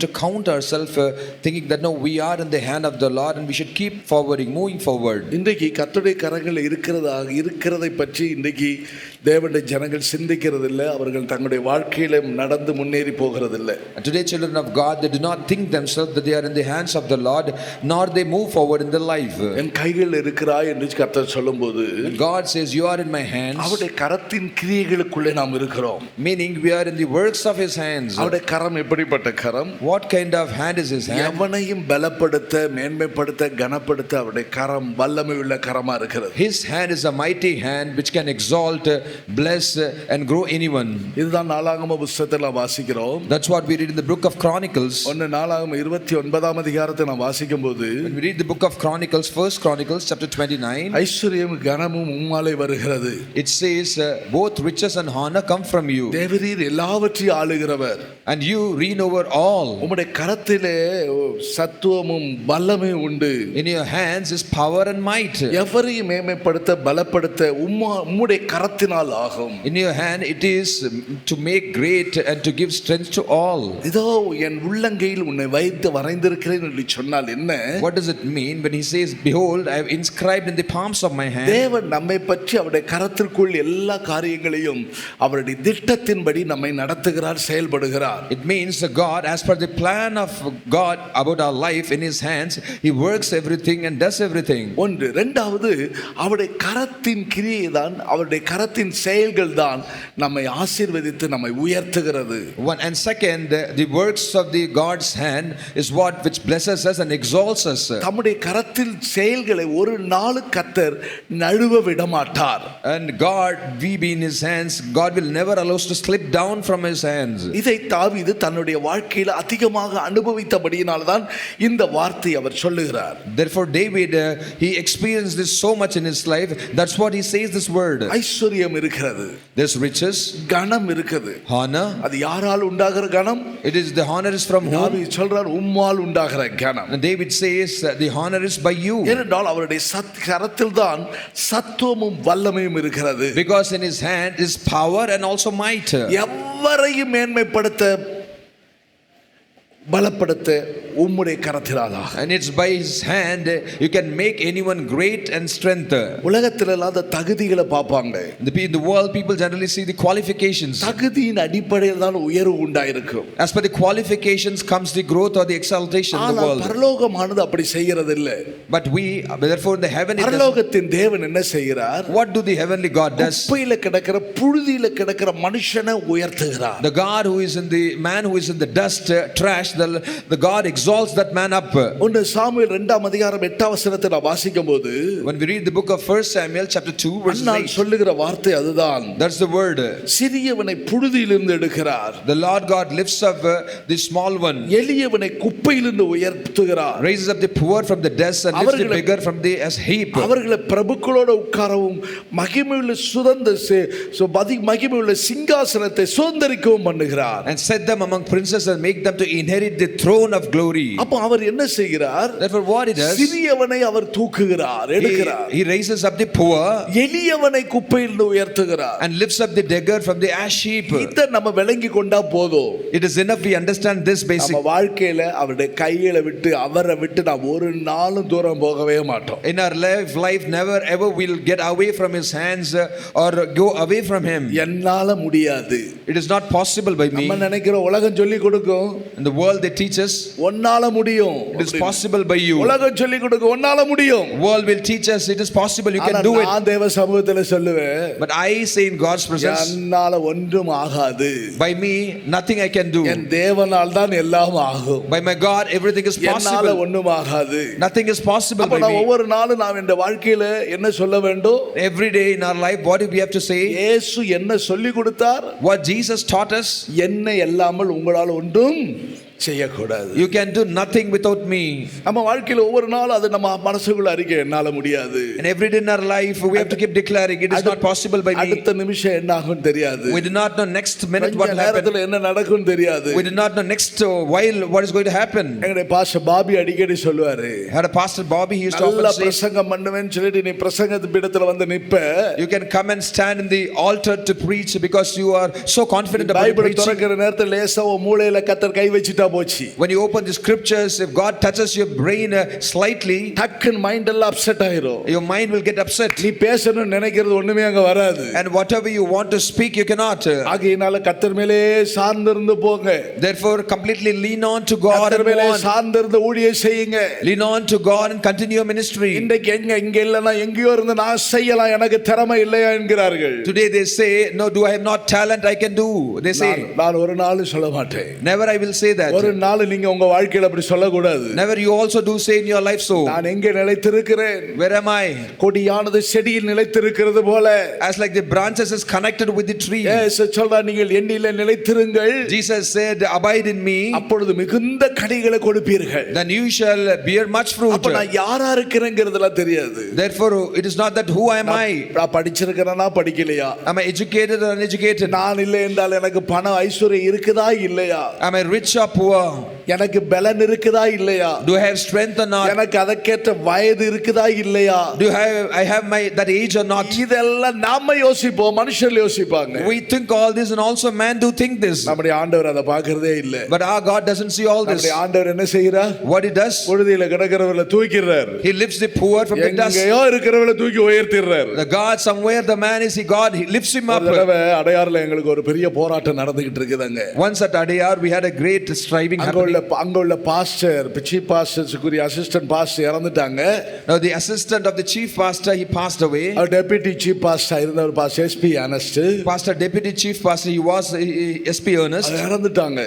to count ourselves thinking that no, we are in the hand of the Lord and we should keep forwarding, moving forward. இன்றைக்கு கர்த்தருடைய கரங்களில் இருக்கிறதை பற்றி இன்றைக்கு தேவனுடைய ஜனங்கள் சிந்திக்கிறதில்லை. அவர்கள் தங்களுடைய வாழ்க்கையில நடந்து முன்னேறி போகிறதில்லை. And today children of God, they do not think themselves that they are in the hands of the Lord, nor they move forward in their life. என் கையில் இருக்கிறாய் என்று கர்த்தர் சொல்லும்போது, God says you are in my hands, அவருடைய கரத்தின் கிரியைகளுக்குள்ளே நாம் இருக்கிறோம். meaning we are in the works of his hands. அவருடைய கரம் எப்படிப்பட்ட கரம்? What kind of hand is his hand? எவனையும் பலப்படுத்த, மேன்மைப்படுத்த, கனப்படுத்த அவருடைய கரம் வல்லமை உள்ள கரமா இருக்கிறது. His hand is a mighty hand which can exalt, bless and grow anyone. இதுதான் நாளாகம புத்தகத்தில் நாம் வாசிக்கிறோம். That's what we read in the book of Chronicles. நாளாகம 29ஆம் அதிகாரத்தை நாம் வாசிக்கும்போது, when we read the book of Chronicles, First Chronicles chapter 29, ஐஸ்வர்யம் கனமும் உம்மாலே வருகிறது. it says both riches and honor come from you. தேவரீர் எல்லாவற்றையும் ஆளுகிறவர், and you reign over all. உம்முடைய கரத்திலே சத்துவமும் வல்லமையும் உண்டு. in your hands is power and might. எவரையும் மேன்மைப்படுத்த, பலப்படுத்த உம்முடைய கரத்தினால் ஆகும். in your hand it is to make great and to give strength to all. இதோ என் உள்ளங்கையில் உன்னை வைத்து வரைந்திருக்கிறேன் என்று சொன்னால் என்ன? what does it mean when he says behold I have inscribed in the palms of my hand? தேவன் நம்மை பற்றி அவருடைய கரத்திற்குள் எல்லா காரியங்களையும் அவருடைய திட்டத்தின்படி நம்மை நடத்துகிறார், செயல்படுகிறார். it means God, as per the plan of God about our life, in his hands he works everything and does everything. ஒன்று. இரண்டாவது, அவருடைய கரத்தின் கிரியை தான், அவருடைய கரத்தின் செயல்கள் தான் நம்மை ஆசீர்வதித்து நம்மை உயர்த்துகிறது. one. And second, the works of the God's hand is what which blesses us and exalts us. தம்முடைய கரத்தில் செயல்களை ஒரு நாள் கர்த்தர் நழுவ விட மாட்டார். and God, we be in his hands, God will never allow us to slip down from his hands. இதை தாவீது தன்னுடைய வாழ்க்கையில் அதிகமாக அனுபவித்தபடியினால் தான் இந்த வார்த்தை அவர் சொல்லுகிறார். therefore David, he experienced this so much in his life, that's what he says this word. ஐஸ்வர்யம் இருக்கிறது, there's riches, கனம் இருக்குது. honor, அது யாரால் உண்டாகிற கனம்? it is the honor is from whom? தாவீது சொல்றார் உம்மால் உண்டாகிற கனம். and David says the honor is by you. ஏனென்றால் அவருடைய கரத்தில் தான் சத்துவமும் வல்லமையும் இருக்கிறது. because in his hand is power and also might. எவரையும் மேன்மைப்படுத்த, பலப்படுத்த உம்முடைய கரத்தினால். and it's by his hand you can make anyone great and strength. உலகத்தில் இல்லாத தகுதிகளை பார்ப்பாங்க. in the world people generally see the qualifications. தகுதியின் அடிப்படையில் தான் உயர்வு உண்டாயிருக்கும். as per the qualifications comes the growth or the exaltation in the world. பரலோகமானது அப்படி செய்கிறது இல்லை. but we, therefore in the heaven, பரலோகத்தின் தேவன் என்ன செய்கிறார்? what do the heavenly God does? குப்பையில கிடக்கிற, புழுதியில கிடக்கிற மனுஷனை உயர்த்துகிறார். the God who is in the man who is in the dust, trash, the God exalts that man up. ஒன்று Samuel 2ஆம் அதிகாரம் 8ஆம் வசனத்தை நான் வாசிக்கும்போது, when we read the book of First Samuel chapter 2 verse 8, சொல்லுகிற வார்த்தை அதுதான். that's the word. சிறியவனை புழுதியிலிருந்து எடுக்கிறார், the Lord God lifts up the small one, எளியவனை குப்பையிலிருந்து உயர்த்துகிறார், raises up the poor from the dust and lifts the beggar from the as heap. அவர்களை பிரபுக்களோடு உட்காரவும் மகிமையுள்ள மகிமையுள்ள சிங்காசனத்தை சுதந்தரிக்கவும் பண்ணுகிறார். and set them among princes and make them to inherit the throne of glory. அப்ப அவர் என்ன செய்கிறார்? therefore what he does, சிறியவனை அவர் தூக்குகிறார், எடுக்கிறார். he raises up the poor, எளியவனை குப்பையிலிருந்து உயர்த்துகிறார், and lifts up the beggar from the ash heap. இத நம்ம விளங்கி கொண்டா போதும். it is enough we understand this basic. நம்ம வாழ்க்கையில அவருடைய கையில விட்டு, அவரை விட்டு நாம் ஒரு நாளும் தூரம் போகவே மாட்டோம். in our life never ever will get away from his hands or go away from him. என்னால முடியாது. it is not possible by me. நம்ம நினைக்கிற உலகம் சொல்லி கொடுக்கும், in the world they teach us ஒன்னால முடியும், it is possible by you. உலகம் சொல்லி கொடுக்கும் ஒன்னால முடியும். world will teach us it is possible, you can do it. நான் தேவ சமூகத்துல சொல்லுவேன், but I say in God's presence, என்னால ஒன்றும் ஆகாது. by me nothing I can do. என் தேவனால் தான் எல்லாம் ஆகும். by my God everything is possible. என்னால ஒன்றும் ஆகாது. nothing is possible by me. ஒவ்வொரு நாளும் நாம் இந்த வாழ்க்கையில என்ன சொல்ல வேண்டும்? every day in our life what do we have to say? இயேசு என்ன சொல்லி கொடுத்தார்? what Jesus taught us. என்னை அல்லாமல் உங்களால் ஒன்றும் செய்யக்கூடாது. you can do nothing without me. நம்ம வாழ்க்கையில ஒவ்வொரு நாளும் அது நம்ம மனசுக்குள்ள அறிக்கை, என்னால முடியாது. and every day in our life we have to keep declaring it is not possible by me. அடுத்த நிமிஷம் என்ன ஆகும் தெரியாது. we do not know next minute what will happen. நேரத்துல என்ன நடக்கும் தெரியாது. we do not know next while what is going to happen. எங்க பாஸ்டர் பாபி அடிக்கடி சொல்லுவாரு, had a pastor Bobby, he used to often say, பிரசங்கம் பண்ணுவேன்னு சொல்லிட்டு நீ பிரசங்கத்து பீடத்துல வந்து நிப்ப, you can come and stand in the altar to preach because you are so confident about Bible preaching. திறக்கிற நேரத்துல லேசா மூளையில கர்த்தர் கை வச்சிட்டா போச்சு. When you open the scriptures, if God touches your brain slightly, டக்குன்னு மைண்ட் எல்லாம் அப்செட் ஆயிரும். your mind will get upset. நீ பேசணும்னு நினைக்கிறது ஒண்ணுமே அங்க வராது. And whatever you want to speak, you cannot. ஆகையினால கர்த்தர் மேலே சார்ந்திருந்து போங்க. Therefore, completely lean on to God கர்த்தர் and மேலே go on. சார்ந்திருந்து ஊழியம் செய்யுங்க. Lean on to God and continue your ministry. இன்றைக்கு இங்க இல்லனா எங்கேயோ இருந்து நான் செய்யலாம், எனக்கு திறமை இல்லையா என்கிறார்கள். Today they say, no, do I have not talent I can do? They say. நான் ஒரு நாள் சொல்ல மாட்டேன். Never I will say that. ஒரு நாள் நீங்க உங்க வாழ்க்கையில அப்படி சொல்ல கூடாது. Never you also do say in your life so. நான் எங்கே நிலைத்திருக்கிறேன்? Where am I? கொடியானது செடியில் நிலைத்திருக்கிறது போல. As like the branches is connected with the tree. Yes, சொல்றா நீங்கள் என்னிலே நிலைத்திருங்கள். Jesus said, abide in me. அப்பொழுது மிகுந்த கனிகளை கொடுப்பீர்கள். Then you shall bear much fruit. அப்ப நான் யாரா இருக்கிறேங்கிறதெல்லாம் தெரியாது. Therefore it is not that who am I. நான் படிச்சிருக்கேனா படிக்கலையா? Am I educated or uneducated? நான் இல்லை என்றால் எனக்கு பணம் ஐஸ்வர்யம் இருக்குதா இல்லையா? Am I rich or poor? எனக்கு பலன் இருக்குதா இல்லையா? Do I have strength or not? எனக்கு அதற்கேற்ற வயது இருக்குதா இல்லையா? Do I have my that age or not? இதெல்லாம் நாம யோசிப்போம், மனுஷர்கள் யோசிப்பாங்க. We think all this and also man do think this. நம்முடைய ஆண்டவர் அதை பார்க்கிறதே இல்ல. But our God doesn't see all this. நம்முடைய ஆண்டவர் என்ன செய்கிறார்? What he does? பொழுதில கிடக்கிறவரை தூக்கிறார். He lifts the poor from the dust. எங்கேயோ இருக்கிறவரை தூக்கி உயர்த்திறார். The God somewhere the man is, God he lifts him up. அடையாறுல எங்களுக்கு ஒரு பெரிய போராட்டம் நடந்துகிட்டு இருக்குதுங்க. Once at Adayar we had a great striving happening. அங்குள்ள pastor, chief pastor, assistant pastor இறந்துட்டாங்க. Now the assistant of the chief pastor he passed away. Deputy chief pastor இருந்தவர் pastor SP அனஸ்ட். Pastor deputy chief pastor he was SP Ernest. இறந்துட்டாங்க.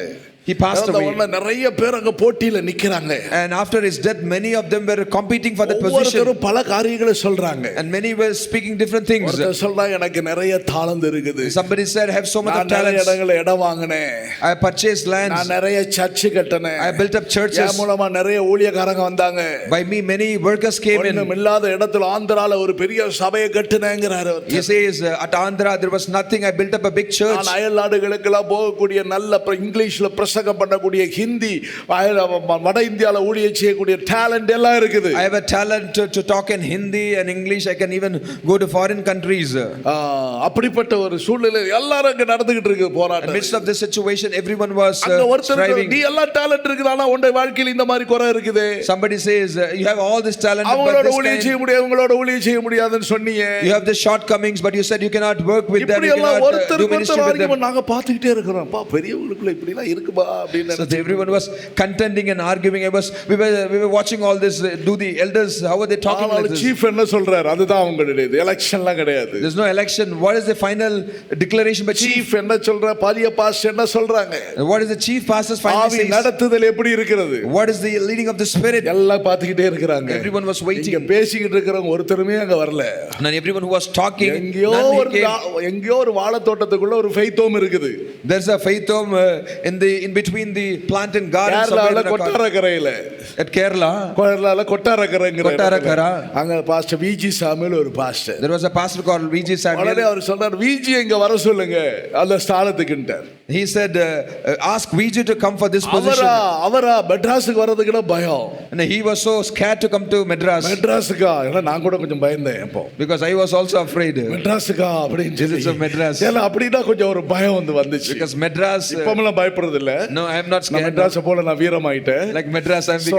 He passed away. நிறைய பேர் அங்க போட்டியில நிக்கறாங்க. And after his death many of them were competing for that position. ஒவ்வொருத்தரும் பல காரியங்களை சொல்றாங்க. And many were speaking different things. ஒருத்தர் சொல்றா எனக்கு நிறைய தாளந்து இருக்குது. Somebody said I have so much of talents. நான் இடங்களை இடம் வாங்குனேன். I purchased lands. நான் நிறைய சர்ச் கட்டினேன். I built up churches. என் மூலமா நிறைய ஊழியக்காரங்க வந்தாங்க. By me many workers came in. ஒண்ணும் இல்லாத இடத்துல ஆந்திரால ஒரு பெரிய சபையை கட்டினேங்கறாரு அவர். He says at Andhra there was nothing, I built up a big church. நான் அயல் நாடுகளுக்கெல்லாம் போகக்கூடிய நல்ல இங்கிலீஷ்ல பிரசங்கம் பண்ணக்கூடிய ஹிந்தி வட இந்தியால ஊழியம் செய்யக்கூடிய டாலன்ட் எல்லாம் இருக்குது. I have a talent to talk in Hindi and English. I can even go to foreign countries. அப்படிப்பட்ட ஒரு சூழ்நிலை எல்லாரும் அங்க நடந்துகிட்டு இருக்கு போராட்டம். In the midst of this situation everyone was striving. நீ எல்லா டாலன்ட் இருக்குது, ஆனா உன்னுடைய வாழ்க்கையில இந்த மாதிரி குறை இருக்குது. Somebody says you have all this talent but அவங்களோட this ஊழியம் செய்ய முடியாது, உங்களோட ஊழியம் செய்ய முடியாதுன்னு சொன்னீங்க. you have the shortcomings but you said you cannot work with them, you cannot do ministry with them. நாங்க பார்த்துக்கிட்டே இருக்கிறோம். பா பெரியவங்களுக்குள்ள இப்படி எல்லாம் இருக்குபா அப்படின்னு. So everyone was contending and arguing. We were watching all this. Do the elders, how are they talking like this? Chief என்ன சொல்றாரு? அதுதான் அவங்களுடைய எலெக்ஷன்லாம் கிடையாது. There's no election. What is the final declaration by chief? என்ன சொல்றா? பாரிய pastor என்ன சொல்றாங்க? What is the chief pastor's final says? நடத்துதல் எப்படி இருக்கிறது? What is the leading of the spirit? எல்லாம் பார்த்துக்கிட்டே இருக்காங்க. Everyone was waiting. இங்க பேசிக்கிட்டு இருக்கிறவங்க ஒருத்தருமே அங்க வரல. And everyone who was talking, எங்கேயோ ஒரு வாழை தோட்டத்துக்குள்ள ஒரு faith home இருக்குது. There's a faith home in between the plant and garden somewhere. கொட்டாரக்கரையில at Kerala. கேரளால கொட்டாரக்கரைங்கற கொட்டாரக்கரா. அங்க பாஸ்டர் விஜி சாமுவேல் ஒரு pastor. There was a pastor called VG Samuel. உடனே அவர் சொன்னார் விஜி இங்க வர சொல்லுங்க அந்த ஸ்தானத்துக்குன்றார். He said ask VG to come for this position. அவரா மெட்ராஸுக்கு வரதுக்குள்ள பயம். And he was so scared to come to Madras. மெட்ராஸுக்கா ஏன்னா நான் கூட கொஞ்சம் பயந்தேன் அப்போ. Because I was also afraid. மெட்ராஸுக்கா அப்படினு சொல்லி. So Madras. ஏன்னா அப்படினா கொஞ்சம் ஒரு பயம் வந்துச்சு. Because Madras இப்போமலாம் பயப்படுறது இல்ல. No, I am not scared. Madras போல நான் வீரமாயிட்டேன். Like Madras I am become.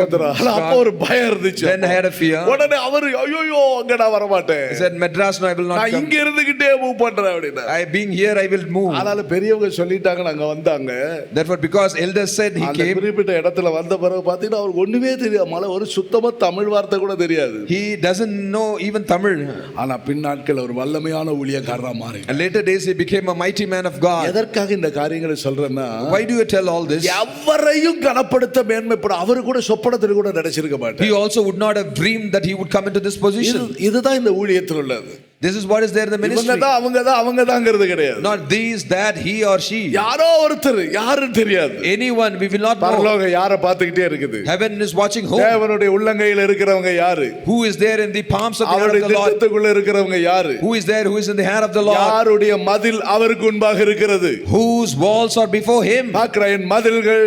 அப்போ ஒரு பயம் இருந்துச்சு. Then I had a fear. உடனே அவர் ஐயோ அங்க நான் வர மாட்டேன். He said Madras no I will not come. நான் இங்க இருந்துகிட்டே மூவ் பண்றேன் அப்படினா. I being here I will move. ஆனால பெரியவங்க சொல்லிட்டாங்க நாங்க வந்தாங்க. Therefore because elders said he came. குறிப்பிட்ட இடத்துல வந்த பிறகு பாத்தீங்கன்னா அவருக்கு ஒண்ணுமே தெரியாது. மலை ஒரு சுத்தமா தமிழ் வார்த்தை கூட தெரியாது. He doesn't know even Tamil. ஆனா பின்னாட்கள் ஒரு வல்லமையான ஊழியக்காரரா மாறினார். And later days he became a mighty man of God. எதற்காக இந்த காரியங்களை சொல்றேன்னா why do you tell all this? எவரையும் கனப்படுத்த மேன்மைப்பட அவர் கூட சொப்பனத்தில் கூட நினைச்சிருக்க மாட்டார். He also would not have dreamed that he would come into this position. இதுதான் இந்த ஊழியத்தில் உள்ளது. This is what is there in the ministry. அவங்க தாங்கிறது கிடையாது. Not these, that, he or she. யாரோ ஒருத்தர் யாரும் தெரியாது. Anyone we will not know. பரலோகம் யாரை பார்த்துக்கிட்டே இருக்குது. Heaven is watching whom. தேவனுடைய உள்ளங்கையில் இருக்கிறவங்க யாரு? Who is there in the palms of the hand of the Lord? அவருடைய திட்டத்துக்குள்ள இருக்கிறவங்க யாரு? Who is there who is in the hand of the Lord? யாருடைய மதில் அவருக்கு முன்பாக இருக்கிறது? Whose walls are before him? பார்க்கிறேன் மதில்கள்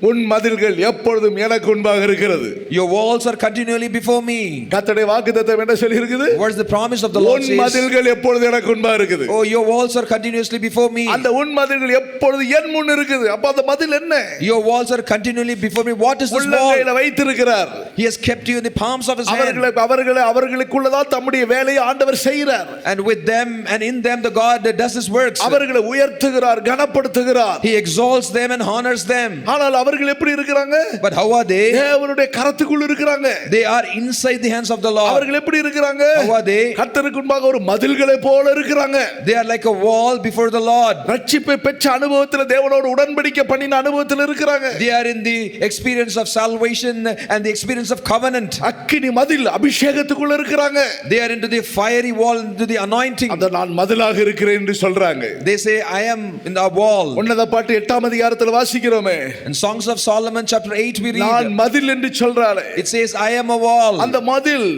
உன் மதில்கள் எப்பொழுதும் எனக்கு முன்பாக இருக்கிறது. Your walls are continually before me. கர்த்தருடைய வாக்குத்தத்தம் என்ன சொல்லி இருக்குது? What is the promise of the Lord உன் says? மதில்கள் எப்பொழுதும் எனக்கு முன்பாக இருக்குது. Oh, your walls are continuously before me. அந்த உன் மதில்கள் எப்பொழுது என் முன் இருக்குது. அப்ப அந்த மதில் என்ன? Your walls are continually before me. What is this wall? உள்ளங்கையில வைத்திருக்கிறார். He has kept you in the palms of his hand. அவர்களுக்குள்ளதான் தம்முடைய வேலையை ஆண்டவர் செய்கிறார். And with them and in them the God does his works. அவர்களை உயர்த்துகிறார், கனப்படுத்துகிறார். He exalts them and honors them. ஆனால் அவர்கள் எப்படி இருக்கிறாங்க? But how are they? தேவனுடைய கரத்துக்குள் இருக்கிறாங்க. They are inside the hands of the Lord. அவர்கள் எப்படி இருக்கிறாங்க? How are they? கர்த்தருக்கு முன்பாக ஒரு மதில்களை போல இருக்கிறாங்க. They are like a wall before the Lord. ரட்சிப்பை பெற்ற அனுபவத்தில் தேவனோடு உடன்படிக்கை பண்ணின அனுபவத்தில் இருக்கிறாங்க. They are in the experience of salvation and the experience of covenant. அக்கினி மதில் அபிஷேகத்துக்குள்ள இருக்கிறாங்க. They are into the fiery wall, into the anointing. அத நான் மதிலாக இருக்கிறேன் என்று சொல்றாங்க. They say I am in the wall. உன்னத பாட்டு 8ஆம் அதிகாரத்தில் வாசிக்கிறோமே. In Songs of Solomon chapter 8 we read. நான் மதில் என்று சொல்றானே. It says I am a wall. அந்த மதில்,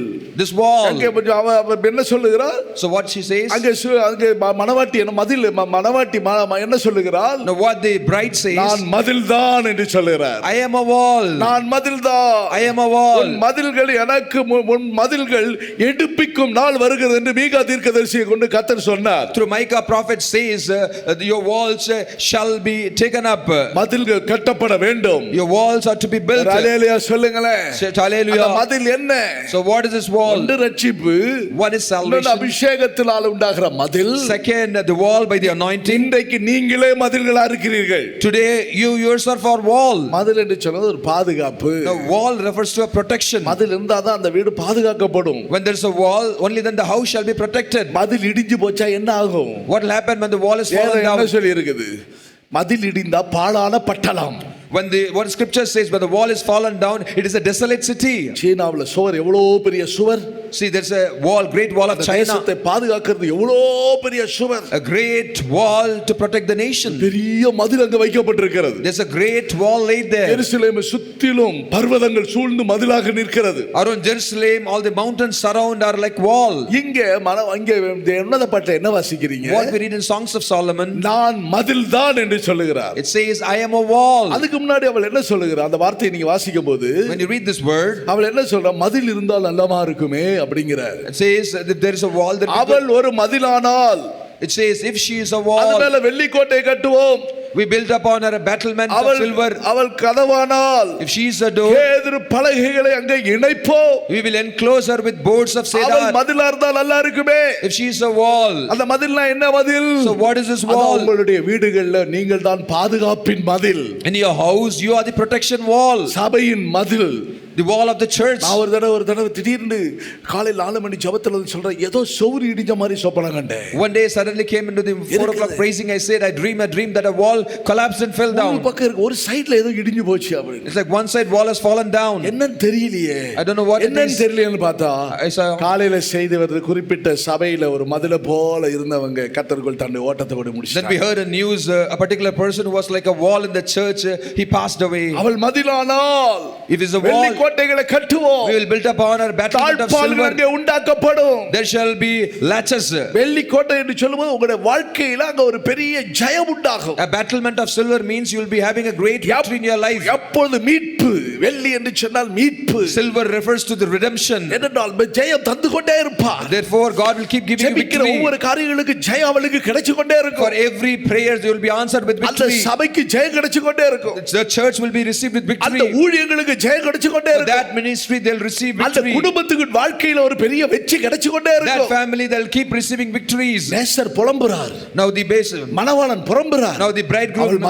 this wall. அங்கே அவ என்ன சொல்லுகிறார்? So what she says? அங்கே மணவாட்டி என்ன மதில் மணவாட்டி என்ன சொல்லுகிறாள்? No, what the bride says? நான் மதில்தான் என்று சொல்லுகிறார். I am a wall. நான் மதில்தான். I am a wall. உன் மதில்கள் எனக்கு உன் மதில்கள் எடுப்பிக்கும் நாள் வருகிறது என்று மீகா தீர்க்கதரிசியை கொண்டு கர்த்தர் சொன்னார். Through Micah prophet says your walls shall be taken up. மதில்கள் கட்டப்பட வேண்டும். Your walls are to be built. ஹalleluya சொல்லுங்களே. Hallelujah. அந்த மதில் என்ன? So what is this wall? ஒன்று ரட்சிப்பு. What is salvation? அபிஷேகத்தினால் உண்டாகிற மதில். Second, the wall by the anointing. இன்றைக்கு நீங்களே மதில்களா இருக்கிறீர்கள். Today you yourself are wall. மதில் என்று சொல்றது ஒரு பாதுகாப்பு. The wall refers to a protection. மதில் இருந்தா தான் அந்த வீடு பாதுகாக்கப்படும். When there is a wall, only then the house shall be protected. மதில் இடிஞ்சு போச்சா என்ன ஆகும்? What will happen when the wall is fallen down? என்ன சொல்லி இருக்குது? மதில் இடிந்தா பாழான பட்டணம். When what scripture says, when the wall is fallen down, it is a desolate city. சீனாவுல சுவர் எவ்வளவு பெரிய சுவர். See, there's a wall, great wall of China. தேசத்தை பாதுகாக்கிறது எவ்வளவு பெரிய சுவர். A great wall to protect the nation. பெரிய மதில் அங்க வைக்கப்பட்டிருக்கிறது. There's a great wall laid there. எருசலேமை சுற்றிலும் பர்வதங்கள் சூழ்ந்து மதிலாக நிற்கிறது. Around Jerusalem, all the mountains surround are like wall. இங்கே என்னத பாட்டு என்ன வாசிக்கிறீங்க? What we read in Songs of Solomon, நான் மதில்தான் என்று சொல்லுகிறார். it says I am a wall. அதுக்கு முன்னாடி அவள் என்ன சொல்லுகிறார்? அந்த வார்த்தையை நீங்க வாசிக்கும்போது When you read this word, அவள் என்ன சொல்றா? மதில் இருந்தால் நல்லமா இருக்குமே அப்படிங்கிறார். it says if there is a wall that அவள் ஒரு மதிலானால், it says if she is a wall, அதனால வெள்ளிக்கோட்டை கட்டுவோம். we build upon her a battlement of silver. அவள் கதவானால், if she is a door, கேதுரு பலகைகளை அங்கே இணைப்போம். we will enclose her with boards of cedar. அவள் மதிலா இருந்தால் நல்லா இருக்குமே. if she is a wall, அந்த மதில்னா என்ன மதில்? so what is this wall? உங்களுடைய வீடுகள்ல நீங்கள் தான் பாதுகாப்பின் மதில். In your house you are the protection wall. சபையின் மதில், the wall of the church. நான் ஒரு தடவை திடீர்னு காலையில் 4 மணி ஜெபத்துல வந்து சொல்றேன், ஏதோ சவுறு இடிஞ்ச மாதிரி சொப்பனம் கண்டேன். One day suddenly came into the 4 o'clock praising. I said I dream that a wall collapsed and fell down. ஒரு பக்கம் இருக்கு, ஒரு சைடுல ஏதோ இடிஞ்சு போச்சு அப்படி. It's like one side wall has fallen down. என்னன்னு தெரியலையே. I don't know what it is. தெரியலையேன்னு பார்த்தா காலையில செய்தி வருது, குறிப்பிட்ட சபையில ஒரு மதில போல இருந்தவங்க கர்த்தருக்குள் தன்னுடைய ஓட்டத்தை ஓடி முடிச்சாங்க. Then we heard a news, a particular person who was like a wall in the church, he passed away. அவள் மதிலானால், if is a wall, வெள்ளிக்கோட்டைகளை கட்டுவோம். we will build upon our battlement of silver. அங்கே உண்டாக்கப்படும். there shall be latches. Vellikottai என்று சொல்லும்போது உங்களுடைய வாழ்க்கையில அங்க ஒரு பெரிய ஜெயம் உண்டாகும். A battlement of silver means you will be having a great victory in your life. எப்பொழுது மீட்பு. வெள்ளி என்று சொன்னால் மீட்பு. Silver refers to the redemption. என்னென்றால் ஜெயம் தந்து கொண்டே இருப்பார். Therefore God will keep giving you victory. ஒவ்வொரு காரியங்களுக்கு ஜெயம் அவளுக்கு கிடைச்சு கொண்டே இருக்கும். For every prayer you will be answered with victory. அந்த சபைக்கு ஜெயம் கிடைச்சு கொண்டே இருக்கும். The church will be received with victory. அந்த ஊழியர்களுக்கு ஜெயம் கிடைச்சு கொண்டே இருக்கும். That ministry they'll receive victory. அந்த குடும்பத்துக்கு வாழ்க்கையில ஒரு பெரிய வெற்றி கிடைச்சு கொண்டே இருக்கும். That family they'll keep receiving victories. நேசர் புலம்புறார். Now the base Manavalan புலம்புறார். now the bridegroom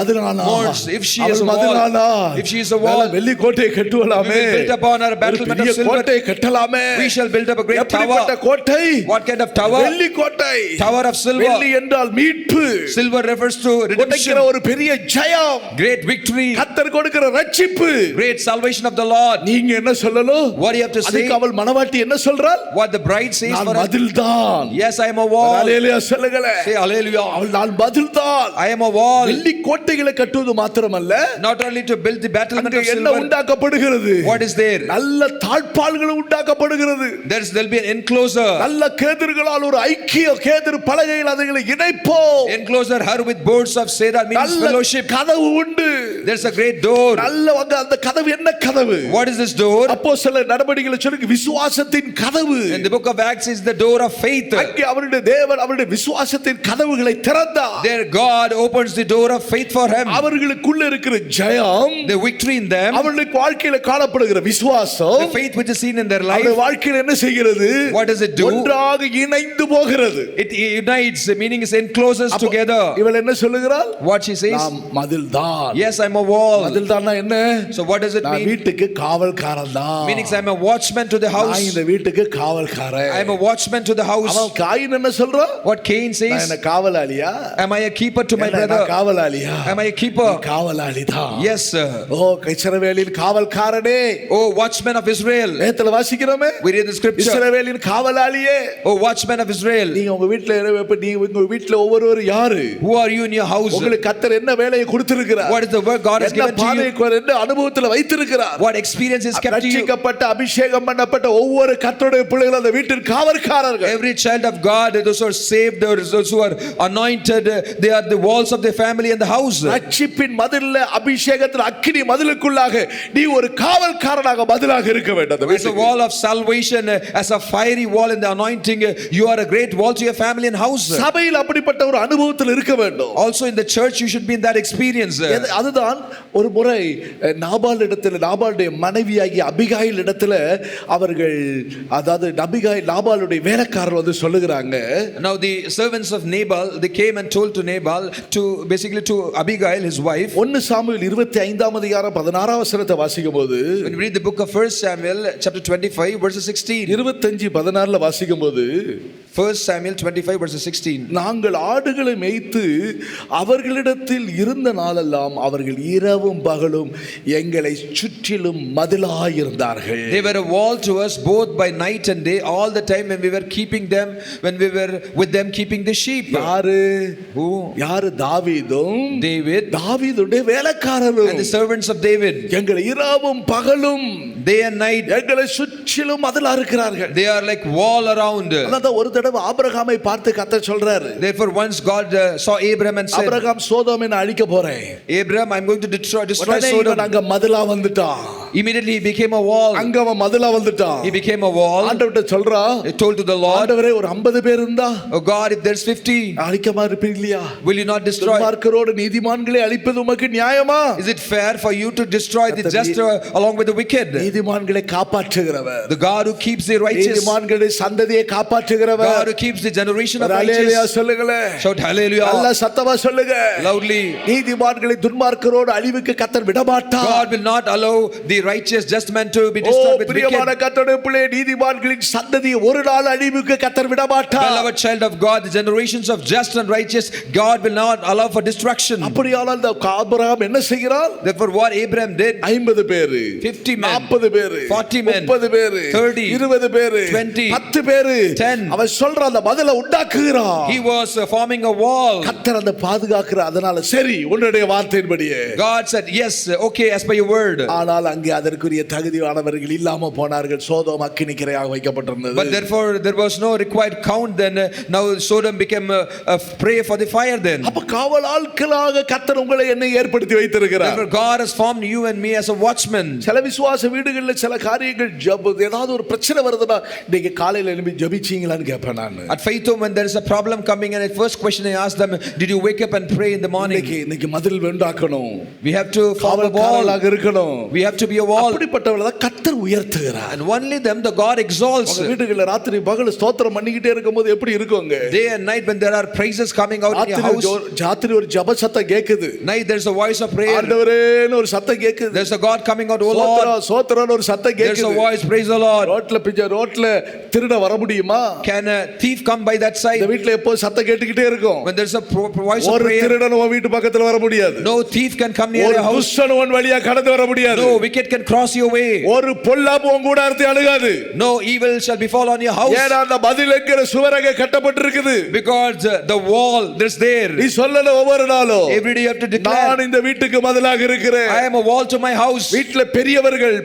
mourns. if she is a wall, if she is a wall, வெள்ளி கோட்டையை கட்டுவலாமே. we will build upon our battlement of silver. கோட்டையை கட்டலாமே. we shall build up a great tower. எப்படிப்பட்ட கோட்டை? what kind of tower? வெள்ளி கோட்டை. tower of silver. வெள்ளி என்றால் மீட்பு. silver refers to redemption. ஒரு பெரிய ஜெயம். great victory. கர்த்தர் கொடுக்கிற ரட்சிப்பு. great salvation of the Lord. நீங்க என்ன சொல்லணும்? what you have to say? அதுக்கு அவள் மணவாட்டி என்ன சொல்றாள்? what the bride says நான் for her, மதில்தான். yes I am a wall. ஹalleluya சொல்லுங்களே. say hallelujah. அவள் நான் மதில்தான். I am a wall. வெள்ளி கோட்டைகளை கட்டுவது மாத்திரமல்ல, not only to build the battlement of என்ன silver. உண்டாக்கப்படுகிறது? what is there? நல்ல தாழ்பாள்கள் உண்டாக்கப்படுகிறது. there'll be an enclosure. நல்ல கேதுர்களால் ஒரு ஐக்கிய கேதுரு பலகையில் அதைகளை இணைப்போம். enclosure her with boards of cedar means fellowship. கதவு உண்டு. There's a great door. நல்ல அந்த கதவு என்ன கதவு? What is this door? அப்போஸ்தலர் நடபடிகளை சொல்லுங்க, விசுவாசத்தின் கதவு. In the book of Acts is the door of faith. அங்கே அவருடைய தேவன் அவருடைய விசுவாசத்தின் கதவுகளை திறந்தார். There God opens the door of faith for him. அவர்களுக்குள்ள இருக்கிற ஜெயம், The victory in them, அவர்களுக்கு வாழ்க்கையில காணப்படுகிற விசுவாசம், the faith which is seen in their life, அந்த வாழ்க்கையில என்ன செய்கிறது? what does it do? ஒன்றாக இணைந்து போகிறது. It unites, meaning is encloses together. இவள் என்ன சொல்லுகிறாள்? What she says? நான் மதில்தான். Yes, I'm a wall. மதில்தான்னா என்ன? So what does it நான் mean? வீட்டுக்கு காவல்காரன் தான். Meaning I'm a watchman to the நான் house. இந்த வீட்டுக்கு காவல்காரன். I'm a watchman to the house. அவன் காயின் என்ன சொல்றான்? What Cain நான் says? என்ன காவலாளியா? Am I a keeper to my நான் brother? காவலாளியா? Am I a keeper? காவலாளி தான். Yes, sir. ஓ இஸ்ரவேலின் காவல்காரனே. Oh, watchman of Israel. வேதத்துல வாசிக்கிறோமே. We read the scripture. இஸ்ரவேலின் காவலாளியே. Oh, watchman of Israel. நீங்க உங்க வீட்ல உங்க வீட்ல ஒவ்வொருவர் யாரு? Who are you in your house? உங்களுக்கு கர்த்தர் என்ன வேலையை கொடுத்திருக்கிறார்? What is the work God has given to you? என்ன அனுபவத்துல வைத்திருக்கிறார்? What experience is kept to you? ரட்சிக்கப்பட்ட அபிஷேகம் பண்ணப்பட்ட ஒவ்வொரு கர்த்தருடைய பிள்ளைகள் அந்த வீட்டின் காவல்காரர்கள். Every child of God, those who are saved, those who are anointed, they are the walls of their family and the house. ரட்சிப்பின் மதில்ல அபிஷேகத்தின் அக்கினி மதிலுக்குள்ளாக நீ ஒரு காவல்காரனாக மதிலாக இருக்க வேண்டும். As a wall of salvation, as a fiery wall in the anointing, you are a great wall to your family and house. சபையில் அப்படிப்பட்ட ஒரு அனுபவத்தில் இருக்க வேண்டும். Also in the church you should be in that experience. அதுதான் ஒரு முறை நாபால் இடத்துல, நாபாலுடைய மனைவியாகிய அபிகாயில் இடத்துல அவர்கள், அதாவது நாபாலுடைய வேலைக்காரர் வந்து சொல்லுகிறாங்க. Now the servants of Nabal, they came and told to Nabal, to basically to Abigail his wife. 1 Samuel 25ஆம் அதிகாரம் 16ஆம் வசனத்தை வாசிக்கும்போது, when we read the book of 1 Samuel chapter 25 verses 16, 25:16ல வாசிக்கும்போது, 1 Samuel 25 verses 16, நாங்கள் ஆடுகளை மேய்த்து அவர்களிடத்தில் இருந்த நாளெல்லாம் அவர்கள் இரவும் பகலும் எங்களை சுற்றிலும் மதிலாய் இருந்தார்கள். They were a wall to us both by night and day, all the time when we were keeping them, when we were with them keeping the sheep. Who? யாரு? தாவீதும், David, தாவீதுடைய வேலைக்காரரும், and the servants of David. எங்களை இரவும் பகலும், day and night, எங்களை சுற்றிலும் மதிலா இருக்கிறார்கள். they are like wall around. அதான் ஒரு தடவை ஆபிரகாமை பார்த்து கர்த்தர் சொல்றாரு. Therefore once God saw Abraham and said, ஆபிரகாம் சோதோமை நான் அழிக்க போறேன். Abraham, I'm going to destroy Sodom. அங்க மதிலா வந்துட்டான். Immediately he became a wall. அங்க அவன் மதிலா வந்துட்டான். He became a wall. ஆண்டவர்ட்ட சொல்றா, he told to the Lord, ஆண்டவரே ஒரு 50 பேர் இருந்தா, oh God, if there's 50, அழிக்கமா இருப்பீங்களா? will you not destroy? துன்மார்க்கரோடு நீதிமான்களை அழிப்பது உமக்கு நியாயமா? Is it fair for you to destroy the just along with the wicked? நீதிமான்களை காப்பாற்றுகிறவர், the God who keeps the righteous, நீதிமான்களுடைய சந்ததியை காப்பாற்றுகிறவர், God who keeps the generation of righteous. ஹalleluya சொல்லுங்களே. Shout hallelujah. அல்ல சத்தமா சொல்லுங்க loudly. நீதிமான்களை துன்மார்க்கரோடு அழிவுக்கு கர்த்தர் விடமாட்டார். God will not allow the righteous just men to be destroyed with wicked. பிரியமான கர்த்தருடைய பிள்ளை, நீதிமான்களின் சந்ததியை ஒரு நாள் அழிவுக்கு கர்த்தர் விடமாட்டார். beloved child of God, the generations of just and righteous, God will not allow for destruction. அப்படியானால் அந்த ஆபிரகாம் என்ன செய்கிறார்? Therefore what Abraham did, 50 பேர், 50 men, 40 பேர், 40 men, 30 பேர், 30, 20 பேர், 20, 10 பேர், 10. அவன் சொல்ற அந்த மதிலை உண்டாக்குகிறான். he was forming a wall. கர்த்தர் அந்த பாதுகாக்கிற, அதனால சரி உன்னுடைய வார்த்தையின்படியே. God said yes, okay, as per your word. ஆனால் அங்கே அதற்குரிய தகுதியானவர்கள் இல்லாம போனார்கள். சோதோம் அக்கினிக்கிரையாக வைக்கப்பட்டிருந்தது. But therefore there was no required count then. Now Sodom became a prey for the fire then. அப்ப காவல் ஆட்களாக கர்த்தர் உங்களை என்னை ஏற்படுத்தி வைத்திருக்கிறார். Therefore God has formed you and me as a watchman. சில விசுவாச வீடுகளில் சில காரியங்கள் ஏதாவது ஒரு பிரச்சனை வருதுன்னா, இன்னைக்கு காலையில எழும்பி ஜெபிச்சீங்களான்னு கேட்பேன் நான். At Faith Home, when there is a problem coming, and the first question I ask them, did you wake up and pray in the morning? இன்னைக்கு மதில் உண்டாக்கணும். We have to form a wall. இருக்கணும். We have to be a wall. அப்படிப்பட்டவளை கர்த்தர் உயர்த்துகிறார். And only them the God exalts. உங்க வீடுகளில் ராத்திரி பகல் ஸ்தோத்திரம் பண்ணிக்கிட்டே இருக்கும்போது எப்படி இருக்குங்க? Day and night when there are praises coming out in your house. ராத்திரி ஒரு ஜெப சத்தம் கேக்குது. Night there is a voice of prayer. ஆண்டவரேன்னு ஒரு சத்தம் கேக்குது. There is a God coming out, oh Lord. சோத்திரம்னு ஒரு சத்தம் கேக்குது. There is a voice, praise the Lord. ரோட்ல திருட வர முடியுமா? Can a thief come by that side? இந்த வீட்ல எப்போ சத்தம் கேட்டுக்கிட்டே இருக்கும். When there is a voice of ஒரு prayer, திருடன் உன் வீட்டு பக்கத்துல வர முடியாது. no thief can come near your house. துஷ்டன் உன் வழியா கடந்து வர முடியாது. No wicked can cross your way. ஒரு பொல்லாப்பு உன் கூடாரத்தை அணுகாது. No evil shall befall on your house. ஏன்னா அந்த மதில் என்கிற சுவரக கட்டப்பட்டிருக்குது. Because the wall that's there. நீ சொல்லல ஒவ்வொரு நாளும். Every day you have to declare. நான் இந்த வீட்டுக்கு மதிலாக இருக்கிறேன். I am a wall to my house. வீட்ல பெரியவர்கள்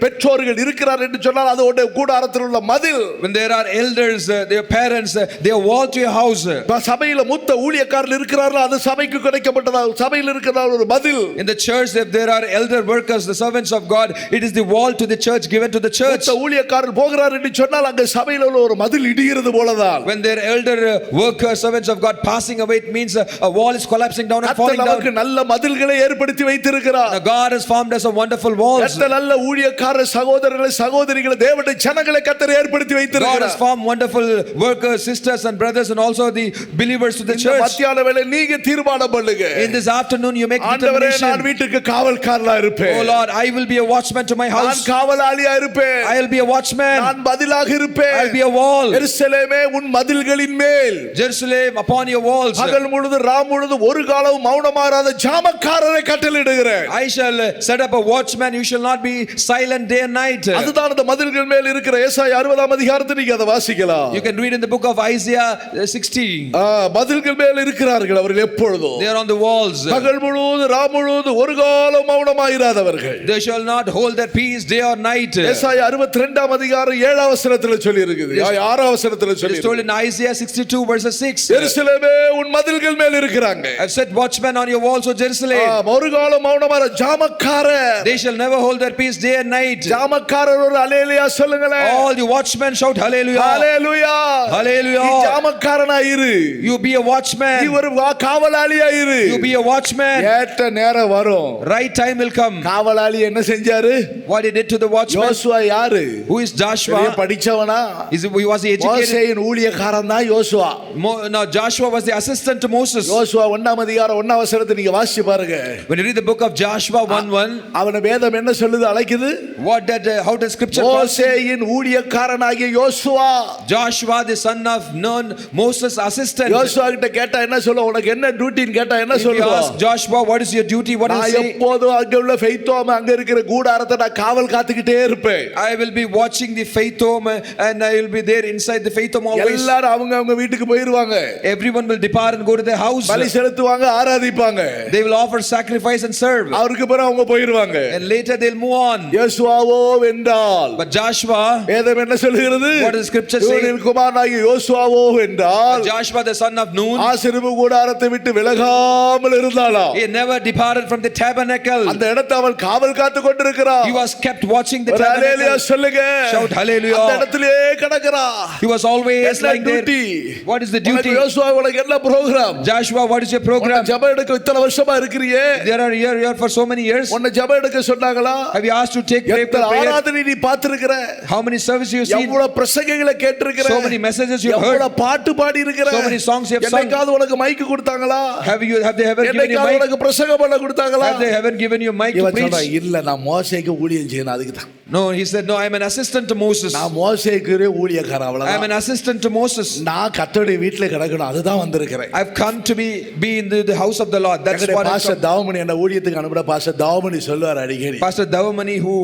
பெற்றோர்கள் இருக்கிறார் என்று சொன்னால் அது உன்னுடைய கூடாரத்தில் உள்ள மதில். When there are elders, their parents, they are wall to your house. சபையில மூத்த ஊழியக்காரர்கள் இருக்கிறார்கள், அது சபைக்கு கிடைக்கப்பட்டதா சபையில் இருக்கிறதா ஒரு மதில். In the church, if there are elder workers, the servants of God, it is the wall to the church given to the church. மூத்த ஊழியக்காரர்கள் போகிறார் என்று சொன்னால் அங்க சபையில உள்ள ஒரு மதில் இடிகிறது போலதான். When there are elder workers, servants of God passing away, it means a wall is collapsing down and falling down. நமக்கு நல்ல மதில்களை ஏற்படுத்தி வைத்திருக்கிறார். God has formed us a wonderful walls. நல்ல ஊழியக்கார சகோதரர்களை சகோதரிகளை தேவனுடைய ஜனங்களை கர்த்தர் ஏற்படுத்தி வைத்திருக்கிறார். God has formed wonderful workers, sisters and brothers and also the believers to the church. மத்தியான வேளை நீங்க தீர்மானம் பண்ணுங்க. In this afternoon you make ஆண்டவரே determination. நான் வீட்டுக்கு காவல்காரனா இருப்பேன். Oh Lord, I will be a watchman to my house. நான் காவலாளியா இருப்பேன். I will be a watchman. நான் மதிலாக இருப்பேன். I will be a wall. எருசலேமே உன் மதில்களின் மேல். Jerusalem upon your walls. பகல் முழுது ராம் முழுது ஒரு காலம் மௌனமாறாத ஜாமக்காரரை கட்டளையிடுகிறேன். I shall set up a watchman, you shall not be silent day and night. அதுதான் அந்த மதில்கள் மேல் இருக்கிற ஏசாயா 60ஆம் அதிகாரத்தை நீங்க அதை வாசிக்கலாம். You can read in the book of Isaiah 60. மதில்கள் மேல் இருக்கிறார்கள் அவர்கள் எப்பொழுதும். They are on the walls. பகல் முழுது ராம் முழுது ஒரு காலம் மௌனமாயிராதவர்கள். They shall not hold their peace day or night. ஏசாயா 62ஆம் அதிகாரம் 7ஆம் வசனத்துல சொல்லி இருக்குது. 6ஆம் வசனத்துல சொல்லி it's told in Isaiah 62 verses 6. எருசலேமே உன் மதில்கள் மேல் இருக்கிறாங்க. I've set watchmen on your walls, O Jerusalem. ஒரு காலம் மௌனமாற ஜாமக்காரர். They shall never hold their peace day and night. ஜாமக்காரர் ஒரு ஹalleluya சொல்லுங்களே. All the watchmen shout hallelujah. Hallelujah. Hallelujah. நீ ஜாமக்காரனா இரு. You be a watchman. நீ ஒரு காவலாளியா இரு. You be a watchman. ஏற்ற நேரம் வரும். Right time will come. காவலாளி என்ன செஞ்சாரு? What he did to the watchman? யோசுவா யாரு? Who is Joshua? படிச்சவனா? Was he educated? மோசேயின் ஊழியக்காரன் தான் யோசுவா. No, Joshua was the assistant to Moses. யோசுவா 1ஆம் அதிகாரம் 1ஆம் வசனத்தை நீங்க வாசிச்சு பாருங்க. When you read the book of Joshua 1:1, அவன வேதம் என்ன சொல்லுது அழைக்குது? how does scripture call மோசேயின் ஊழியக்காரனாகிய யோசுவா. Joshua the son of Nun, Moses assistant. யோசுவா கிட்ட கேட்டா என்ன சொல்ல? உனக்கு என்ன டியூட்டின்னு கேட்டா என்ன சொல்லுவா? Ask Joshua, what is your duty? What is நான் எப்போதும் அங்க உள்ள ஃபெய்த்தோம் அங்க இருக்கிற கூடாரத்தை நான் காவல் காத்துக்கிட்டே இருப்பேன். I will be watching the faith home and I will be there inside the faith home always. எல்லாரும் அவங்க வீட்டுக்கு போயிடுவாங்க. Everyone will depart and go to their house. பலி செலுத்துவாங்க, ஆராதிப்பாங்க. They will offer sacrifice and serve. அவருக்கு பிறகு அவங்க போயிடுவாங்க. And later they'll move on. யோசுவாவோ வென்றால். But Joshua, வேதம் என்ன சொல்கிறது? what does scripture say? நூனின் குமாரனாகிய யோசுவாவோ வென்றால். Joshua the son of Nun, ஆசரிப்பு கூடாரத்தை விட்டு விலகாமல் இருந்தாளாம். he never departed from the tabernacle. அந்த இடத்தை அவன் காவல் காத்து கொண்டிருக்கிறான். He was kept watching the hallelujah tabernacle. சொல்லுங்க. Shout hallelujah. அந்த இடத்திலே கிடக்கிறான். He was always like there. What is the duty? யோசுவா உனக்கு என்ன program? Joshua, what is your program? ஜெபம் எடுக்க இத்தனை வருஷமா இருக்கறியே. There are here for so many years. உன்னை ஜெபம் எடுக்க சொன்னாங்களா? Have you asked to take prayer? ஆராதனை நீ பார்த்திருக்கிற? How many services you seen? எவ்வளவு பிரசங்கங்களை கேட்டிருக்கிற? So many messages you heard. எவ்வளவு பாட்டு பாடி இருக்கிற? So many songs you have sung. என்னைக்காவது உனக்கு மைக் கொடுத்தாங்களா? Have they ever given you mic? உனக்கு பிரசங்கம் பண்ண கொடுத்தாங்களா? Have they ever given you mic to preach? இல்ல நான் மோசேக்கு ஊழியம் செய்யணும் அதுக்கு தான். No, he said, no, I am an assistant to Moses. நான் மோசேக்கு ஊழியக்காரன் அவ்வளவுதான். I am an assistant to Moses. நான் கர்த்தருடைய வீட்ல கிடக்கணும் அதுதான் வந்திருக்கிறேன். I've come to be in the house of the Lord. That's what pastor Thavamani என்ன ஊழியத்துக்கு அனுப்புற பாஸ்டர் தாவமணி சொல்வார் அடிக்கடி. Pastor Davamani who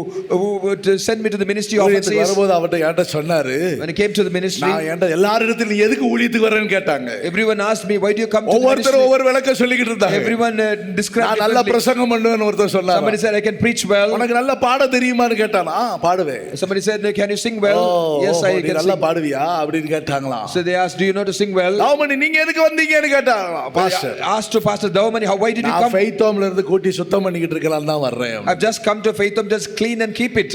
would send me to the ministry often says, வரும்போது அவர்ட்ட என்கிட்ட சொன்னாரு, when he came to the ministry, நான் என்கிட்ட எல்லாரிடத்திலும் நீ எதுக்கு ஊழியத்துக்கு வரேன்னு கேட்டாங்க. everyone asked me, why do you come to the ministry? ஒவ்வொருத்தரும் ஒவ்வொரு விளக்கம் சொல்லிக்கிட்டு இருந்தாங்க. Everyone described நான் நல்ல பிரசங்கம் பண்ணுவேன்னு ஒருத்தர் சொன்னார். Somebody said, I can preach well. உனக்கு நல்ல பாட தெரியுமான்னு கேட்டானா? பாடுவேன். Somebody said, can you sing well? Yes, I can நல்லா sing. பாடுவியா அப்படின்னு கேட்டாங்களா? So they asked, do you know to sing well? தாவமணி நீங்க எதுக்கு வந்தீங்கன்னு கேட்டாங்களா? Pastor Asked to Pastor Davamani, why did you come? நான் ஃபெய்த் ஹோம்ல இருந்து கூட்டி சுத்தம் பண்ணிக்கிட்டு இருக்கலாம் தான் வர்றேன். I've just come to faith home, just clean and keep it.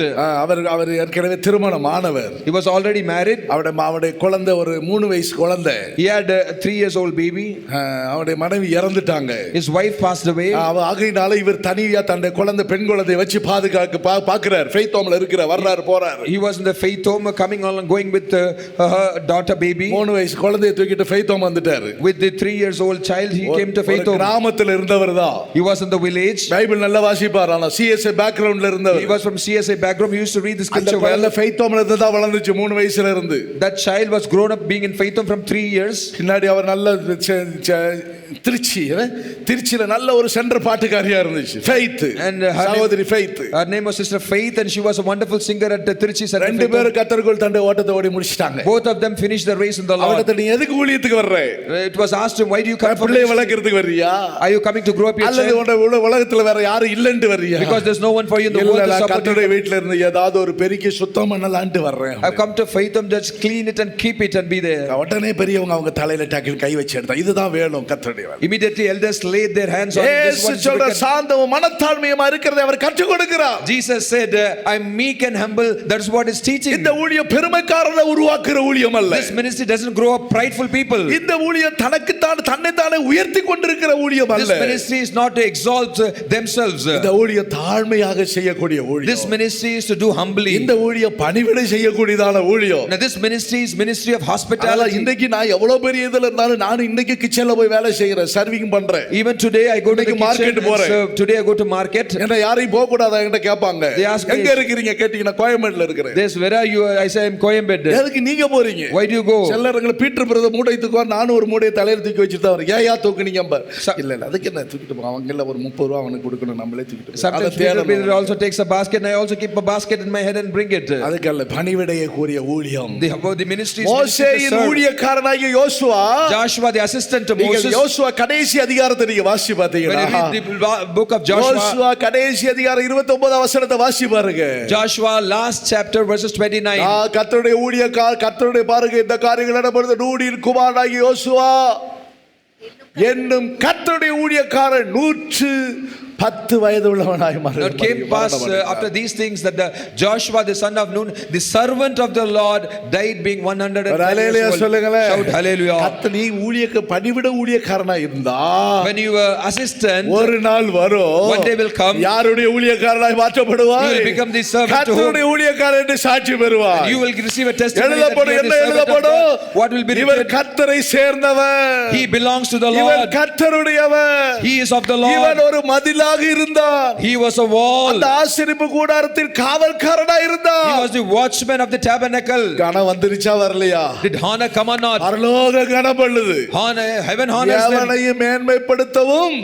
அவர் ஏற்கனவே திருமணமானவர். He was already married. அவருடைய குழந்தை ஒரு 3 வயசு குழந்தை. He had a 3 years old baby. அவருடைய மனைவி இறந்துட்டாங்க. His wife passed away. ஆகையினால இவர் தனியா தன்னுடைய குழந்தை பெண் குழந்தையை வச்சு பாக்குறார். ஃபெய்த் ஹோம்ல இருக்கிற வர்றாரு போறாரு. He was in the faith home coming along going with her daughter baby. 3 வயசு குழந்தையை தூக்கிட்டு ஃபெய்த் ஹோம் வந்துட்டாரு. With the 3 years old child he came to faith home. கிராமத்துல இருந்தவர்தான். He was in the village. Bible நல்லா வாசிப்பார். ஆனா CSA பேக்ரவுண்ட்ல இருந்தவர். He was from CSA background. He used to read the scripture well. அந்த faith ஹோம்ல இருந்து தான் வளர்ந்துச்சு 3 வயசுல இருந்து. That child was grown up being in faith home from 3 years. பின்னாடி அவர் நல்ல திருச்சியில நல்ல ஒரு சென்டர் பாட்டுக்காரியா இருந்துச்சு. ஃபெய்த் சகோதரி Faith. Her name was Sister Faith, and she was a wonderful singer at Tiruchi Center. ரெண்டு பேரும் கர்த்தருக்குள் தன்னுடைய ஓட்டத்தை ஓடி முடிச்சிட்டாங்க. Both of them finished the race in the Lord. அவங்கட்ட நீ எதுக்கு ஊழியத்துக்கு வர்ற? It was asked him, why do you come for பிள்ளை வளர்க்கிறதுக்கு வர்றியா? Are you coming to grow up your அல்லது child? உலகத்துல வேற யாரும் இல்லன்னு வர்றியா? Because there's no one for you in the world to support you. கர்த்தருடைய வீட்ல இருந்து ஏதாவது ஒரு பெருக்கி சுத்தம் பண்ணலாம்னு வர்றேன். I've come to faith them, just clean it and keep it and be there. உடனே பெரியவங்க அவங்க தலையில டாக்கில் கை வச்சு எடுத்தா இதுதான் வேணும் கர்த்தருடைய வேலை. Immediately elders laid their hands on this one. இயேசு சொல்ற சாந்தமும் மனத்தாழ்மையுமா இருக்கிறதை அவர் கற்றுக் கொடுக்கிறார். Jesus said, I'm meek and humble. That's what is teaching. இந்த ஊழியம் பெருமைக்காரரை உருவாக்குற ஊழியம் அல்ல. This ministry doesn't grow up prideful people. இந்த ஊழியம் தன்னைத்தானே உயர்த்தி கொண்டிருக்கிற ஊழியம் அல்ல. This ministry is not to exalt themselves. இந்த ஊழியம் தாழ்மையாக செய்யக்கூடிய ஊழியம். This ministry is to do humbly. இந்த ஊழியம் பணிவிடை செய்யக்கூடியதான ஊழியம். Now this ministry is ministry of hospitality. இன்னைக்கு நான் எவ்வளவு பெரிய இதுல இருந்தாலும் நான் இன்னைக்கு கிச்சன்ல போய் வேலை செய்யறேன், சர்விங் பண்றேன். Even today I go to the market kitchen. Today I go to market. என்ன யாரையும் போக கூடாது என்கிட்ட கேட்பாங்க. எங்க இருக்கீங்க கேட்டீங்கன்னா கோயம்பேடுல இருக்கிறேன். This where are you? I say I'm Coimbatore. எதுக்கு நீங்க போறீங்க? Why do you go? செல்லறங்கள பீட்டர் பிரதர் மூடை தூக்குவார், நானும் ஒரு மூடையை தலையில தூக்கி வச்சிட்டு தான் வரேன். ஏயா தூக்குனீங்க? இல்ல அதுக்கு என்ன தூக்கிட்டு போ, அவங்கல ஒரு 30 ரூபாய் அவனுக்கு கொடுக்கணும், நம்மளே தூக்கிட்டு. Sometimes Peter also takes a basket and I also keep a basket in my head and bring it. அதுக்கல்ல பணிவிடையை கூறிய ஊழியம். The ministry is மோசேயின் ஊழியக்காரனாகிய யோசுவா, Joshua the assistant to Moses. யோசுவா கடைசி அதிகாரத்தை நீங்க வாசி பாத்தீங்கன்னா, when you read the book of Joshua, யோசுவா கடைசி அதிகாரம் 29 வசனத்தை வாசி பாருங்க. Joshua last chapter verses 29. கர்த்தருடைய ஊழியக்காரர், கர்த்தருடைய பாருங்க இந்த காரியங்கள் நடப்பது நூனின் குமாரனாகிய யோசுவா என்னும் கர்த்தருடைய ஊழியக்காரர் 110 வயது உள்ளவனாய் மாறினார். It came past after these things that the Joshua the son of Nun, the servant of the Lord, died being 110 years old. Shout hallelujah. கர்த்தர் நீ பணிவிட ஊழியக்காரனா இருந்தா, when you were assistant, ஒரு நாள் வரும், one day will come, யாருடைய ஊழியக்காரனாய் மாற்றப்படுவாய்? you will become the servant to whom கர்த்தருடைய ஊழியக்காரர் என்று சாட்சி பெறுவாய். you will receive a testimony that எழுதப்படும், you are the servant of God. What will be இவர் written? கர்த்தரை சேர்ந்தவர், He belongs to the இவர் Lord, கர்த்தருடையவர், he is of the Lord, இவன் ஒரு மதிலாக இருந்தார், he was a wall, அந்த ஆசரிப்பு கூடாரத்தில் காவல்காரனாய் இருந்தார், he was the watchman of the tabernacle. கனம் வந்துருச்சா வரலையா? Did honor come or not? பரலோக கனம் பண்ணுது. Honor, heaven honors them. எவனையும் மேன்மைப்படுத்தவும்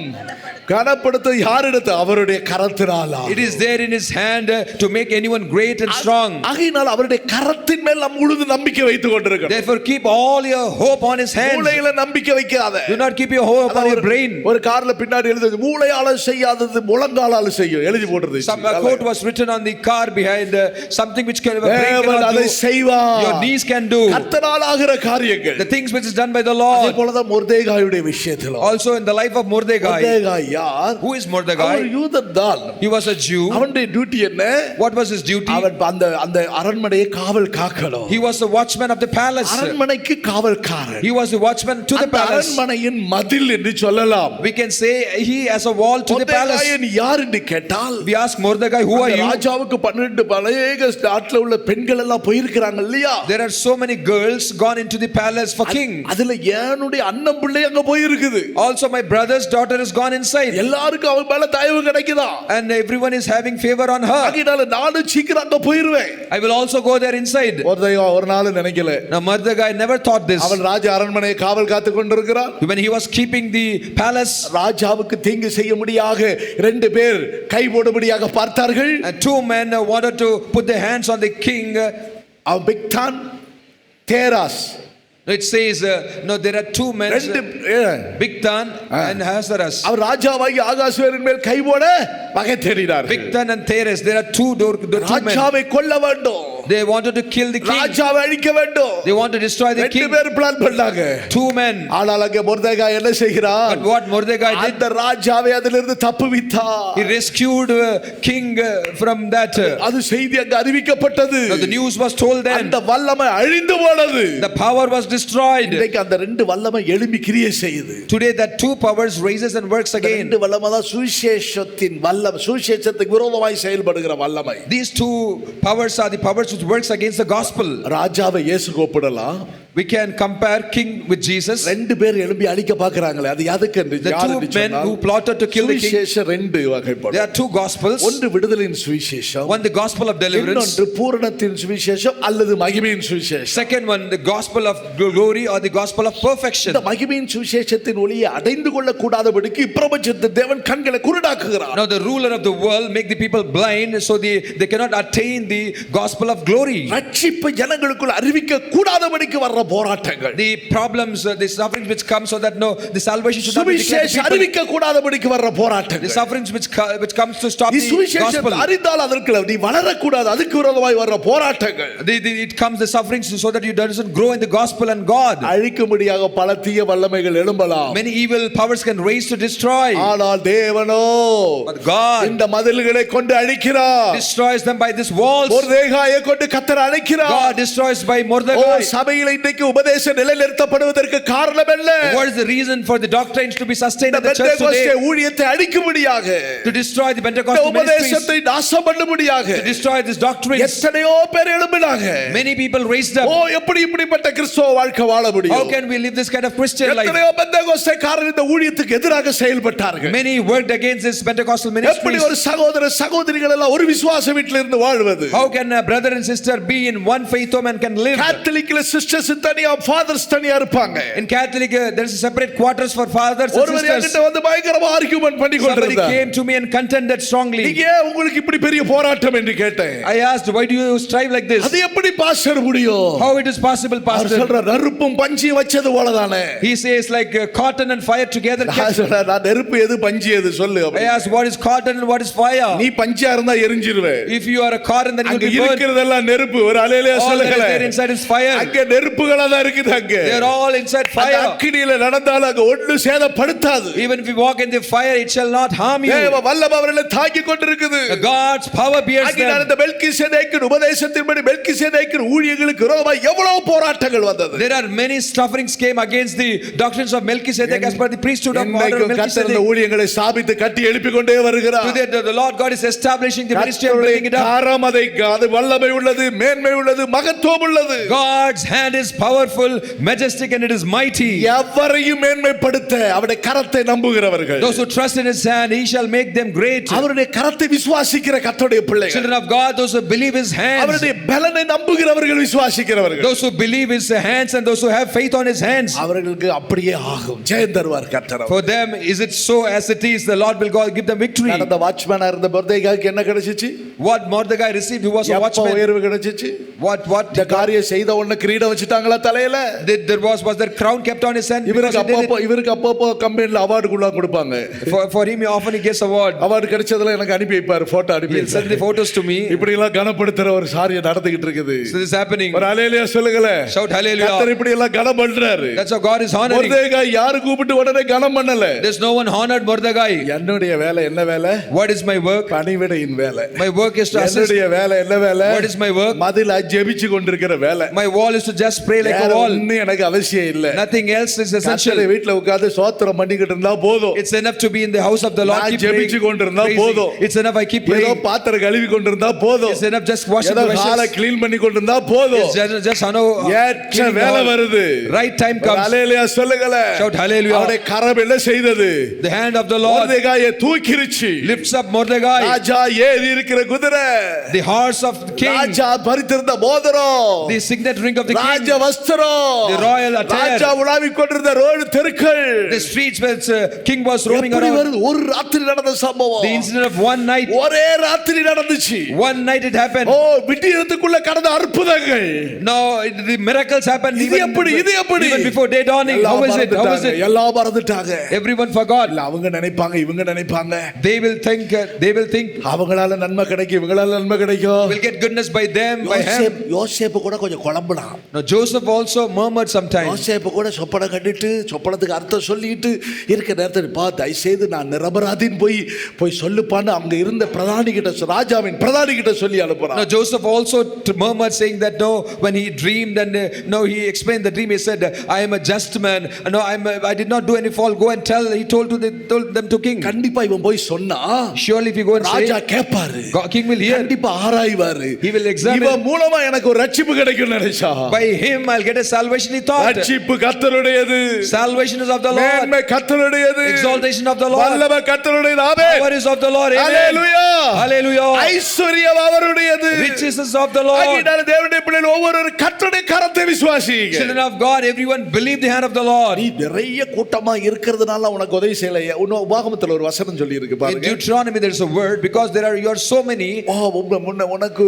கனப்படுத்த யாரிடத்து? அவருடைய கரத்தினாலா. It is there in his hand to make anyone great and strong. ஆகையினால் அவருடைய கரத்தின் மேல் நாம் முழு நம்பிக்கை வைத்துக் கொண்டிருக்கிறோம். Therefore keep all your hope on his hands. மூளையில நம்பிக்கை வைக்காத. Do not keep your hope on your brain. ஒரு கார்ல பின்னாடி எழுதுது, மூளையால செய்யாதது முழங்காலால செய்யும் எழுதி போடுறது. Some quote was written on the car behind, something which can அதை செய்வார், your knees can do. கர்த்தரால் ஆகிற காரியங்கள், the things which is done by the Lord. அதே போல தான் மொர்தெகாயுடைய விஷயத்திலும். Also in the life of Mordecai. மொர்தெகாய் யார்? Who is Mordecai? அவர் யூதன் தான். He was a Jew. அவனுடைய டியூட்டி என்ன? What was his duty? அவன் அந்த அரண்மனையை காவல் காக்கணும். He was the watchman of the palace. அரண்மனைக்கு காவல்காரன். He was the watchman to the palace. அரண்மனையின் மதில் என்று சொல்லலாம். We can say he as a wall to the palace. மொர்தெகாய் யார் என்று கேட்டால், we ask Mordecai, who are you? ராஜாவுக்கு 12 பலேக நாட்டுல உள்ள பெண்கள் எல்லாம் போயிருக்காங்க இல்லையா? There are so many girls gone into the palace for king. அதுல ஏனுடைய அண்ணன் பிள்ளை அங்க போயிருக்கு. Also my brother's daughter has gone inside. எல்லாருக்கும் அவ மேல தயவு கிடைக்குதா? And everyone is having favor on her. ஆகினால நானும் சீக்கிரம் அங்க போயிருவேன். I will also go there inside. ஒரு நாள் நினைக்கல. Now Mordecai never thought this. அவன் ராஜ அரண்மனையை காவல் காத்து கொண்டிருக்கிறான். When he was keeping the palace, ராஜாவுக்கு தீங்கு செய்ய முடியாக 2 பேர் கை போடும்படியாக பார்த்தார்கள். and 2 men wanted to put their hands on the king. பிக்தான், தேராஸ். It says no, there are 2 men, Bigthan and Hazaras. அவர் ராஜாவாகிய ஆகாஸ்வேரின் மேல் கை போட பகை தேடினார்கள். Bigthan and Teres, there are 2 men. ராஜாவை கொல்ல வேண்டும். They wanted to kill the king. ராஜாவை அழிக்க வேண்டும். They want to destroy the king. 2 பேர் பிளான் பண்ணாங்க. 2 men. ஆனால் அங்கே மொர்தெகாய் என்ன செய்கிறார்? But what Mordecai did, அந்த ராஜாவை அதிலிருந்து தப்புவித்தார். he rescued king from that. அது செய்தி அங்க அறிவிக்கப்பட்டது. Now the news was told then. அந்த வல்லமை அழிந்து போனது. The power was destroyed. இன்னைக்கு அந்த 2 வல்லமை எழும்பி கிரியை செய்யுது. Today that 2 powers raises and works again. 2 வல்லமை தான் சுவிசேஷத்தின் வல்லமை, சுவிசேஷத்துக்கு விரோதமாய் செயல்படுகிற வல்லமை. These 2 powers are the powers which works against the gospel. ராஜாவை இயேசு கூப்பிடலாம். We can compare king with Jesus. ரெண்டு பேர் எழும்பி அழிக்க பார்க்கறாங்களே அது எதுக்கு என்று The two men who plotted to kill the king. சுவிசேஷம் ரெண்டு வகைப்படும். There are two gospels. ஒன்று விடுதலின் சுவிசேஷம். One the gospel of deliverance. இன்னொன்று பூரணத்தின் சுவிசேஷம் அல்லது மகிமையின் சுவிசேஷம். Second one the gospel of glory or the gospel of perfection. இந்த மகிமையின் சுவிசேஷத்தின் ஒளியை அடைந்து கொள்ள கூடாதபடிக்கு பிரபஞ்சத்தின் தேவன் கண்களை குருடாக்குகிறார். Now the ruler of the world make the people blind so they cannot attain the gospel of glory. ரட்சிப்பை ஜனங்களுக்குள் அறிவிக்க கூடாதபடிக்கு வர்ற போராட்டங்கள். The problems the sufferings which come so that no the salvation should not be declared. சுவிசேஷம் அறிவிக்க கூடாதபடிக்கு வர்ற போராட்டங்கள். The sufferings which comes to stop the gospel. அறிந்தால் அதற்கு நீ வளர கூடாது அதுக்கு விரோதமாய் வர்ற போராட்டங்கள். It comes the sufferings so that you doesn't grow in the gospel and God. அழிக்கும்படியாக பல தீய வல்லமைகள் எழும்பலாம். Many evil powers can raise to destroy. ஆனால் தேவனோ but God இந்த மதில்களை கொண்டு அழிக்கிறார். destroys them by this walls. மொர்தெகாயை கொண்டு கர்த்தர் அழிக்கிறார். God destroys by Mordecai. சபையில் இன்றைக்கு உபதேசம் நிலைநிறுத்தப்படுவதற்கு காரணம் என்ன? What is the reason for the doctrines to be sustained in the church today? ஊழியத்தை அழிக்கும்படியாக, to destroy the Pentecostal ministries, உபதேசத்தை நாசம் பண்ணும்படியாக, to destroy this doctrines. எத்தனையோ பேர் எழும்பினாங்க. Many people raised up. எப்படி இப்படிப்பட்ட கிறிஸ்தவ வாழ்க்கை வாழ முடியும்? How can we live this kind of Christian life? எத்தனையோ பெந்தெகோஸ்தேக்காரர் இந்த ஊழியத்துக்கு எதிராக செயல்பட்டார்கள். Many worked against this Pentecostal ministries. எப்படி ஒரு சகோதர சகோதரிகள் எல்லாம் ஒரு விசுவாச வீட்டில் இருந்து வாழ்வது? How can a brother and sister be in one faith home and can live? கேத்தலிக்ல சிஸ்டர்ஸ் தனியா ஃாதர்ஸ் தனியா இருப்பாங்க. In Catholic there is a separate quarters for fathers and sisters. ஒருவர் என்கிட்ட வந்து பயங்கரமா ஆர்கியூமென்ட் பண்ணி கொண்டிருந்தார். Somebody came to me and contended strongly. நீங்க உங்களுக்கு இப்படி பெரிய போராட்டம் என்று கேட்டேன். I asked why do you strive like this? அது எப்படி பாஸ்டர் முடியும்? How it is possible pastor? அவர் சொல்ற நெருப்பும் பஞ்சியும் வச்சது போலதானே. He says like cotton and fire together. நான் நெருப்பு எது பஞ்சி எது சொல்லு. I asked what is cotton and what is fire? நீ பஞ்சியா இருந்தா எரிஞ்சிருவே. If you are a cotton then you will be burned. இருக்கிறதெல்லாம் நெருப்பு ஒரு அலையிலே சொல்லுங்க. There inside is fire. அங்க நெருப்புகளா தான் இருக்குது அங்க. They are all inside fire. அக்கினியில நடந்தால் அங்க ஒண்ணு சேதப்படுத்தாது. Even if you walk in the fire it shall not harm you. தேவ வல்லமை அவர்களை தாங்கி கொண்டிருக்குது. God's power bears them. அந்த மெல்கிசேதேக்கின் உபதேசத்தின்படி மெல்கிசேதேக்கின் ஊழியர்களுக்கு விரோதமாக எவ்வளவு போராட்டங்கள் வந்தது. There are many sufferings came against the doctrines of Melchizedek as per the priesthood of order of Melchizedek. கர்த்தர் ஊழியங்களை ஸ்தாபித்து கட்டி எழுப்பிக் கொண்டே வருகிறார். Today the Lord God is establishing the ministry and building it up. அது வல்லமை உள்ளது, மேன்மை உள்ளது, மகத்துவம் உள்ளது. God's hand is powerful, majestic and it is mighty. எவரையும் மேன்மைப்படுத்த அவருடைய கரத்தை நம்புகிறவர்கள். Those who trust in his hand he shall make them great. அவருடைய கரத்தை விசுவாசிக்கிற கர்த்தருடைய பிள்ளைகள். Children of God, those who believe his hands. அவருடைய பலனை நம்புகிறவர்கள் விசுவாசிக்கிறவர்கள். Those who believe his hands and those who have faith on his hands. அவர்களுக்கு அப்படியே ஆகும். ஜெயம் தருவார் கர்த்தர். For them is it so as it is, the Lord will God give them victory. அந்த வாட்ச்மேனா இருந்த மொர்தெகாய்க்கு என்ன கிடைச்சிச்சு? What Mordecai received, who was a watchman. உயர்வு கிடைச்சிச்சு? What இந்த காரியம் செய்த உடனே கிரீடம் வச்சிட்டாங்களா தலையில? There was there crown kept on his head. இவருக்கு அப்பப்போ கம்பெனில அவார்டு குள்ள கொடுப்பாங்க. For him often he gets award. Award கிடைச்சதெல்லாம் எனக்கு அனுப்பி வைப்பார், போட்டோ அனுப்பி. He'll send the photos to me. இப்படி எல்லாம் கனப்படுத்துற ஒரு காரியம் நடந்துகிட்டு இருக்குது. So this is happening. ஒரு ஹalleluya சொல்லுங்களே. Shout hallelujah. கர்த்தர் இப்படி எல்லாம் கனம் பண்றாரு. That's how God is honoring. மொர்தெகாய் யாரு கூப்பிட்டு உடனே கனம் பண்ணல. There's no one honored Mordecai. என்னுடைய வேலை என்ன வேலை? What is my work? பணிவிடையின் வேலை. My work is to assist. என்னுடைய வேலை என்ன வேலை? What is my work? மதில ஜெபிச்சு கொண்டிருக்கிற வேலை. My wall is to just pray like a wall. இன்னும் எனக்கு அவசியம் இல்ல. Nothing else is essential. கர்த்தர் வீட்ல உட்கார்ந்து ஸ்தோத்திரம் பண்ணிக்கிட்டு இருந்தா போதும். It's enough to be in the house of the Lord. நான் ஜெபிச்சு கொண்டிருந்தா போதும். It's enough I keep praying. ஏதோ பாத்திரம் கழுவி கொண்டிருந்தா போதும். It's enough just washing the dishes. காலை க்ளீன் பண்ணி கொண்டிருந்தா போதும். It's just ஏற்ற வேலை வருது. Right time comes. ஹalleluya சொல்லுங்களே. Shout hallelujah. அவருடைய கரம் என்ன செய்தது? The hand of the Lord மொர்தெகாயை தூக்கிருச்சு. lifts up Mordecai. ராஜா ஏறி இருக்கிற குதிரை. The horse of the king. ராஜா பரித்திருந்த மோதிரம். The signet ring of the king. ராஜ வஸ்திரம். The royal attire. ராஜா உலாவிக் கொண்டிருந்த ரோடு தெருக்கள். The streets where king was roaming around. ஒரு ராத்திரி நடந்த சம்பவம். The incident of one night. ஒரே ராத்திரி நடந்துச்சு. One night it happened. விடியறதுக்குள்ள கடந்த அற்புதங்கள். No, the miracles happened even before day dawning. How is it? எல்லாம் மறந்துட்டாங்க. Everyone forgot. அவங்க நினைப்பாங்க, இவங்க நினைப்பாங்க. They will think அவங்களால நன்மை கிடைக்கும், இவங்களால நன்மை கிடைக்கும். will get goodness by them, by him. யோசேப்பு கூட கொஞ்சம் குழம்பலாம். No, Joseph also murmured sometimes. யோசேப்பு கூட சொப்பனம் கண்டிட்டு சொப்பனத்துக்கு அர்த்தம் சொல்லிட்டு இருக்க நேரத்தில் தயவுசெய்து நான் நிரபராதின்னு போய் சொல்லுப்பான்னு அங்க இருந்த பிரதானி கிட்ட ராஜாவின் பிரதானி கிட்ட சொல்லி அனுப்புறான். No, Joseph also murmured saying that no, when he dreamed and no, he explained the dream. He said, I am a just man. No, I did not do any fault. Go and tell. He told them to king. கண்டிப்பா இவன் போய் சொன்னா surely if you go and say, ராஜா கேட்பாரு. king will hear. கண்டிப்பா ஆராய்வாரு. He will examine. இவன் மூலமா எனக்கு ஒரு ரட்சிப்பு கிடைக்கும் நினைச்சா. By him I'll get a salvation, he thought. ரட்சிப்பு கர்த்தருடையது. Salvation is of the Lord. மேன்மை கர்த்தருடையது. Exaltation of the Lord. வல்லமை கர்த்தருடையது. ஆமென். Power is of the Lord. Hallelujah. Hallelujah. ஐஸ்வரியம் அவருடையது. Riches is of the Lord. ஆகினால தேவனுடைய பிள்ளைகள் ஒவ்வொரு கர்த்தருடைய கரத்தை விசுவாசிங்க. Children of God, everyone believe the hand of the Lord. நீ நிறைய கூட்டமா இருக்கிறதுனால உனக்கு உதவி செய்யல. உபாகமத்துல ஒரு வசனம் சொல்லி இருக்கு In பாருங்க. Deuteronomy there is a word, because you are so many. உனக்கு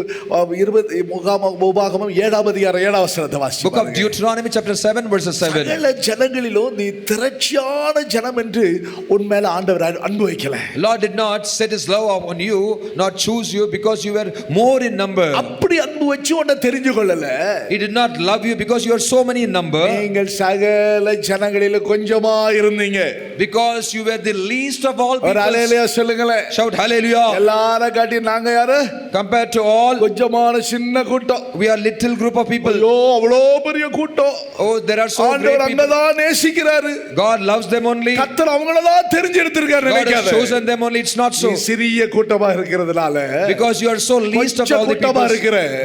20 உபாகமம் 7ஆம் அதிகாரம் 7ஆம் வசனத்தை வாசி. Book of Deuteronomy chapter 7 verse 7. சகல ஜனங்களிலும் நீ திரட்சியான ஜனம் என்று உன் மேல ஆண்டவர் அன்பு வைக்கல. Lord did not set his love upon you, not choose you because you were more in number. அப்படி அன்பு வச்சு உன்னை தெரிஞ்சு கொள்ளல. He did not love you because you are so many in number. நீங்கள் சகல ஜனங்களிலும் கொஞ்சமா இருந்தீங்க. Because you were the least of all people. ஹalleluya சொல்லுங்களே. Shout hallelujah. எல்லார காட்டி நாங்க யாரு? Compared to all, கொஞ்சமான சின்ன கூட்டம். we are little group of people. ஐயோ அவ்வளோ பெரிய கூட்டம். Oh, there are so great ஆண்டவர் people. அங்கதான் நேசிக்கிறாரு. God loves them only. கர்த்தர் அவங்கள தான் தெரிஞ்செடுத்திருக்காரு God நினைக்காத. has chosen them only. It's not so. சிறிய கூட்டமா இருக்கிறதுனால. Because you are so least of all the people.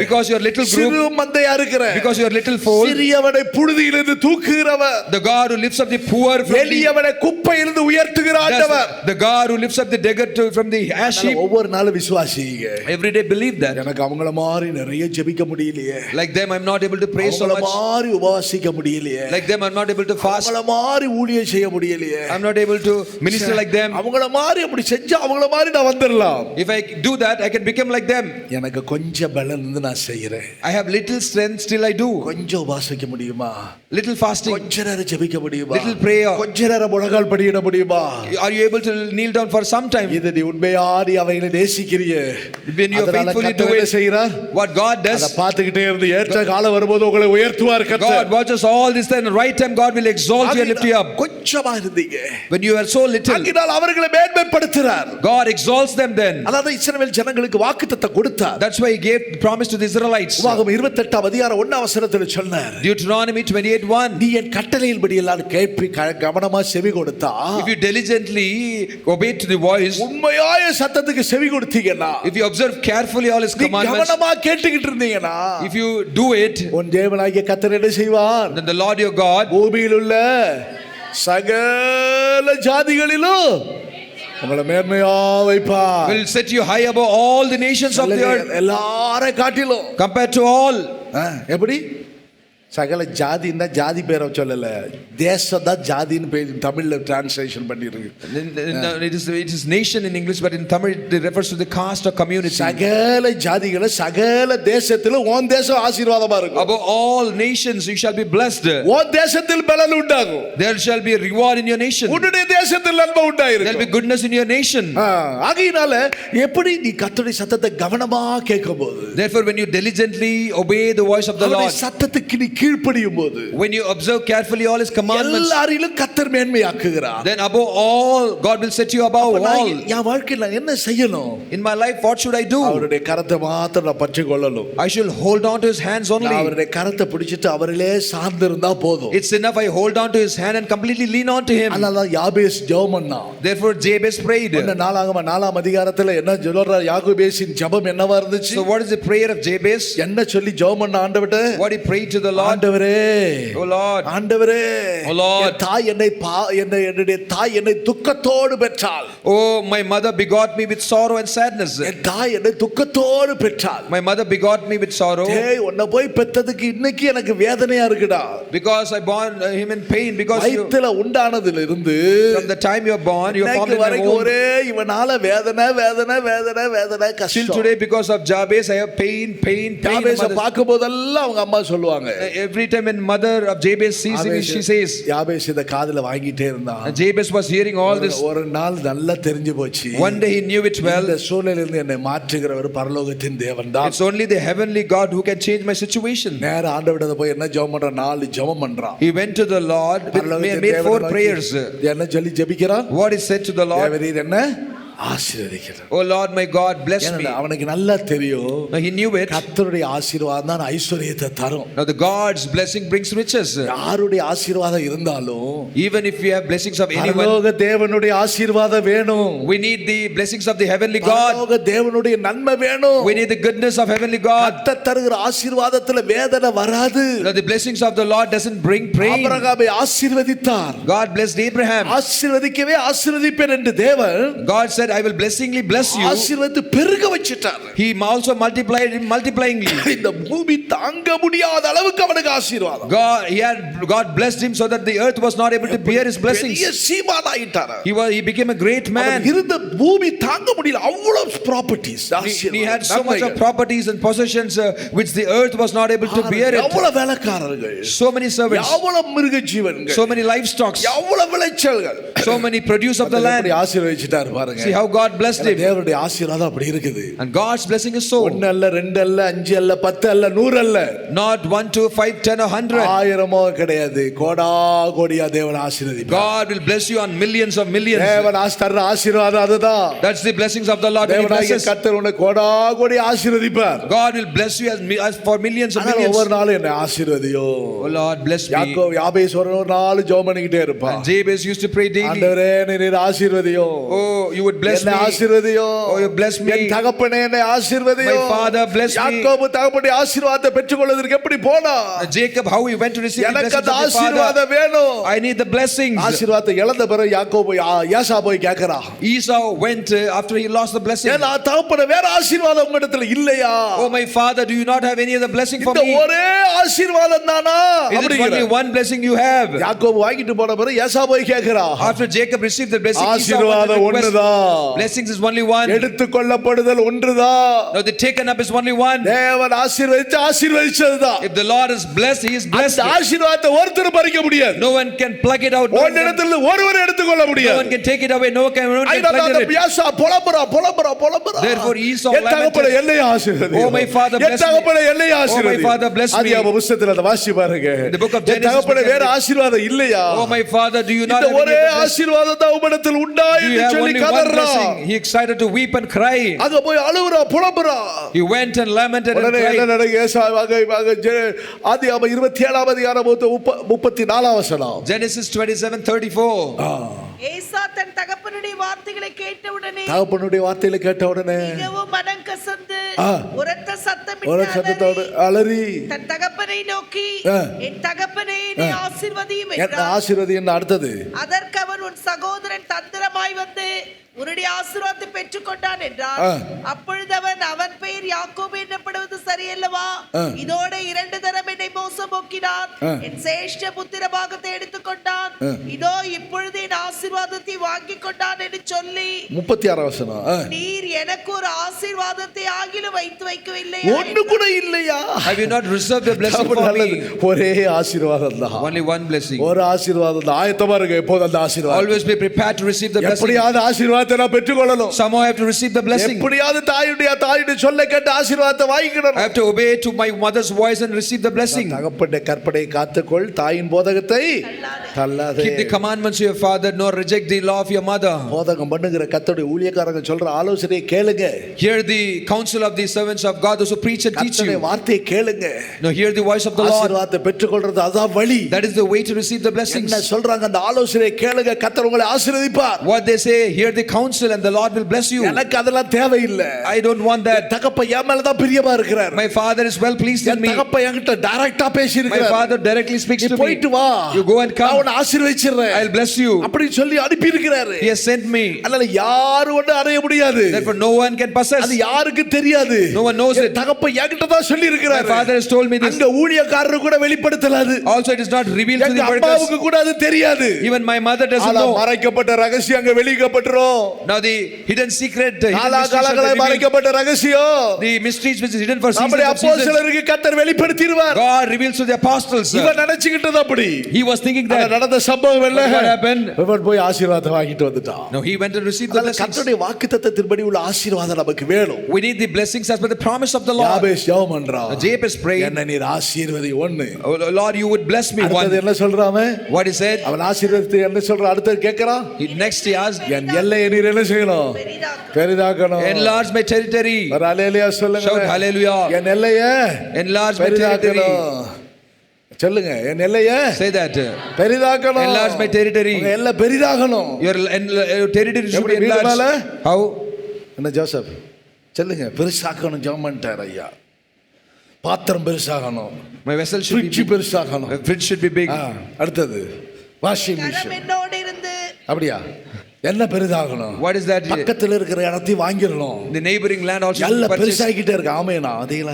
Because you are little group. சிறு மந்தையா இருக்கிற. Because you are little fold. சிறியவனை புழுதியிலிருந்து தூக்குகிறவர். The God who lifts up the poor from எளியவனை குப்பையிலிருந்து உயர்த்துகிற ஆண்டவர். The God who lifts up the beggar from the ash heap. ஒவ்வொரு நாளும் விசுவாசிங்க. Every day believe that. எனக்கு அவங்கள மாதிரி நிறைய ஜெபிக்க முடியலையே. Like them I'm not able to pray so much. அவங்கள மாதிரி உபவாசிக்க முடியலையே. Like them I'm not able to fast. அவங்கள மாதிரி ஊழியம் செய்ய முடியலையே. I'm not able to minister like them. அவங்கள மாதிரி அப்படி செஞ்சா அவங்கள மாதிரி நான் வந்துறலாம். If I do that I can become like them. எனக்கு கொஞ்சம் பலம் இருந்து நான் செய்றேன். I have little strength, still I do. கொஞ்சம் உபவாசிக்க முடியுமா? Little fasting. கொஞ்ச நேரம் ஜெபிக்க முடியுமா? Little prayer. கொஞ்ச நேரம் முழங்கால் படியிட முடியுமா? Are you able to kneel down for some time? இது நீ உண்மையாடி அவைகளை நேசிக்கிறியே. When you faithfully do it, what God does, அத பாத்துக்கிட்டே இருந்து ஏற்ற காலம் வரும்போது உங்களை உயர்த்துவார் கர்த்தர். God watches all this time, right time God will exalt you and lift you up. கொஞ்சமா இருந்தீங்க. When you are so little, அங்கினால் அவர்களை மேன்மைப்படுத்துறார். God exalts them then. அதாவது இஸ்ரவேல் ஜனங்களுக்கு வாக்குத்தத்தம் கொடுத்தார். That's why he gave promise to the Israelites. உபாகமம் 28ஆம் அதிகாரம் 1ஆம் வசனத்தில் சொன்னார். Deuteronomy 28:1. நீ என் கட்டளையின்படி எல்லாம் கேட்பி கவனமா செவி கொடுத்தா, if you diligently obey to the voice, உண்மையாய சத்தத்துக்கு செவி கொடுத்தீங்கன்னா, if you observe carefully all his commandments, கவனமா கேட்டுக்கிட்டு இருந்தீங்கன்னா, if you do it, உன் தேவனாகிய கர்த்தர் என்ன செய்வார்? then the Lord your God பூமியில் உள்ள சகல ஜாதிகளிலும் உங்களை மேன்மையா வைப்பார். will set you high above all the nations of the earth. எல்லாரை காட்டிலும் compared to all. எப்படி? சகல ஜாதின்னா ஜாதி பேரை சொல்லல, தேசம் தான் ஜாதின்னு தமிழ்ல டிரான்ஸ்லேஷன் பண்ணிருக்கு. It is nation in English, but in Tamil it refers to the caste or community. சகல ஜாதிகளை சகல தேசத்துல உன் தேசம் ஆசீர்வாதமா இருக்கும். Above all nations you shall be blessed. உன் தேசத்தில் பலன் உண்டாகும். There shall be a reward in your nation. உன்னுடைய தேசத்தில் நன்மை உண்டாயிருக்கும். There will be goodness in your nation. ஆகையினால எப்படி நீ கர்த்தருடைய சத்தத்தை கவனமா கேட்கும்போது, therefore when you diligently obey the voice of the Lord, சத்தத்துக்கு நீ கீழ்ப்படியும் போது, when you observe carefully all his commandments, எல்லாரிலும் கர்த்தர் மேன்மையாக்குகிறார். then above all God will set you above all. என் வாழ்க்கையில என்ன செய்யணும்? In my life what should I do? அவருடைய கரத்தை மாத்திரம் நான் பற்றிக் கொள்ளணும். I should hold on to his hands only. அவருடைய கரத்தை பிடிச்சிட்டு அவரிலே சார்ந்து இருந்தா போதும். It's enough I hold on to his hand and completely lean on to him. அதனால யாபேஸ் ஜெபம் பண்ணான். Therefore Jabez prayed. நாலாகமம் 4ஆம் அதிகாரத்துல என்ன சொல்றார்? யாபேசின் ஜெபம் என்னவா இருந்துச்சு? So what is the prayer of Jabez? என்ன சொல்லி ஜெபம் பண்ண ஆண்டவரே? What he prayed to the Lord? ஆண்டவரே, oh Lord, ஆண்டவரே, oh Lord, தாய் என்னுடைய தாய் என்னை துக்கத்தோடு பெற்றாள். oh my mother begot me with sorrow and sadness. என் தாய் என்னை துக்கத்தோடு பெற்றாள். My mother begot me with sorrow. ஏய், உன்னை போய் பெற்றதுக்கு இன்னைக்கு எனக்கு வேதனையா இருக்குடா. Because I born him in pain, because வயித்துல உண்டானதுல இருந்து from the time you are born you are formed in my womb. ஒரே இவனால வேதனை வேதனை வேதனை வேதனை கஷ்டம். Till today because of Jabez I have pain. ஜாபேஸை பார்க்கும்போதெல்லாம் அவங்க அம்மா சொல்லுவாங்க. Every time when mother of Jabez sees him, she says, Jabez இத காதுல வாங்கிட்டே இருந்தான். Jabez was hearing all this. ஒரு நாள் நல்லா தெரிஞ்சு போச்சு. One day he knew it well. இந்த சூழ்நிலையிலிருந்து என்னை மாற்றுகிறவர் பரலோகத்தின் தேவன் தான். It's only the heavenly God who can change my situation. நேரா ஆண்டவரிடம் போய் என்ன ஜெபம் பண்றான்? 4 ஜெபம் பண்றான். He went to the Lord, made 4 prayers. என்ன சொல்லி ஜெபிக்கிறான்? What is said to the Lord? தேவரீர் என்ன ஆசீர்வதிக்கிறார். Oh Lord my God, bless me. ஏன்னா அவனுக்கு நல்லா தெரியும் Now he knew it. கர்த்தருடைய ஆசீர்வாதம் தான் ஐஸ்வரியத்தை தரும். Now the God's blessing brings riches. யாருடைய ஆசீர்வாதம் இருந்தாலும் Even if we have blessings of anyone, பரலோக தேவனுடைய ஆசீர்வாதம் வேணும். we need the blessings of the heavenly God. பரலோக தேவனுடைய நன்மை வேணும். We need the goodness of heavenly God. கர்த்தர் தருகிற ஆசீர்வாதத்துல வேதனை வராது. Now the blessings of the Lord doesn't bring pain. ஆபிரகாமை ஆசீர்வதித்தார். God blessed Abraham. ஆசீர்வதிக்கவே ஆசீர்வதிப்பேன் என்று தேவன் God said, I will blessingly bless you. ஆசீர்வதித்து பெருக வச்சிட்டார். He also multiplied him multiplyingly. இந்த பூமி தாங்க முடியாத அளவுக்கு அவனுக்கு ஆசீர்வாதம். God blessed him so that the earth was not able to bear his blessings. பெரிய சீமான் ஆயிட்டார். He became a great man. இருந்த பூமி தாங்க முடியல அவ்வளவு properties. He had so much of properties and possessions which the earth was not able to bear it. எவ்வளவு வேலைக்காரர்கள், so many servants, எவ்வளவு மிருக ஜீவன்கள், so many livestock, எவ்வளவு விளைச்சல்கள், so many produce of the land. ஆசீர்வதிச்சிட்டார் பாருங்க. See how God blessed him. தேவனுடைய ஆசீர்வாதம் அப்படி இருக்குது. And God's blessing is so. 1 அல்ல 2 அல்ல 5 அல்ல 10 அல்ல 100 அல்ல. Not 1, 2, 5, 10 or 100. ஆயிரமோ கிடையாது. கோடா கோடியா தேவன் ஆசீர்வதிப்பார். God will bless you on millions of millions. தேவன் ஆஸ்தர் ஆசீர்வாதம் அதுதான். That's the blessings of the Lord. தேவனாகிய கர்த்தர் உன்னை கோடா கோடி ஆசீர்வதிப்பார். God will bless you as for millions of millions. ஒவ்வொரு நாளும் என்னை ஆசீர்வதியோ. Oh Lord, bless me. யாபேஸ் ஒரு நாள் ஜெபம் பண்ணிட்டே இருப்பான். Jabez used to pray daily. ஆண்டவரே நீர் ஆசீர்வதியோ. Oh, you would bless me. என்னை ஆசீர்வதியோ. Oh, you bless me. என் தகப்பனே என்னை ஆசீர்வதியோ. My father bless me. யாக்கோபு தகப்பனுடைய ஆசீர்வாதத்தை பெற்றுக்கொள்வதற்கு எப்படி போனான்? Jacob, how he went to receive the blessings of his father. ஆசீர்வாதம் வேணும். I need the blessings. ஆசீர்வாதத்தை இழந்த பிறகு யாக்கோபு ஏசா போய் கேக்குறா. Esau went after he lost the blessing. ஏன்னா தகப்பனே வேற ஆசீர்வாதம் உங்களிடத்துல இல்லையா? Oh my father, do you not have any other blessing for me? இந்த ஒரே ஆசீர்வாதம் தானா? Is it only one blessing you have? யாக்கோபு வாங்கிட்டு போன பிறகு ஏசா போய் கேக்குறா. After Jacob received the blessing, ஆசீர்வாதம் ஒன்றுதான். Blessings is only one. எடுத்துக்கொள்ளப்படுதல் ஒன்றுதான். No, the taken up is only one. தேவன் ஆசீர்வதிச்சதுதான். If the Lord is blessed, he is blessed. அந்த ஆசீர்வாதத்தை ஒருத்தர் பறிக்க முடியாது. No one can pluck it out. ஒன்னிடத்தில் ஒருவர் எடுத்துக்கொள்ள முடியாது. No one can take it away. No one can pluck it. Esau புலம்புறா. Therefore Esau என் தகப்பனே என்னை ஆசீர்வதி. Oh my father bless me. என் தகப்பனே என்னை ஆசீர்வதி. Oh my father bless me. ஆதியாகம புத்தகத்தில் அதை வாசி பாருங்க. The book of Genesis. என் தகப்பனே வேற ஆசீர்வாதம் இல்லையா? Oh my father, do you not have ஒரே ஆசீர்வாதம் தான் உம்மிடத்தில் உண்டா என்று சொல்லி கதறான். He excited to weep and cry. அங்க போய் அழுவுறா புலம்புறா. He went and lamented and cried. என்ன நடக்குது? ஆதியாகம 27ஆம் அதிகாரம் 34ஆம் வசனம். Genesis 27:34. ஏசா தன் தகப்பனுடைய வார்த்தைகளை கேட்டவுடனே மிகவும் மனம் கசந்து உரத்த சத்தமிட்டு அலறி தன் தகப்பனை நோக்கி என் தகப்பனே என்னை ஆசீர்வதியும் என்றான். ஆசீர்வதி என்ன அடுத்தது? அதற்கு அவன் உன் சகோதரன் தந்திரமாய் வந்து உன்னுடைய ஆசீர்வாதத்தை பெற்றுக்கொண்டான் என்றான். அப்பொழுது அவன் பெயர் யாக்கோபு என்னப்படுவது சரியல்லவா? இதோட 2 தரம் என்னை மோசம்போக்கினான். என் சேஷ்ட புத்திர பாகத்தை எடுத்துக்கொண்டான். இதோ இப்பொழுது என் ஆசீர்வாதத்தை வாங்கி கொண்டான் என்று சொல்லி 36ஆம் வசனம். நீர் எனக்கு ஒரு ஆசீர்வாதத்தை ஆகிலும் வைக்கவில்லை. ஒண்ணு கூட இல்லையா? Have you not reserved the blessing for me? ஒரே ஆசீர்வாதம் தான். Only one blessing. ஒரு ஆசீர்வாதம் தான். ஆயத்தமா இருங்க எப்போது அந்த ஆசீர்வாதம். Always be prepared to receive the blessing. எப்படியாவது ஆசீர்வாதத்தை நான் பெற்றுக்கொள்ளணும். Somehow I have to receive the blessing. எப்படியாவது தாயுடைய சொல்லை கேட்டு ஆசீர்வாதத்தை வாங்கிக்கணும். I have to obey to my mother's voice and receive the blessing. தகப்பனுடைய கற்பனையை காத்துக்கொள், தாயின் போதகத்தை தள்ளாதே. Keep the commandments of your father, nor reject the law of your mother. போதகம் பண்ணுகிற கர்த்தருடைய ஊழியக்காரங்க சொல்ற ஆலோசனையை கேளுங்க. Hear the counsel of the servants of God, those who preach and teach you. கர்த்தருடைய வார்த்தையை கேளுங்க. No, hear the voice of the Lord. ஆசீர்வாதத்தை பெற்றுக்கொள்றது அதான் வழி. That is the way to receive the blessings. என்ன சொல்றாங்க அந்த ஆலோசனையை கேளுங்க, கர்த்தர் உங்களை ஆசீர்வதிப்பார். What they say, hear the counsel and the Lord will bless you. எனக்கு அதெல்லாம் தேவையில்லை. I don't want that. தகப்பன் என் மேல தான் பிரியமா இருக்கிறார். My father is well pleased in me. தகப்பன் என்கிட்ட டைரக்டா பேசி இருக்கிறார். My father directly speaks to me. போய்ட்டு வா. You go and come. நான் உன்னை ஆசீர்வதிக்கிறேன். I'll bless you. அப்படி சொல்லி அனுப்பி இருக்கிறார். He has sent me. அதனால யாரு ஒண்ணு அடைய முடியாது. Therefore no one can possess. அது யாருக்கு தெரியாது. No one knows it. தகப்பன் என்கிட்ட தான் சொல்லி இருக்கிறார். My father has told me this. அங்க ஊழியக்காரர் கூட வெளிப்படுத்தலாது. Also it is not revealed to the workers. அம்மாவுக்கு கூட அது தெரியாது. Even my mother doesn't know. மறைக்கப்பட்ட ரகசியம் அங்க வெளியிடப்பட்டிரும். Now the hidden secret, மறைக்கப்பட்ட ரகசியம், the mysteries which is hidden for seasons. நம்முடைய அப்போஸ்தலருக்கு கர்த்தர் வெளிப்படுத்திடுவார். God reveals to the apostles. இவன் நினைச்சிட்டது அப்படி. He was thinking that நடந்த சம்பவம் இல்ல What happened? இவன் போய் ஆசீர்வாதத்தை வாங்கிட்டு வந்துட்டான். No, he went and received the blessings. கர்த்தருடைய வாக்குத்தத்தத்தின்படி உள்ள ஆசீர்வாதம் நமக்கு வேணும். We need the blessings as per the promise of the Lord. யாபேஸ் ஜெபம் பண்றான். Jabez prayed, என்ன நீர் ஆசீர்வதி ஒன்னு. oh Lord, you would bless me one. அடுத்து என்ன சொல்றான்? What he said? அவன் ஆசீர்வதித்து என்ன சொல்றான்? அடுத்து கேக்குறான். Next he asked, என் எல்லையை நீர் என்ன செய்யணும்? பெரிதாக்கணும். enlarge my territory. ஒரு ஹalleluya சொல்லுங்க. Shout hallelujah. என் எல்லையை Enlarge my territory. சொல்லுங்க. என் எல்லையை Say that. பெரிதாக்கணும். Enlarge my territory. உங்க எல்லை பெரிதாகணும். Your territory should be எப்படி enlarged. How? என்ன ஜோசப் சொல்லுங்க. பெருசாக்கணும் ஜெபம் பண்ணிட்டார் ஐயா. பாத்திரம் பெருசாகணும். My vessel should be fridge big. பெருசாகணும். My fridge should be big. அடுத்தது வாஷிங் கரம் மிஷின். என்னோடு இருந்து அப்படியா? என்ன பெரிதாகணும்? What is that? பக்கத்துல இருக்கிற இடத்தை வாங்கிரணும். The neighboring land also should எல்லாம் be purchased. பெருசாகிட்டே இருக்கு. ஆமெனா அதேல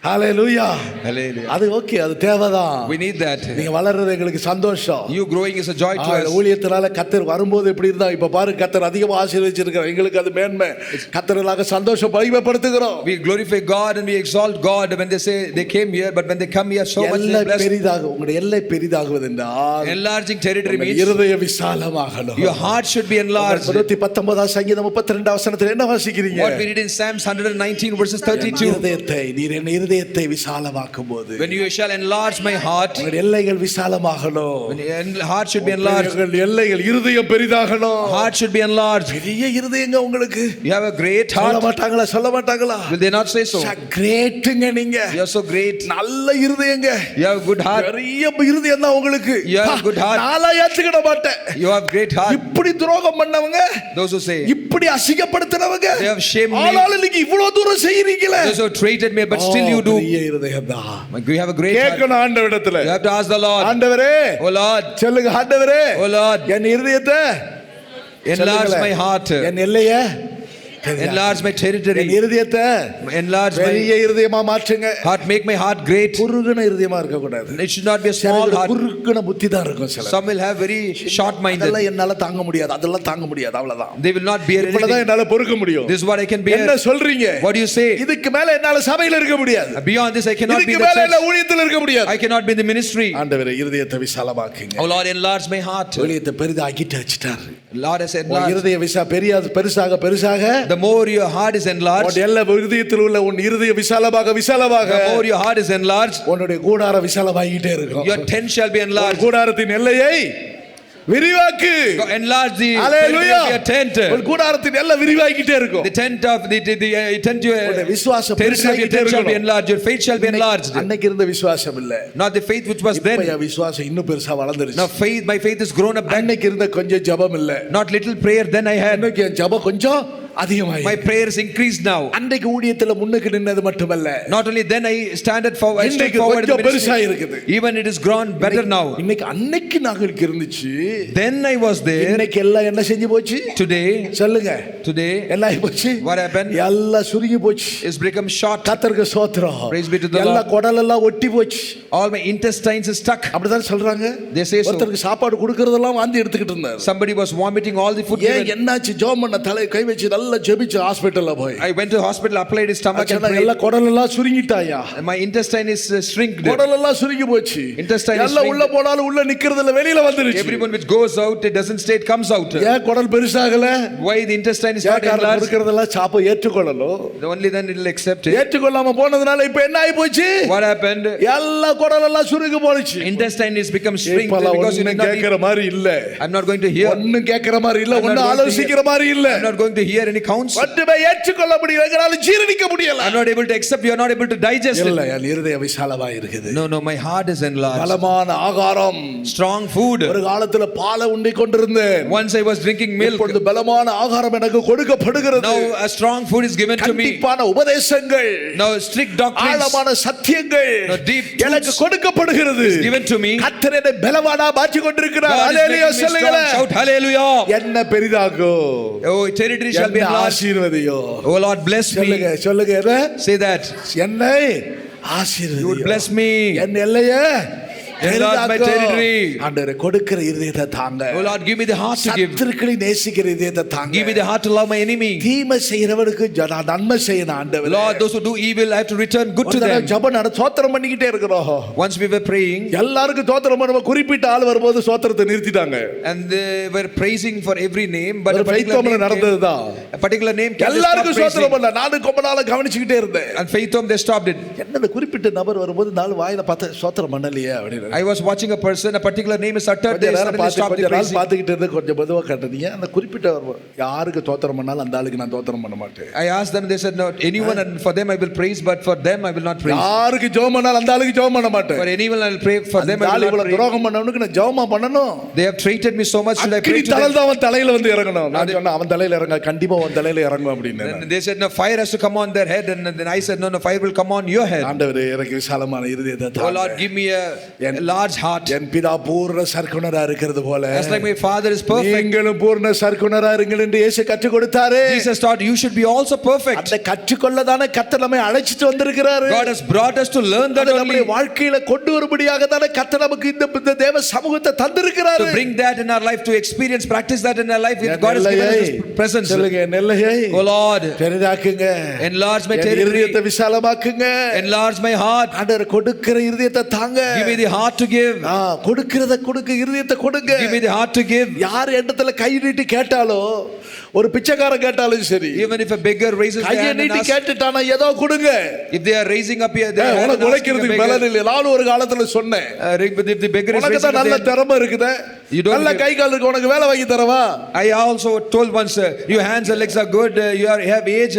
ஹalleluya. Hallelujah. அது ஓகே, அது தேவைதான். We need that. நீங்க வளர்றது எங்களுக்கு சந்தோஷம். You growing is a joy to us. ஊழியத்தினால கர்த்தர் வரும்போது எப்படி இருந்தா இப்ப பாரு கர்த்தர் அதிகமா ஆசீர்வதிச்சிருக்கார். எங்களுக்கு அது மேன்மை. கர்த்தராக சந்தோஷம் மகிமைப்படுத்துகிறோம். We glorify God and we exalt God when they say they came here, but when they come here so much they bless. பெரிதாக உங்களுடைய எல்லை பெரிதாகுவது என்றால் Enlarging territory means இருதய விசாலமாகணும். your heart should be enlarged. 119 சங்கீதம் 32 வசனத்தில் என்ன வாசிக்கிறீங்க? What we read in Psalms 119 verses 32. இருதயத்தை நீர் என்ன இருதயத்தை விசாலமாக்கும் போது When you shall enlarge my heart, உங்களுடைய எல்லைகள் விசாலமாகணும். when your heart should be enlarged. உங்கள் எல்லைகள் இருதயம் பெரிதாகணும். Heart should be enlarged. பெரிய இருதயங்க உங்களுக்கு. You have a great சொல்ல heart. மாட்டாங்களா? சொல்ல மாட்டாங்களா? Will they not say so? கிரேட்ங்க நீங்க. You are so great. நல்ல இருதயங்க. You have a good heart. பெரிய இருதயம் தான் உங்களுக்கு. You have a good heart. நாளா ஏத்துக்கிட மாட்டேன். You have great heart. இப்படி துரோகம் பண்ணவங்க, Those who say, இப்படி அசிங்கப்படுத்துறவங்க, they have shamed me. ஆனாலும் நீங்க இவ்வளவு தூரம் செய்றீங்களே. Those who treated me, but still you do. பெரிய இருதயம் தான். You have a great heart. கேட்கணும் ஆண்டவரிடத்துல. You have to ask the Lord. ஆண்டவரே, Oh Lord, சொல்லுங்க ஆண்டவரே, oh Lord, என் இருதயத்தை enlarge my heart. என் எல்லையை Enlarge my territory. என் இருதயத்தை Enlarge பெரிய my இருதயமா மாற்றுங்க. heart. Make my heart great. குறுகுன இருதயமா இருக்க கூடாது. It should not be a small heart. குறுகுன புத்தி தான் இருக்கும் சில. Some will have very short minded. அதெல்லாம் என்னால தாங்க முடியாது. அதெல்லாம் தாங்க முடியாது. அவ்வளவுதான். They will not bear இவ்வளவுதான் anything. என்னால பொறுக்க முடியும். This is what I can bear. என்ன சொல்றீங்க? What do you say? இதுக்கு மேல என்னால சபையில இருக்க முடியாது. Beyond this I cannot be in இதுக்கு the மேல என்ன church. ஊழியத்துல இருக்க முடியாது. I cannot be in the ministry. ஆண்டவரே இருதயத்தை விசாலமாக்குங்க. Oh Lord, enlarge my heart. ஊழியத்தை பெரிதாக்கிட்டு வச்சிட்டாரு. Lord has உன் enlarged. இருதய பெருசாக பெருசாக The more your heart is enlarged, உன் எல்லா இருதயத்தில் உள்ள உன் இருதய விசாலமாக the more your heart is enlarged, உன்னுடைய கூடார விசாலமாகிட்டே இருக்கும். your tent shall be enlarged. கூடாரத்தின் எல்லையை விரிவாக்கு. Enlarge the Hallelujah. your tent. உன் கூடாரத்தின் எல்லை விரிவாகிட்டே இருக்கும். The tent of the tent your உன்னுடைய விசுவாசம் territory of your பெருசாகிட்டே tent shall be இருக்கும். enlarged. Your faith shall be enlarged. அன்னைக்கு இருந்த விசுவாசம் இல்ல. Not the faith which was இப்ப then. என் விசுவாசம் இன்னும் பெருசா வளர்ந்துருச்சு. Now faith, my faith is grown up. அன்னைக்கு இருந்த கொஞ்சம் ஜெபம் இல்ல. Not little prayer then I had. அன்னைக்கு என் ஜெபம் கொஞ்சம் அதிகமாயி. My prayers increased now. அன்னைக்கு ஊழியத்துல முன்னுக்கு நின்னது மட்டுமல்ல. Not only then I stand forward. I stood இன்னைக்கு forward in the கொஞ்சம் பெருசா ministry. இருக்குது. Even it is grown better now. இன்னைக்கு அன்னைக்கு நாங்களுக்கு இருந்துச்சு. Then I was there. இன்னைக்கு எல்லாம் என்ன செஞ்சு போச்சு? Today, சொல்லுங்க. today, என்ன ஆகி போச்சு? what happened? எல்லாம் சுருங்கி போச்சு. It's become short. கர்த்தருக்கு ஸ்தோத்திரம். Praise be to the எல்லா Lord. குடல் எல்லாம் ஒட்டி போச்சு. All my intestines is stuck. அப்படிதான் சொல்றாங்க. They say so. ஒருத்தருக்கு சாப்பாடு கொடுக்கறதெல்லாம் வாந்தி எடுத்துக்கிட்டு இருந்தார். Somebody was vomiting all the food. ஏன் என்னாச்சு? ஜெபம் பண்ண தலை கை வச்சு நல்லா ஜெபிச்சு ஹாஸ்பிடல்ல போய். I went to hospital, applied his stomach and prayed. எல்லா குடல் எல்லாம் சுருங்கிட்டாயா? My intestine is shrinked. குடல் எல்லாம் சுருங்கி போச்சு. Intestine is எல்லாம் உள்ள shrinked. போனாலும் உள்ள நிக்கிறது இல்ல, வெளியில வந்துருச்சு. Everyone which goes out, it doesn't stay, it comes out. ஏன் குடல் பெருசாகல? Why the intestine is not enlarged? கொடுக்கறதெல்லாம் சாப்ப ஏற்றுக்கொள்ளணும். Only then it will accept it. ஏற்றுக்கொள்ளாம போனதுனால இப்ப என்ன ஆகி போச்சு? What happened? எல்லா குடல் எல்லாம் சுருங்கி போச்சு. Intestine is become shrinked because you did not கேக்குற மாதிரி இல்ல. I'm not going to hear. ஒண்ணும் கேக்குற மாதிரி இல்ல, ஒண்ணும் ஆலோசிக்கிற மாதிரி இல்ல. I'm not going to hear any counsel. மட்டுமே ஏற்றுக்கொள்ள முடியல, ஜீரணிக்க முடியல. I'm not able to accept, you are not able to digest இல்ல, it. என் இருதயம் விசாலமா இருக்குது. No, no, my heart is enlarged. பலமான ஆகாரம், Strong food. ஒரு காலத்துல பாலை உண்டி கொண்டிருந்தேன். Once I was drinking milk. இப்பொழுது பலமான ஆகாரம் எனக்கு கொடுக்கப்படுகிறது. Now a strong food is given to me. கண்டிப்பான உபதேசங்கள், Now strict doctrines, ஆழமான சத்தியங்கள் Now deep truths எனக்கு கொடுக்கப்படுகிறது. given to me. கர்த்தர் என்னை பலவானா மாற்றி கொண்டிருக்கிறார். God is hallelujah making me strong. சொல்லுங்களேன். Shout hallelujah. என்ன பெரிதாகோ, Oh, territory shall be என்ன enlarged. ஆசீர்வதியோ. Oh Lord, bless சொல்லுங்க me. சொல்லுங்க என்ன? Say that. என்னை You would ஆசீர்வதியோ. bless me. என் எல்லையை Enlarge my territory. ஆண்டவரே கொடுக்கிற இதயத்தை தாங்க. Oh Lord, give me the heart to give. சத்துருக்களை நேசிக்கிற இதயத்தை தாங்க. Give me the heart to love my enemy. தீமை செய்யறவனுக்கு நன்மை செய்யணும் ஆண்டவரே. Lord, those who do evil, I have to return good to them. ஜெபம் நட ஸ்தோத்திரம் பண்ணிக்கிட்டே இருக்கறோம். Once we were praying, எல்லாருக்கும் ஸ்தோத்திரம் பண்ணுவோம். குறிப்பிட்ட ஆள் வரும்போது ஸ்தோத்திரத்தை நிறுத்திட்டாங்க. and they were praising for every name, but a particular name எல்லாருக்கும் ஸ்தோத்திரம் பண்ண. நான் ரொம்ப நாளா கவனிச்சிட்டே இருந்தேன். and faith home they stopped it. என்னது குறிப்பிட்ட நபர் வரும்போது நாலு வாயில பார்த்து ஸ்தோத்திரம் பண்ணலையே அப்படினு. I was watching a person, a particular name is uttered, they suddenly stopped the praising. பார்த்துக்கிட்டே இருந்து கொஞ்சம் மெதுவா கட்டனீங்க. அந்த குறிப்பிட்ட யாருக்கு ஸ்தோத்திரம் பண்ணாலும் அந்த ஆளுக்கு நான் ஸ்தோத்திரம் பண்ண மாட்டேன். I asked them, they said no, anyone, and for them I will praise, but for them I will not praise. யாருக்கு ஜெபம் பண்ணாலும் அந்த ஆளுக்கு ஜெபம் பண்ண மாட்டேன். For anyone I will pray, for them I will not praise. துரோகம் பண்ணவனுக்கு நான் ஜெபமா பண்ணனும். They have treated me so much, should I pray to them? அவன் தலையில வந்து இறங்கணும். நான் சொன்னா அவன் தலையில இறங்க, கண்டிப்பா அவன் தலையில இறங்கும் அப்படினே. They said no, fire has to come on their head, and then I said no, fire will come on your head. ஆண்டவரே எனக்கு விசாலமான இதயத்தை தாங்க. Oh Lord, give me a large heart. என் பிதா பூர்ண சர்க்குணரா இருக்கிறது போல, as like my father is perfect, நீங்களும் பூர்ண சர்க்குணரா இருங்கள் என்று இயேசு கற்றுக் கொடுத்தாரே. Jesus taught you should be also perfect. அந்த கற்றுக்கொள்ளதானே கர்த்தர் நம்மை அழைச்சிட்டு வந்திருக்கிறார். God has brought us to learn that only. நம்முடைய வாழ்க்கையில கொண்டு வரும்படியாக தானே கர்த்தர் நமக்கு இந்த தேவ சமூகத்தை தந்திருக்கிறார். To bring that in our life, to experience, practice that in our life, God has given us His presence. சொல்லுங்க நெல்லையை. Oh Lord, பெரிதாக்குங்க. Enlarge my territory. இதயத்தை விசாலமாக்குங்க. Enlarge my heart. ஆண்டவர் கொடுக்கிற இதயத்தை தாங்க. Give me the heart to give. கொடுக்கிறத கொடுங்க, இதயத்தை கொடுங்க. Give me the heart to give. யார் இடத்துல கை நீட்டி கேட்டாலோ, ஒரு பிச்சைக்காரன் கேட்டாலும் சரி, even if a beggar raises their hand and asks, கேட்டுட்டானா ஏதோ கொடுங்க. if they are raising up here, they are உழைக்கிறதுக்கு பலன் இல்லை. நான் ஒரு காலத்துல சொன்னேன், if the beggar is raising up, நல்ல திறமை இருக்குது, நல்ல கை கால் இருக்கு, உனக்கு வேலை வாங்கி தரவா? I also told once, your hands and legs are good, you have age,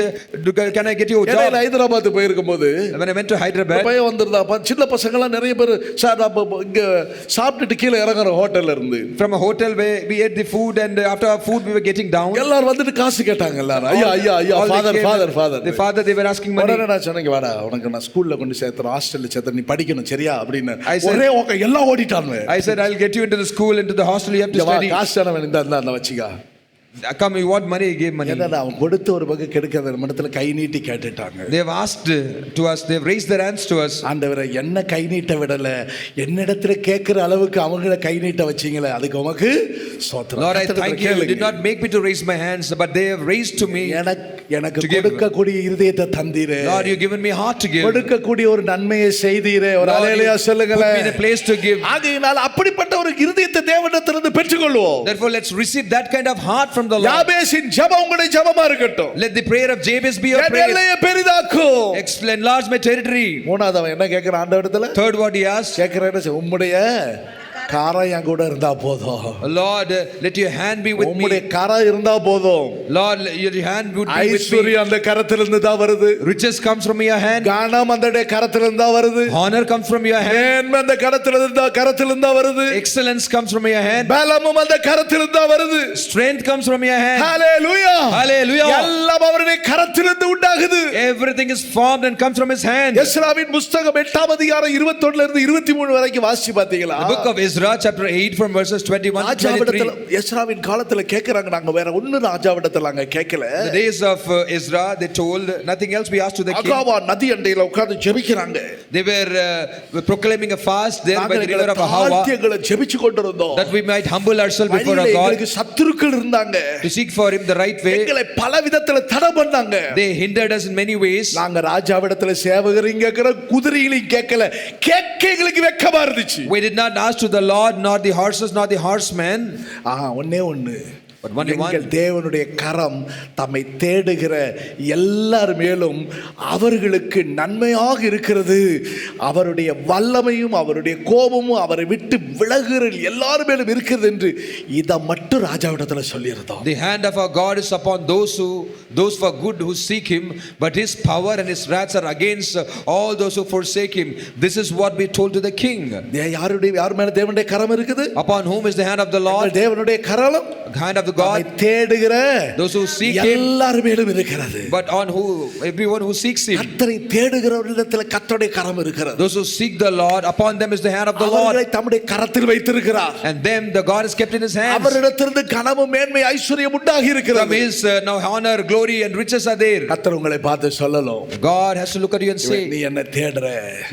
can I get you a job? நான் ஹைதராபாத் போயிருக்கும்போது, when I went to Hyderabad, பையன் வந்திருந்தா, சின்ன பசங்க எல்லாம் நிறைய பேர் சார் இங்க சாப்பிட்டுட்டு கீழே இறங்குற ஹோட்டல்ல இருந்து, from a hotel where we ate the food, and after our food we were getting down, எல்லாரும் வந்துட்டு காசு கேட்டாங்க. எல்லாரும் ஐயா ஐயா ஐயா father the father, they were asking money. நான் சொன்னேன், வாடா உனக்கு நான் ஸ்கூல்ல கொண்டு சேர்த்தறேன், ஹாஸ்டல்ல சேர்த்தறேன், நீ படிக்கணும் சரியா அப்படினு. ஒரே எல்லாம் ஓடிட்டாங்க. I said I'll get you into the school, into the hostel, you have to study. காசு தான வேணும், இந்த வச்சிக்கா. Come, you want money, I gave money. என்னடா அவன் கொடுத்த ஒரு பக்கம் கெடுக்காத இடத்துல கை நீட்டி கேட்டுட்டாங்க. They have asked to us, they have raised their hands to us. ஆண்டவரே என்ன கை நீட்ட விடல, என்னிடத்துல கேக்குற அளவுக்கு அவங்கள கை நீட்ட வச்சீங்களே, அதுக்கு உமக்கு ஸ்தோத்திரம். Lord, I thank you. You did not make me to raise my hands, but they have raised to me. எனக்கு கொடுக்க கூடிய இதயத்தை தந்தீரே. Lord, you given me heart to give. கொடுக்க கூடிய ஒரு நன்மையை செய்தீரே. ஒரு ஹalleluya சொல்லுங்களே. Put me in a place to give. ஆகையினால் அப்படிப்பட்ட ஒரு இதயத்தை தேவனிடத்திலிருந்து பெற்றுக்கொள்வோம். Therefore let's receive that kind of heart from the Lord. யாபேசின் ஜெபம் உங்களுடைய ஜெபமா இருக்கட்டும். Let the prayer of Jabez be your prayer. என்னைய பெரிதாக்கும். Enlarge my territory. மூணாவது அவன் என்ன கேக்குறான் ஆண்டவரிடத்துல? Third what he asked, கேக்குறானே உம்முடைய காரம் என் கூட இருந்தா போதும். Lord, let your hand be with me. உம்முடைய கரம் இருந்தா போதும். Lord, your hand would be with me. ஐஸ்வரியம் அந்த கரத்திலிருந்து தான் வருது. Riches comes from your hand. கனம் அந்த கரத்திலிருந்து தான் வருது. Honor comes from your hand. மேன்மை அந்த கரத்திலிருந்து தான் வருது. Excellence comes from your hand. பலமும் அந்த கரத்திலிருந்து தான் வருது. Strength comes from your hand. Hallelujah. Hallelujah. எல்லாம் அவருடைய கரத்திலிருந்து உண்டாகுது. Everything is formed and comes from his hand. எஸ்ராவின் புத்தகம் 8ஆம் அதிகாரம் 21 ல இருந்து 23 வரைக்கும் வாசி பாத்தீங்களா? The book of Ezra chapter 8 from verses 21 to 23. எஸ்ராவின் காலத்துல கேக்குறாங்க, நாங்க வேற ஒண்ணு ராஜாவிடத்துல நாங்க கேட்கல. The days of Ezra, they told nothing else we asked to the king. அகாவா நதி அண்டையில உட்கார்ந்து ஜெபிக்கறாங்க. They were proclaiming a fast there by the river of Ahava, தாழ்த்தியங்களை ஜெபிச்சு கொண்டிருந்தோம். that we might humble ourselves before our God. எங்களுக்கு சத்துருக்கள் இருந்தாங்க. To seek for him the right way. எங்களை பல விதத்துல தடை பண்ணாங்க. They hindered us in many ways. நாங்க ராஜாவிடத்துல சேவகரையும் கேட்கற, குதிரைகளையும் கேட்கல. கேட்க எங்களுக்கு வெட்கமா இருந்துச்சு. We did not ask to the Lord, nor the horses, nor the horsemen. ஒண்ணே ஒண்ணு, but one எங்கள் தேவனுடைய கரம் தம்மை தேடுகிற எல்லார் மேலும் அவர்களுக்கு நன்மையாக இருக்கிறது. அவருடைய வல்லமையும் அவருடைய கோபமும் அவரை விட்டு விலகுகிற எல்லார் மேலும் இருக்கிறது என்று இதை மட்டும் ராஜாவிடத்துல சொல்லியிருந்தோம். The hand of our God is upon those for good who seek him, but his power and his wrath are against all those who forsake him. This is what we told to the king. யார் மேல தேவனுடைய கரம் இருக்குது? Upon whom is the hand of the Lord? தேவனுடைய கரம், hand of the God, தேடுகிற those who seek him, எல்லார் மேலும் இருக்கிறது. but on who everyone who seeks him, கர்த்தரை தேடுகிறவர்களிடத்தில் கர்த்தருடைய கரம் இருக்கிறது. those who seek the Lord, upon them is the hand of the Lord, அவர்களை தம்முடைய கரத்தில் வைத்திருக்கிறார். and them the God is kept in his hands. அவரிடத்திலிருந்து கனமும் மேன்மை ஐஸ்வர்யம் உண்டாகி From இருக்கிறது. his now honor, glory and riches are there. கர்த்தர் உங்களை பார்த்து சொல்லலாம், God has to look at you and நீ say, என்ன தேடுற,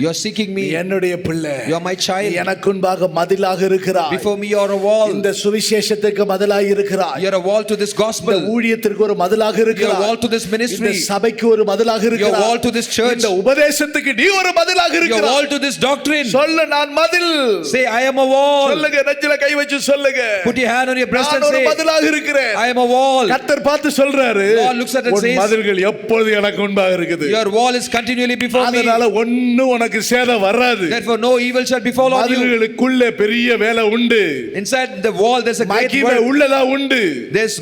you are seeking நீ me, என்னுடைய பிள்ளை, you are my நீ child, எனக்கு முன்பாக மதிலாக இருக்கிறாய், before me you are a wall, இந்த சுவிசேஷத்துக்கு மதிலாக இருக்கிறாய், you are a wall to this இந்த gospel, ஊழியத்திற்கு ஒரு மதிலாக you are a இருக்கிறாய், wall to this இந்த ministry, சபைக்கு ஒரு மதிலாக you are a இருக்கிறாய், wall to this church, இந்த உபதேசத்துக்கு நீ ஒரு மதிலாக you are a இருக்கிறாய். wall to this doctrine. சொல்ல நான் மதில், Say, I am a wall. சொல்லுங்க, நெஞ்சில கை வச்சு சொல்லுங்க, Put your hand on your breast and நான் ஒரு say, மதிலாக இருக்கிறேன். I am a wall. கர்த்தர் பார்த்து சொல்றாரு, God looks at it and உன் says, மதில்கள் எப்பொழுது எனக்கு முன்பாக இருக்குது, your wall is continually before me, அதனால ஒண்ணும் உனக்கு சேதம் வராது. therefore no evil shall befall on you. மதில்களுக்குள்ள பெரிய வேலை உண்டு, Inside the wall there's a great மகிமை work. உள்ளதா உண்டு, There's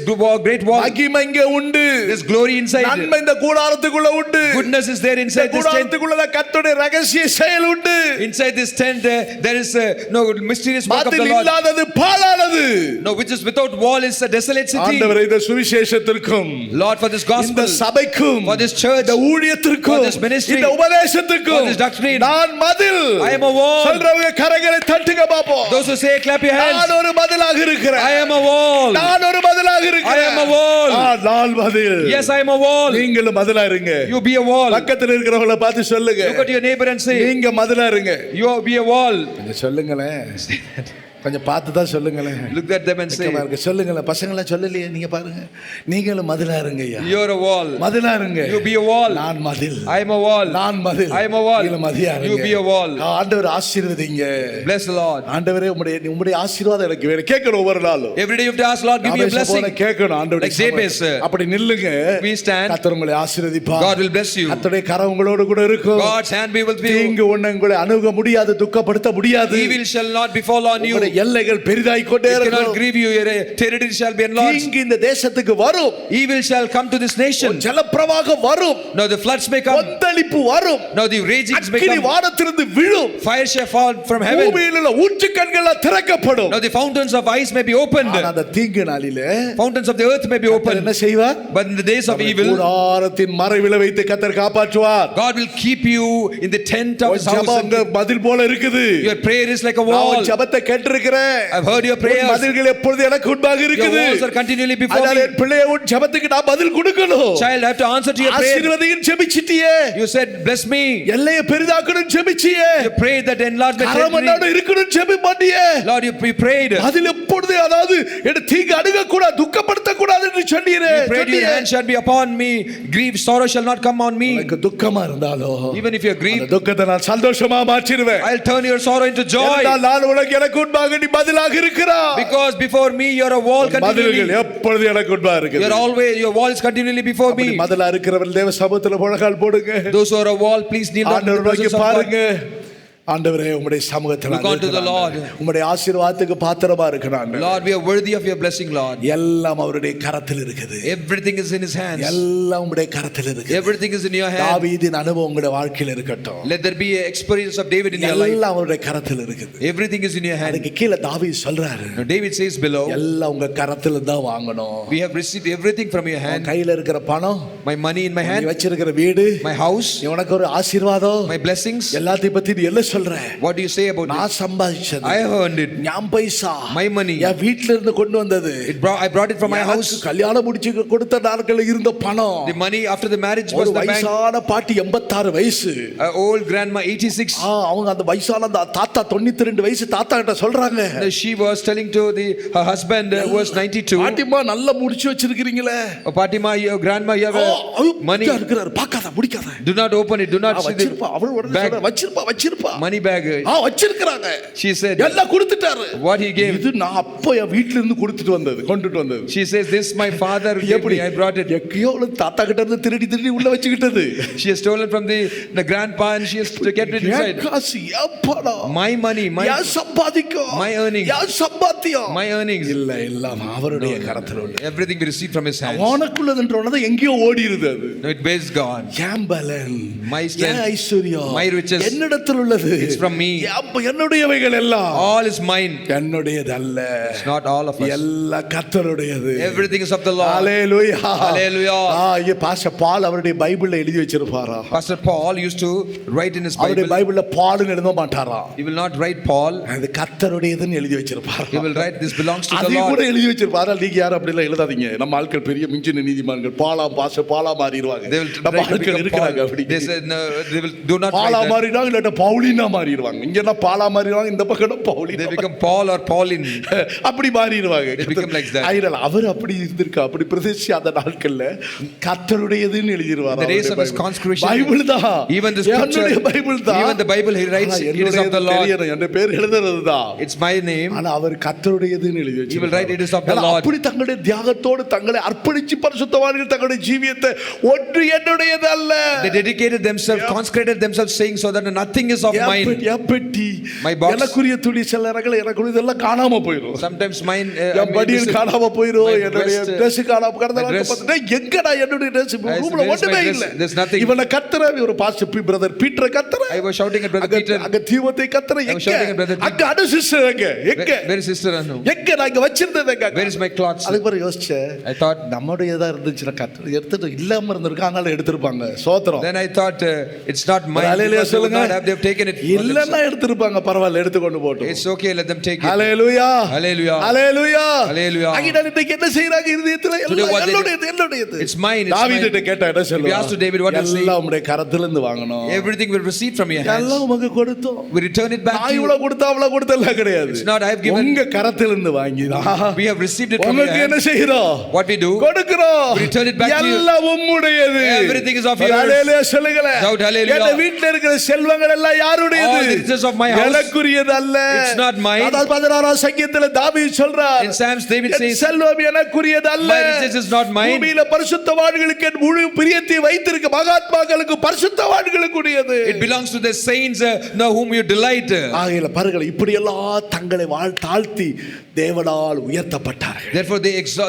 great wall. மகிமை இங்க உண்டு, There's glory inside. நன்மை இந்த கூடாரத்துக்குள்ள உண்டு, Goodness is there inside this tent. கூடாரத்துக்குள்ள கர்த்தருடைய ரகசிய செயல் உண்டு. Inside this tent there is no mysterious work of the மதில் Lord. இல்லாதது பாழானது. No, which is without wall is a desolate city. ஆண்டவரே, இந்த சுவிசேஷத்திற்கும், Lord, for this இந்த gospel, சபைக்கும், for this church, இந்த ஊழியத்திற்கும், for this ministry, இந்த உபதேசத்துக்கும், for this doctrine, நான் மதில். I am a wall. சொல்றவங்க கரங்களை தட்டுங்க பாப்போம். Those who say, clap your hands. நான் ஒரு மதிலாக இருக்கிறேன். I am a wall. நான் ஒரு மதிலாக இருக்கிறேன். I am a wall. நான் மதில். Yes, I am a wall. நீங்களும் மதிலா இருங்க. You be a wall. பக்கத்துல இருக்கிறவங்கள பார்த்து சொல்லுங்க, Look at your neighbor and say, நீங்க மதிலா இருங்க. you be a wall. கொஞ்சம் சொல்லுங்களேன், கொஞ்சம் பார்த்து தான் சொல்லுங்களேன். Look at them and say, சொல்லுங்களேன். பசங்கள சொல்லலையே, நீங்க பாருங்க, நீங்களும் மதிலா இருங்க. ஐயா, you are a wall. மதிலா இருங்க. You be a wall. நான் மதில். I am a wall. நான் மதில். I am a wall. நீங்களும் மதியா இருங்க. You be a wall. ஆண்டவர் ஆசீர்வதிங்க. Bless the Lord. ஆண்டவரே, உம்முடைய ஆசீர்வாதம் எனக்கு வேணும். கேட்கணும் ஒவ்வொரு நாளும். Every day you have to ask, Lord, give me a blessing. கேட்கணும் ஆண்டவரே. Like Jabez. அப்படி நில்லுங்க. We stand. கர்த்தர் உங்களை ஆசீர்வதிப்பார். God will bless you. கர்த்தருடைய கரம் உங்களோடு கூட இருக்கும். God's hand be with you. தீங்கு உங்களை அணுக முடியாது, துக்கப்படுத்த முடியாது. Evil shall not befall on you. உங்களுடைய எல்லைகள் பெரிதாய் கொண்டே It இருக்கும். cannot grieve you. Your territory shall be enlarged. தீங்கு இந்த தேசத்துக்கு வரும். Evil shall come to this nation. ஜலப்பிரவாகம் வரும். Now the floods may come. கொந்தளிப்பு வரும். Now the ragings may அக்கினி come. வானத்திலிருந்து விழும். Fire shall fall from heaven. பூமியில் உள்ள ஊற்றுக்கண்கள் திறக்கப்படும். Now the fountains of ice may be opened. அந்த தீங்கு நாளிலே Fountains of the earth may be opened. என்ன செய்வார்? But in the days of evil, கூடாரத்தின் மறைவில வைத்து கர்த்தர் காப்பாற்றுவார். God will keep you in the tent of his house. ஜெபம் அங்க பதில் போல இருக்குது. Your prayer is like a wall. நான் ஜெபத்தை கேட்டிருக்கிறேன். I've heard your prayers. பதில்கள் எப்பொழுது எனக்கு முன்பாக Your இருக்குது. walls are continually before அதனால me. என் பிள்ளையே, உன் ஜெபத்துக்கு நான் பதில் கொடுக்கணும். Child, I have to answer to your prayer. ஆசீர்வதியின் ஜெபிச்சிட்டியே. You said, bless me. எல்லையை பெரிதாக்கணும் ஜெபிச்சியே. You prayed that enlargement கரமனோடு territory. இருக்கணும் ஜெபி பண்ணியே. Lord, you prayed. அதில் எப்பொழுது, அதாவது என்ன தீங்கு அணுக கூடாது, துக்கப்படுத்த கூடாது என்று சொன்னீரே. You prayed, your hand shall be upon me. Grief, sorrow shall not come on me. எனக்கு துக்கமா இருந்தாலோ, Even if you are grieved, அந்த துக்கத்தை நான் சந்தோஷமா மாற்றிடுவேன். I'll turn your sorrow into joy. நான் உனக்கு எனக்கு முன்பாக நீ பதிலாக இருக்கிறாய். Because before me you are a wall continually. மதில்கள் எப்பொழுது எனக்கு முன்பாக இருக்குது. You are always, your wall is continually before me. மதிலா இருக்கிறவர்கள் தேவ சமூகத்துல முழங்கால் போடுங்க. Those who are a wall, please kneel down in the ஆண்டவரை presence of பாருங்க. God. ஆண்டவரே, உம்முடைய சமூகத்தில் Look unto the Lord. உம்முடைய ஆசீர்வாதத்துக்கு பாத்திரமா இருக்கிறான். Lord, we are worthy of your blessing, Lord. எல்லாம் அவருடைய கரத்தில் இருக்குது. Everything is in his hands. எல்லாம் உம்முடைய கரத்தில் இருக்குது. Everything is in your hand. தாவீதின் அனுபவம் உங்களுடைய வாழ்க்கையில் இருக்கட்டும். Let there be an experience of David in your life. எல்லாம் அவருடைய கரத்தில் இருக்குது. Everything is in your hand. அதுக்கு கீழே தாவீது சொல்றாரு, Now David says below, எல்லாம் உங்க கரத்துல தான் வாங்கணும். we have received everything from your hand. கையில இருக்கிற பணம், My money in my நீ hand, வச்சிருக்கிற வீடு, my house, உனக்கு ஒரு ஆசீர்வாதம், my blessings. எல்லாத்தையும் பத்தி நீ என்ன சொல்ற? What do you say about it? நான் சம்பாதிச்சது, I earned it. ஞாம் paisa, My money. என் வீட்ல இருந்து கொண்டு வந்தது. I brought it from my house. எனக்கு கல்யாணம் முடிச்சு கொடுத்த நாட்கள் இருந்த பணம். The money after the marriage was ஒரு the bank. வயசான பாட்டி 86 வயசு. An old grandma 86. அவங்க அந்த வயசான அந்த தாத்தா 92 வயசு தாத்தா கிட்ட சொல்றாங்க, She was telling to her husband who was 92. பாட்டிமா நல்லா முடிச்சு வச்சிருக்கீங்களே. Oh, Fatima, your grandma, you have money. இருக்கிறாரு, பார்க்காத, முடிக்காத. Do not open it. Do not see the வச்சிருப்பா. அவள் உடனே bag. சொல்றா, வச்சிருப்பா. Money bag. வச்சிருக்காங்க. She said, எல்லாம் கொடுத்துட்டாரு. what he gave. இது நான் அப்போ என் வீட்ல இருந்து கொடுத்துட்டு வந்தது, கொண்டுட்டு வந்தது. She says, this my father gave me. I brought it. எக்கையோ தாத்தா கிட்ட இருந்து திருடி உள்ள வச்சுக்கிட்டது. She has stolen from the grandpa and she has kept it inside. காசு ஏப்படா. My money, யார் சம்பாதிக்கும்? my earnings. யார் சம்பாத்தியம்? My earnings. இல்ல அவருடைய கரத்துல உள்ள. Everything we received from his hands. அவனுக்குள்ளதுன்றத எங்கேயோ ஓடிருது அது. No, it based God. ஏம்பலன், My strength, ஐஸ்வர்யம், my riches, என்னிடத்தில் உள்ளது. It's from me. அப்ப என்னுடையவைகள் எல்லாம் All is mine. என்னுடையதல்ல. It's not all of us. எல்லாம் கர்த்தருடையது. Everything is of the Lord. Hallelujah. Hallelujah. இங்க பாஸ்டர் பால் அவருடைய பைபிள்ல எழுதி வச்சிருப்பாரா? Pastor Paul used to write in his அவருடைய Bible. பைபிள்ல பால்னு எழுத மாட்டாரா? He will not write Paul. அது கர்த்தருடையதுன்னு எழுதி வச்சிருப்பாரா? He will write this belongs to the அது கூட Lord. எழுதி வச்சிருப்பாரா? நீங்க யாரும் அப்படி எல்லாம் எழுதாதீங்க. நம்ம ஆட்கள் பெரிய மிஞ்சின நீதிமான்கள் பாலா பாஸ்டர் பாலா மாறிடுவாங்க. They will நம்ம try to ஆட்கள் become இருக்கிறாங்க Paul. அப்படி. They said no, they will do not Bala write that. மாறிடுவாங்க இல்ல பவுலினா மாறிடுவாங்க. இங்கன்னா பாலா மாறிடுவாங்க, இந்த பக்கம் Paulina. They become Paul or Pauline. அப்படி மாறிடுவாங்க. They become like that. Iyer அவர் அப்படி இருந்திருக்கா? அப்படி பிரதிஷ்டை அந்த நாட்கள்ல கர்த்தருடையதுன்னு எழுதிடுவார். The days of his consecration. Bible தான். Even the scripture. பைபிள் தான். Even the Bible he writes it is of the Lord. என்ற பேர் எழுதுறது தான். It's my name. ஆனா அவர் கர்த்தருடையதுன்னு எழுதி He will write it is of the வச்சிருக்கார். Lord. அப்படி தங்களுடைய தியாகத்தோடு தங்களை அர்ப்பணிச்சு பரிசுத்தவான்கள் தங்களுடைய ஜீவியத்தை ஒன்று என்னுடையது அல்ல. They dedicated themselves, consecrated themselves, saying so that nothing is of mine. எப்பட்டி My box. எனக்குரிய துணி சில நேரங்கள் எனக்குரிய இதெல்லாம் காணாம போயிடும். Sometimes mine. என் படியில் காணாம போயிடும். my என்னுடைய dress, Dress காணாம கடந்த my dress. எங்கடா என்னுடைய Dress ரூம்ல where's ஒண்ணுமே my dress? இல்ல. There's nothing. இவனை கத்தற ஒரு பாஸ்டர் பிரதர் பீட்டர் கத்தற. I was shouting at Brother Peter. அங்க தீமோத்தேயை கத்தற. I was shouting at Brother Peter. அங்க அனு சிஸ்டர் எங்க Where is sister Anu? எங்க நான் இங்க வச்சிருந்தது எங்க? Where is my cloths? அதுக்கு பிறகு யோசிச்சேன். I thought. நம்முடையதா இருந்துச்சுன்னா கத்தர் எடுத்துட்டு இல்லாம இருந்திருக்கா, அதனால எடுத்திருப்பாங்க. சோத்திரம். Then I thought it's not mine. Hallelujah Because they would சொல்லுங்க. not have, they've taken it. இல்லன்னா எடுத்திருப்பாங்க, பரவாயில்ல எடுத்துக்கொண்டு போட்டு. It's okay, let them take it. Hallelujah. Hallelujah. Hallelujah. Hallelujah. அகிடால இன்னைக்கு என்ன செய்றாங்க இருதயத்துல? Today what they do- என்னுடையது. It's mine. It's தாவீதுட்ட mine. கேட்டா என்ன If you சொல்லுவான்? ask to David what he say, எல்லாம் உம்முடைய கரத்துல இருந்து வாங்கணும். everything will receive from your hands. எல்லாம் உமக்கு கொடுத்தோம். We return it back நான் to you. இவ்வளவு கொடுத்தா அவ்வளவு கொடுத்தலாம் கிடையாது. It's not I have given. உங்க கரத்துல இருந்து வாங்கிதான். We have received it from your உங்களுக்கு என்ன hands. செய்றோம்? What we do? கொடுக்கிறோம். We return it back to you. எல்லாம் உம்முடையது. Everything is of yours. ஹalleluya சொல்லுங்களே. Shout hallelujah. இந்த வீட்ல இருக்கிற செல்வங்கள் எல்லாம் யாருடையது? All the riches of my house. எனக்குரியது அல்ல. It's not mine. அதாவது 16ஆம் சங்கீதத்துல தாவீது சொல்றார். In Psalms David N says, செல்வம் எனக்குரியது அல்ல. my riches is not mine. பூமியில பரிசுத்தவான்களுக்கு என் முழு பிரியத்தை வைத்திருக்க மகாத்மாக்களுக்கு பரிசுத்தவான்களுக்குரியது. it belongs to the saints now whom you delight. ஆகையில பாருங்கள், இப்படி எல்லாம் தங்களை தாழ்த்தி தேவனால் உயர்த்தப்பட்டார்கள். Therefore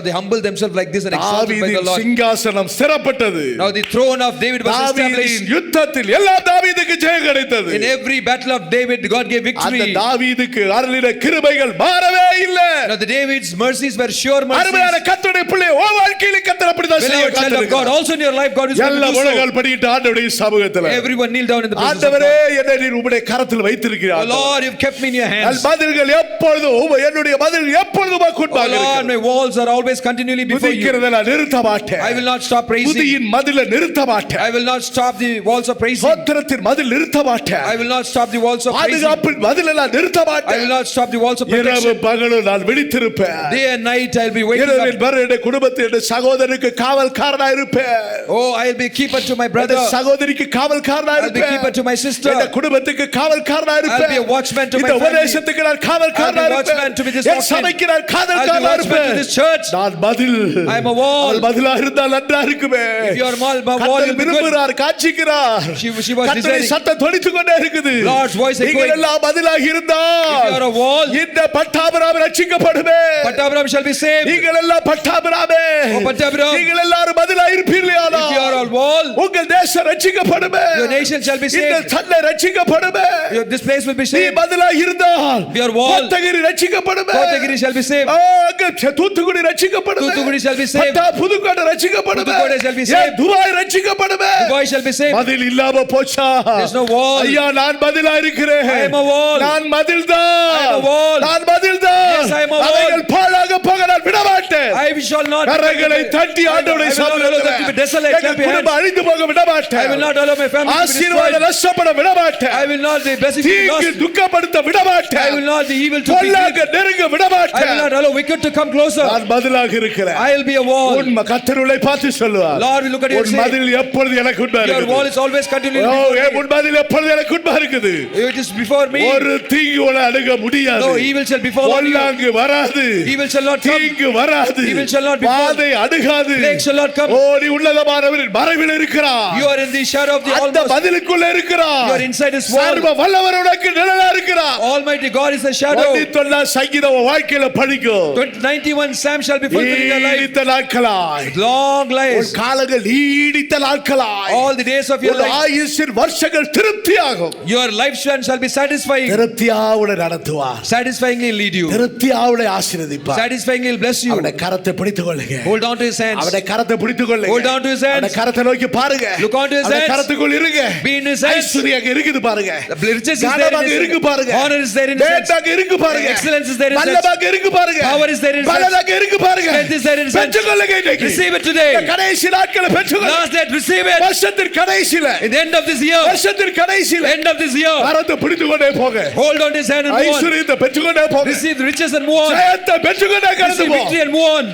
they humble themselves like this and exalted by the தாவீதின் Lord. சிங்காசனம் சிறப்பட்டது. Now the throne of David was தாவீதின் established. யுத்தத்தில் எல்லா தாவீதுக்கு ஜெயம் கிடைத்தது. In every battle of David God gave victory. அந்த தாவீதுக்கு அருளின கிருபைகள் மாறவே இல்லை. Now the David's mercies were sure mercies. அருமையான கர்த்தருடைய பிள்ளையே, உன் வாழ்க்கையில கர்த்தர் அப்படிதான் செய்ய Beloved child of God, காத்திருக்கிறார். also in your life God is going எல்லா to do so. முழங்கால் படியிட்டு ஆண்டவருடைய சமூகத்தில் Everyone kneel down in the presence of ஆண்டவரே God. என்னை நீர் உம்முடைய கரத்தில் Oh வைத்திருக்கிறார். Lord, you've kept me in your hands. பதில்கள் எப்பொழுதும் என்னுடைய பதில் எப்பொழுதும் Oh முன்பாக Lord, இருக்கிறது. my walls are always continually before you. துதிக்கிறதெல்லாம் நிறுத்த மாட்டேன். I will not stop praising. துதியின் மதிலை நிறுத்த மாட்டேன். I will not stop the walls of praising. ஸ்தோத்திரத்தின் மதில் நிறுத்த மாட்டேன். I will not stop the walls of praising. பாதுகாப்பின் மதிலெல்லாம் நிறுத்த I மாட்டேன். will not stop the walls of இரவு protection. பகலும் நான் விழித்திருப்பேன். Day and night I'll be waking இரவில் up. என்னுடைய குடும்பத்தின் சகோதரனுக்கு காவல்காரனா இருப்பேன். Oh, I'll be keeper to my brother. சகோதரிக்கு காவல்காரனா I'll be இருப்பேன். keeper to my sister. இந்த குடும்பத்துக்கு காவல்காரனா இருப்பேன். I'll be a watchman to my இந்த family. உபதேசத்துக்கு நான் காவல்காரனா I'll be a இருப்பேன். watchman to this N doctrine. சபைக்கு நான் I'll be காவல்காரனா watchman to இருப்பேன். this church. நான் பதில். I am a wall. அவள் பதிலா இருந்தால் நன்றா இருக்குமே. If you are my wall, கர்த்தர் you'll be good. விரும்புகிறார், காட்சிக்கிறார். She was கர்த்தருடைய desiring. சத்தம் தொனித்துக் கொண்டே இருக்குது. Lord's voice echoing. நீங்கள் எல்லாம் பதிலாக இருந்தால் If you are a wall, இந்த Pattabiram ரட்சிக்கப்படுமே. Pattabram shall be saved. நீங்கள் எல்லாம் பட்டாபிராமே. Oh, Pattabram. நீங்கள் எல்லாரும் பதிலாக இருப்பீர்களா? If you are a wall, உங்கள் தேசம் ரட்சிக்கப்படுமே. your nation shall be இந்த saved. சண்டை ரட்சிக்கப்படுமே. This place will be நீ saved. பதிலாக இருந்தால் If you are wall, Kotagiri ரட்சிக்கப்படுமே. Kotagiri shall be saved. அங்க தூத்துக்குடி ரட்சிக்கப்படுமே. Thoothukudi shall be saved. Pudukkottai ரட்சிக்கப்படுமே. Pudukkottai shall be saved. ஏன் துபாய் ரட்சிக்கப்படுமே. Dubai shall be saved. பதில் இல்லாம போச்சா? There's no wall. ஐயா, நான் பதிலா இருக்கிறேன். I am a wall. நான் பதில்தான். I am a wall. நான் பதில்தான். Yes, I am a wall. அவைகள் பாழாக போக நான் விட மாட்டேன். I shall not. கரங்களை தட்டி ஆண்டவரை I will not allow them to be desolate. எங்கள் Clap your hands. குடும்பம் அழிந்து போக விட மாட்டேன். I will not allow my family to be ஆசீர்வாதம் destroyed. நஷ்டப்பட விட மாட்டேன். I will not the blessing to be தீங்கு lost. துக்கப்படுத்த விட மாட்டேன். I will not the evil to be பொல்லாங்க good. நெருங்க விட I will மாட்டேன். not allow wicked to come closer. நான் பதிலாக இருக்கிறேன். I will be a wall. உன் கர்த்தருளை பார்த்து சொல்லுவார். Lord will look at you and உன் say, மதில் எப்பொழுது எனக்கு உண்மை your wall is always continually before me. உன் மதில் எப்பொழுது எனக்கு உண்மை இருக்குது. It is before me. ஒரு தீங்கு உன்னை அணுக முடியாது. No evil shall befall on you. பொல்லாங்கு வராது. Evil shall not come. தீங்கு வராது. Evil Evil shall not befall. வாதை அணுகாது. Plague shall not come. ஓ, நீ உன்னதமானவரின் மறைவில் இருக்கிறாய். You are in the shadow of the அந்த Almighty. பதிலுக்குள்ள இருக்கிறாய். You are inside His wall. சர்வ வல்லவர் உனக்கு நிழலா இருக்கிறார். Almighty God is a shadow. 91 சங்கீதம் வாழ்க்கையில படிக்கும். 91 Psalm shall be fulfilled in your life. நீடித்த நாட்களாய். Long lives. காலங்கள் நீடித்த நாட்களாய். All the days of your life. ஆயுசின் வருஷங்கள் திருப்தியாகும். Your lifespan shall be satisfying. திருப்தியாவுடன் நடத்துவார். Satisfyingly lead you. திருப்தியாவுடன் ஆசீர்வதிப்பார். Satisfyingly bless you. அவருடைய கரத்தை பிடித்துக் கொள்ளுங்க. Hold on to His hands. அவருடைய கரத்தை பிடித்துக் கொள்ளுங்க. Hold on to His hands. அவருடைய கரத்தை நோக்கி பாருங்க. Look on to His hands. கரத்துக்குள் இருங்க. Be in His hands. ஐஸ்வர்யம் இருக்குது பாருங்க. Riches is there in His இருக்கு பாருங்க. Honor is there in His hands. மேன்மையாக இருக்கு பாருங்க. Excellence is there in His hands. வல்லமையாக இருக்கு பாருங்க. Power is there in His hands. பலமாக இருக்கு பாருங்க. Strength is there in His hands. பெற்றுக்கொள்ளுங்க இன்னைக்கு. Receive it today. கடைசி நாட்களை பெற்றுக்கொள்ளுங்க. Last day, receive it. வருஷத்தின் கடைசில. In the end of this year. வருஷத்தின் கடைசில. End of this year. கரத்தை பிடித்துக்கொண்டே போங்க. Hold on to His hand and move on. ஐஸ்வரியத்தை பெற்றுக்கொண்டே போங்க. Receive the riches and move on. ஜெயத்தை பெற்றுக்கொண்டே கடந்து Receive போ. victory and move on.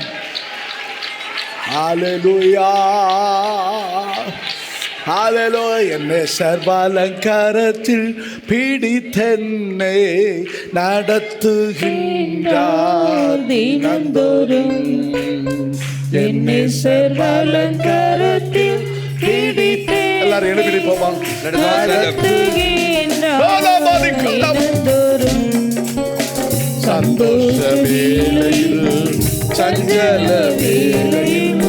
ஹalleluya. ஹalleluya. என்னை சர்வாலங்காரத்தில் பிடித்தென்னை நடத்துகின்றார் தினந்தோறும். என்னை சர்வாலங்காரத்தில் பிடித்தே எல்லாரும் எழுதி போமா. தினந்தோறும். சந்தோஷ வேளையில் சஞ்சல வேளையில்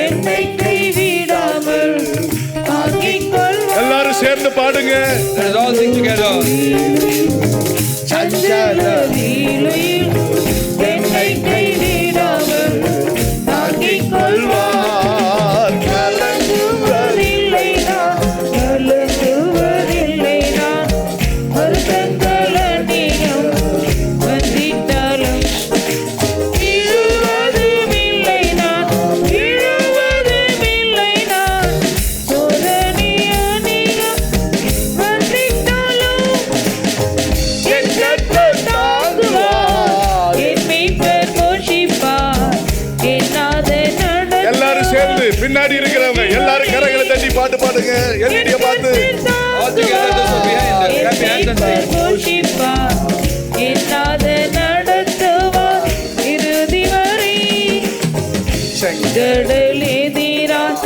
என்னை கைவிடாமல் ஆக்கிக்கொள்வார். எல்லாரும் சேர்ந்து பாடுங்க. Let us all sing together. சஞ்சல வேளையில் என்னை கைவிடாமல் ஆக்கிக்கொள்வார். கலங்குவதில்லை நான், கலங்குவதில்லை நான். வருத்தங்கள் அநேகம் வந்திட்டாலும் விழுவதுமில்லை நான், விழுவதுமில்லை நான். சோதனை அநேகம் வந்திட்டாலும் என் கர்த்தர் தாங்குவார். என் மீட்பர் போஷிப்பார். என் நாதன் நடத்துவார். எல்லாரும் சேர்ந்து பின்னாடி இருக்கிறவங்க எல்லாரும் கரங்களை தட்டி பாட்டு பாடுங்க. என்னைய பார்த்து All together, those who are behind, clap your hands and sing. போஷிப்பார். என் நாதன் நடத்துவார் இறுதி வரை. செங்கடல் எதிரால்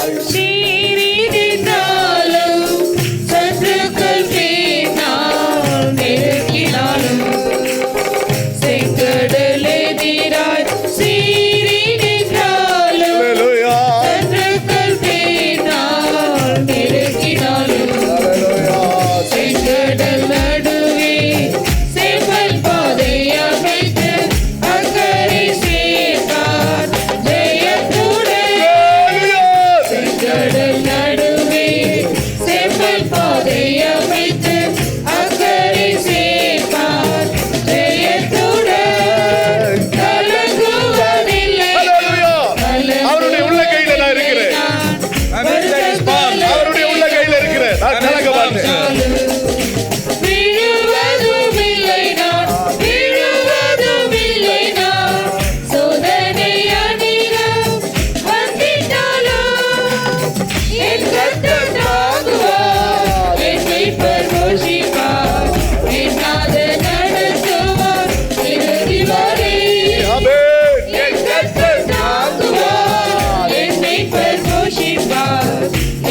சீறினாலும் சத்துருக்கள் பின்னால் நெருக்கினாலும் செங்கடல் எதிரால் சீறினாலும் ஹalleluya. சத்துருக்கள் பின்னால் நெருக்கினாலும் செங்கடல் நடுவே செவ்வல் பாதை அமைத்து அக்கறை சேர்த்தார் ஜெயத்துடன். செங்கடல் நடுவே செவ்வல் பாதை அமைத்து அக்கறை சேர்த்தார் ஜெயத்துடன். கலங்குவதில்லை ஹalleluya. அவருடைய உள்ள கையில நான் இருக்கிறேன். I'm inside His palm. அவருடைய உள்ள கையில இருக்கிறேன். நான் கலங்க மாட்டேன். விழுவதுமில்லை நான், விழுவதுமில்லை நான். சோதனை அநேகம் வந்திட்டாலும் என் கர்த்தர் தாங்குவார். என் மீட்பர் போஷிப்பார். என் நாதன் நடத்துவார் இறுதி வரை. ஆமென். என் கர்த்தர் தாங்குவார். என் மீட்பர் போஷிப்பார்.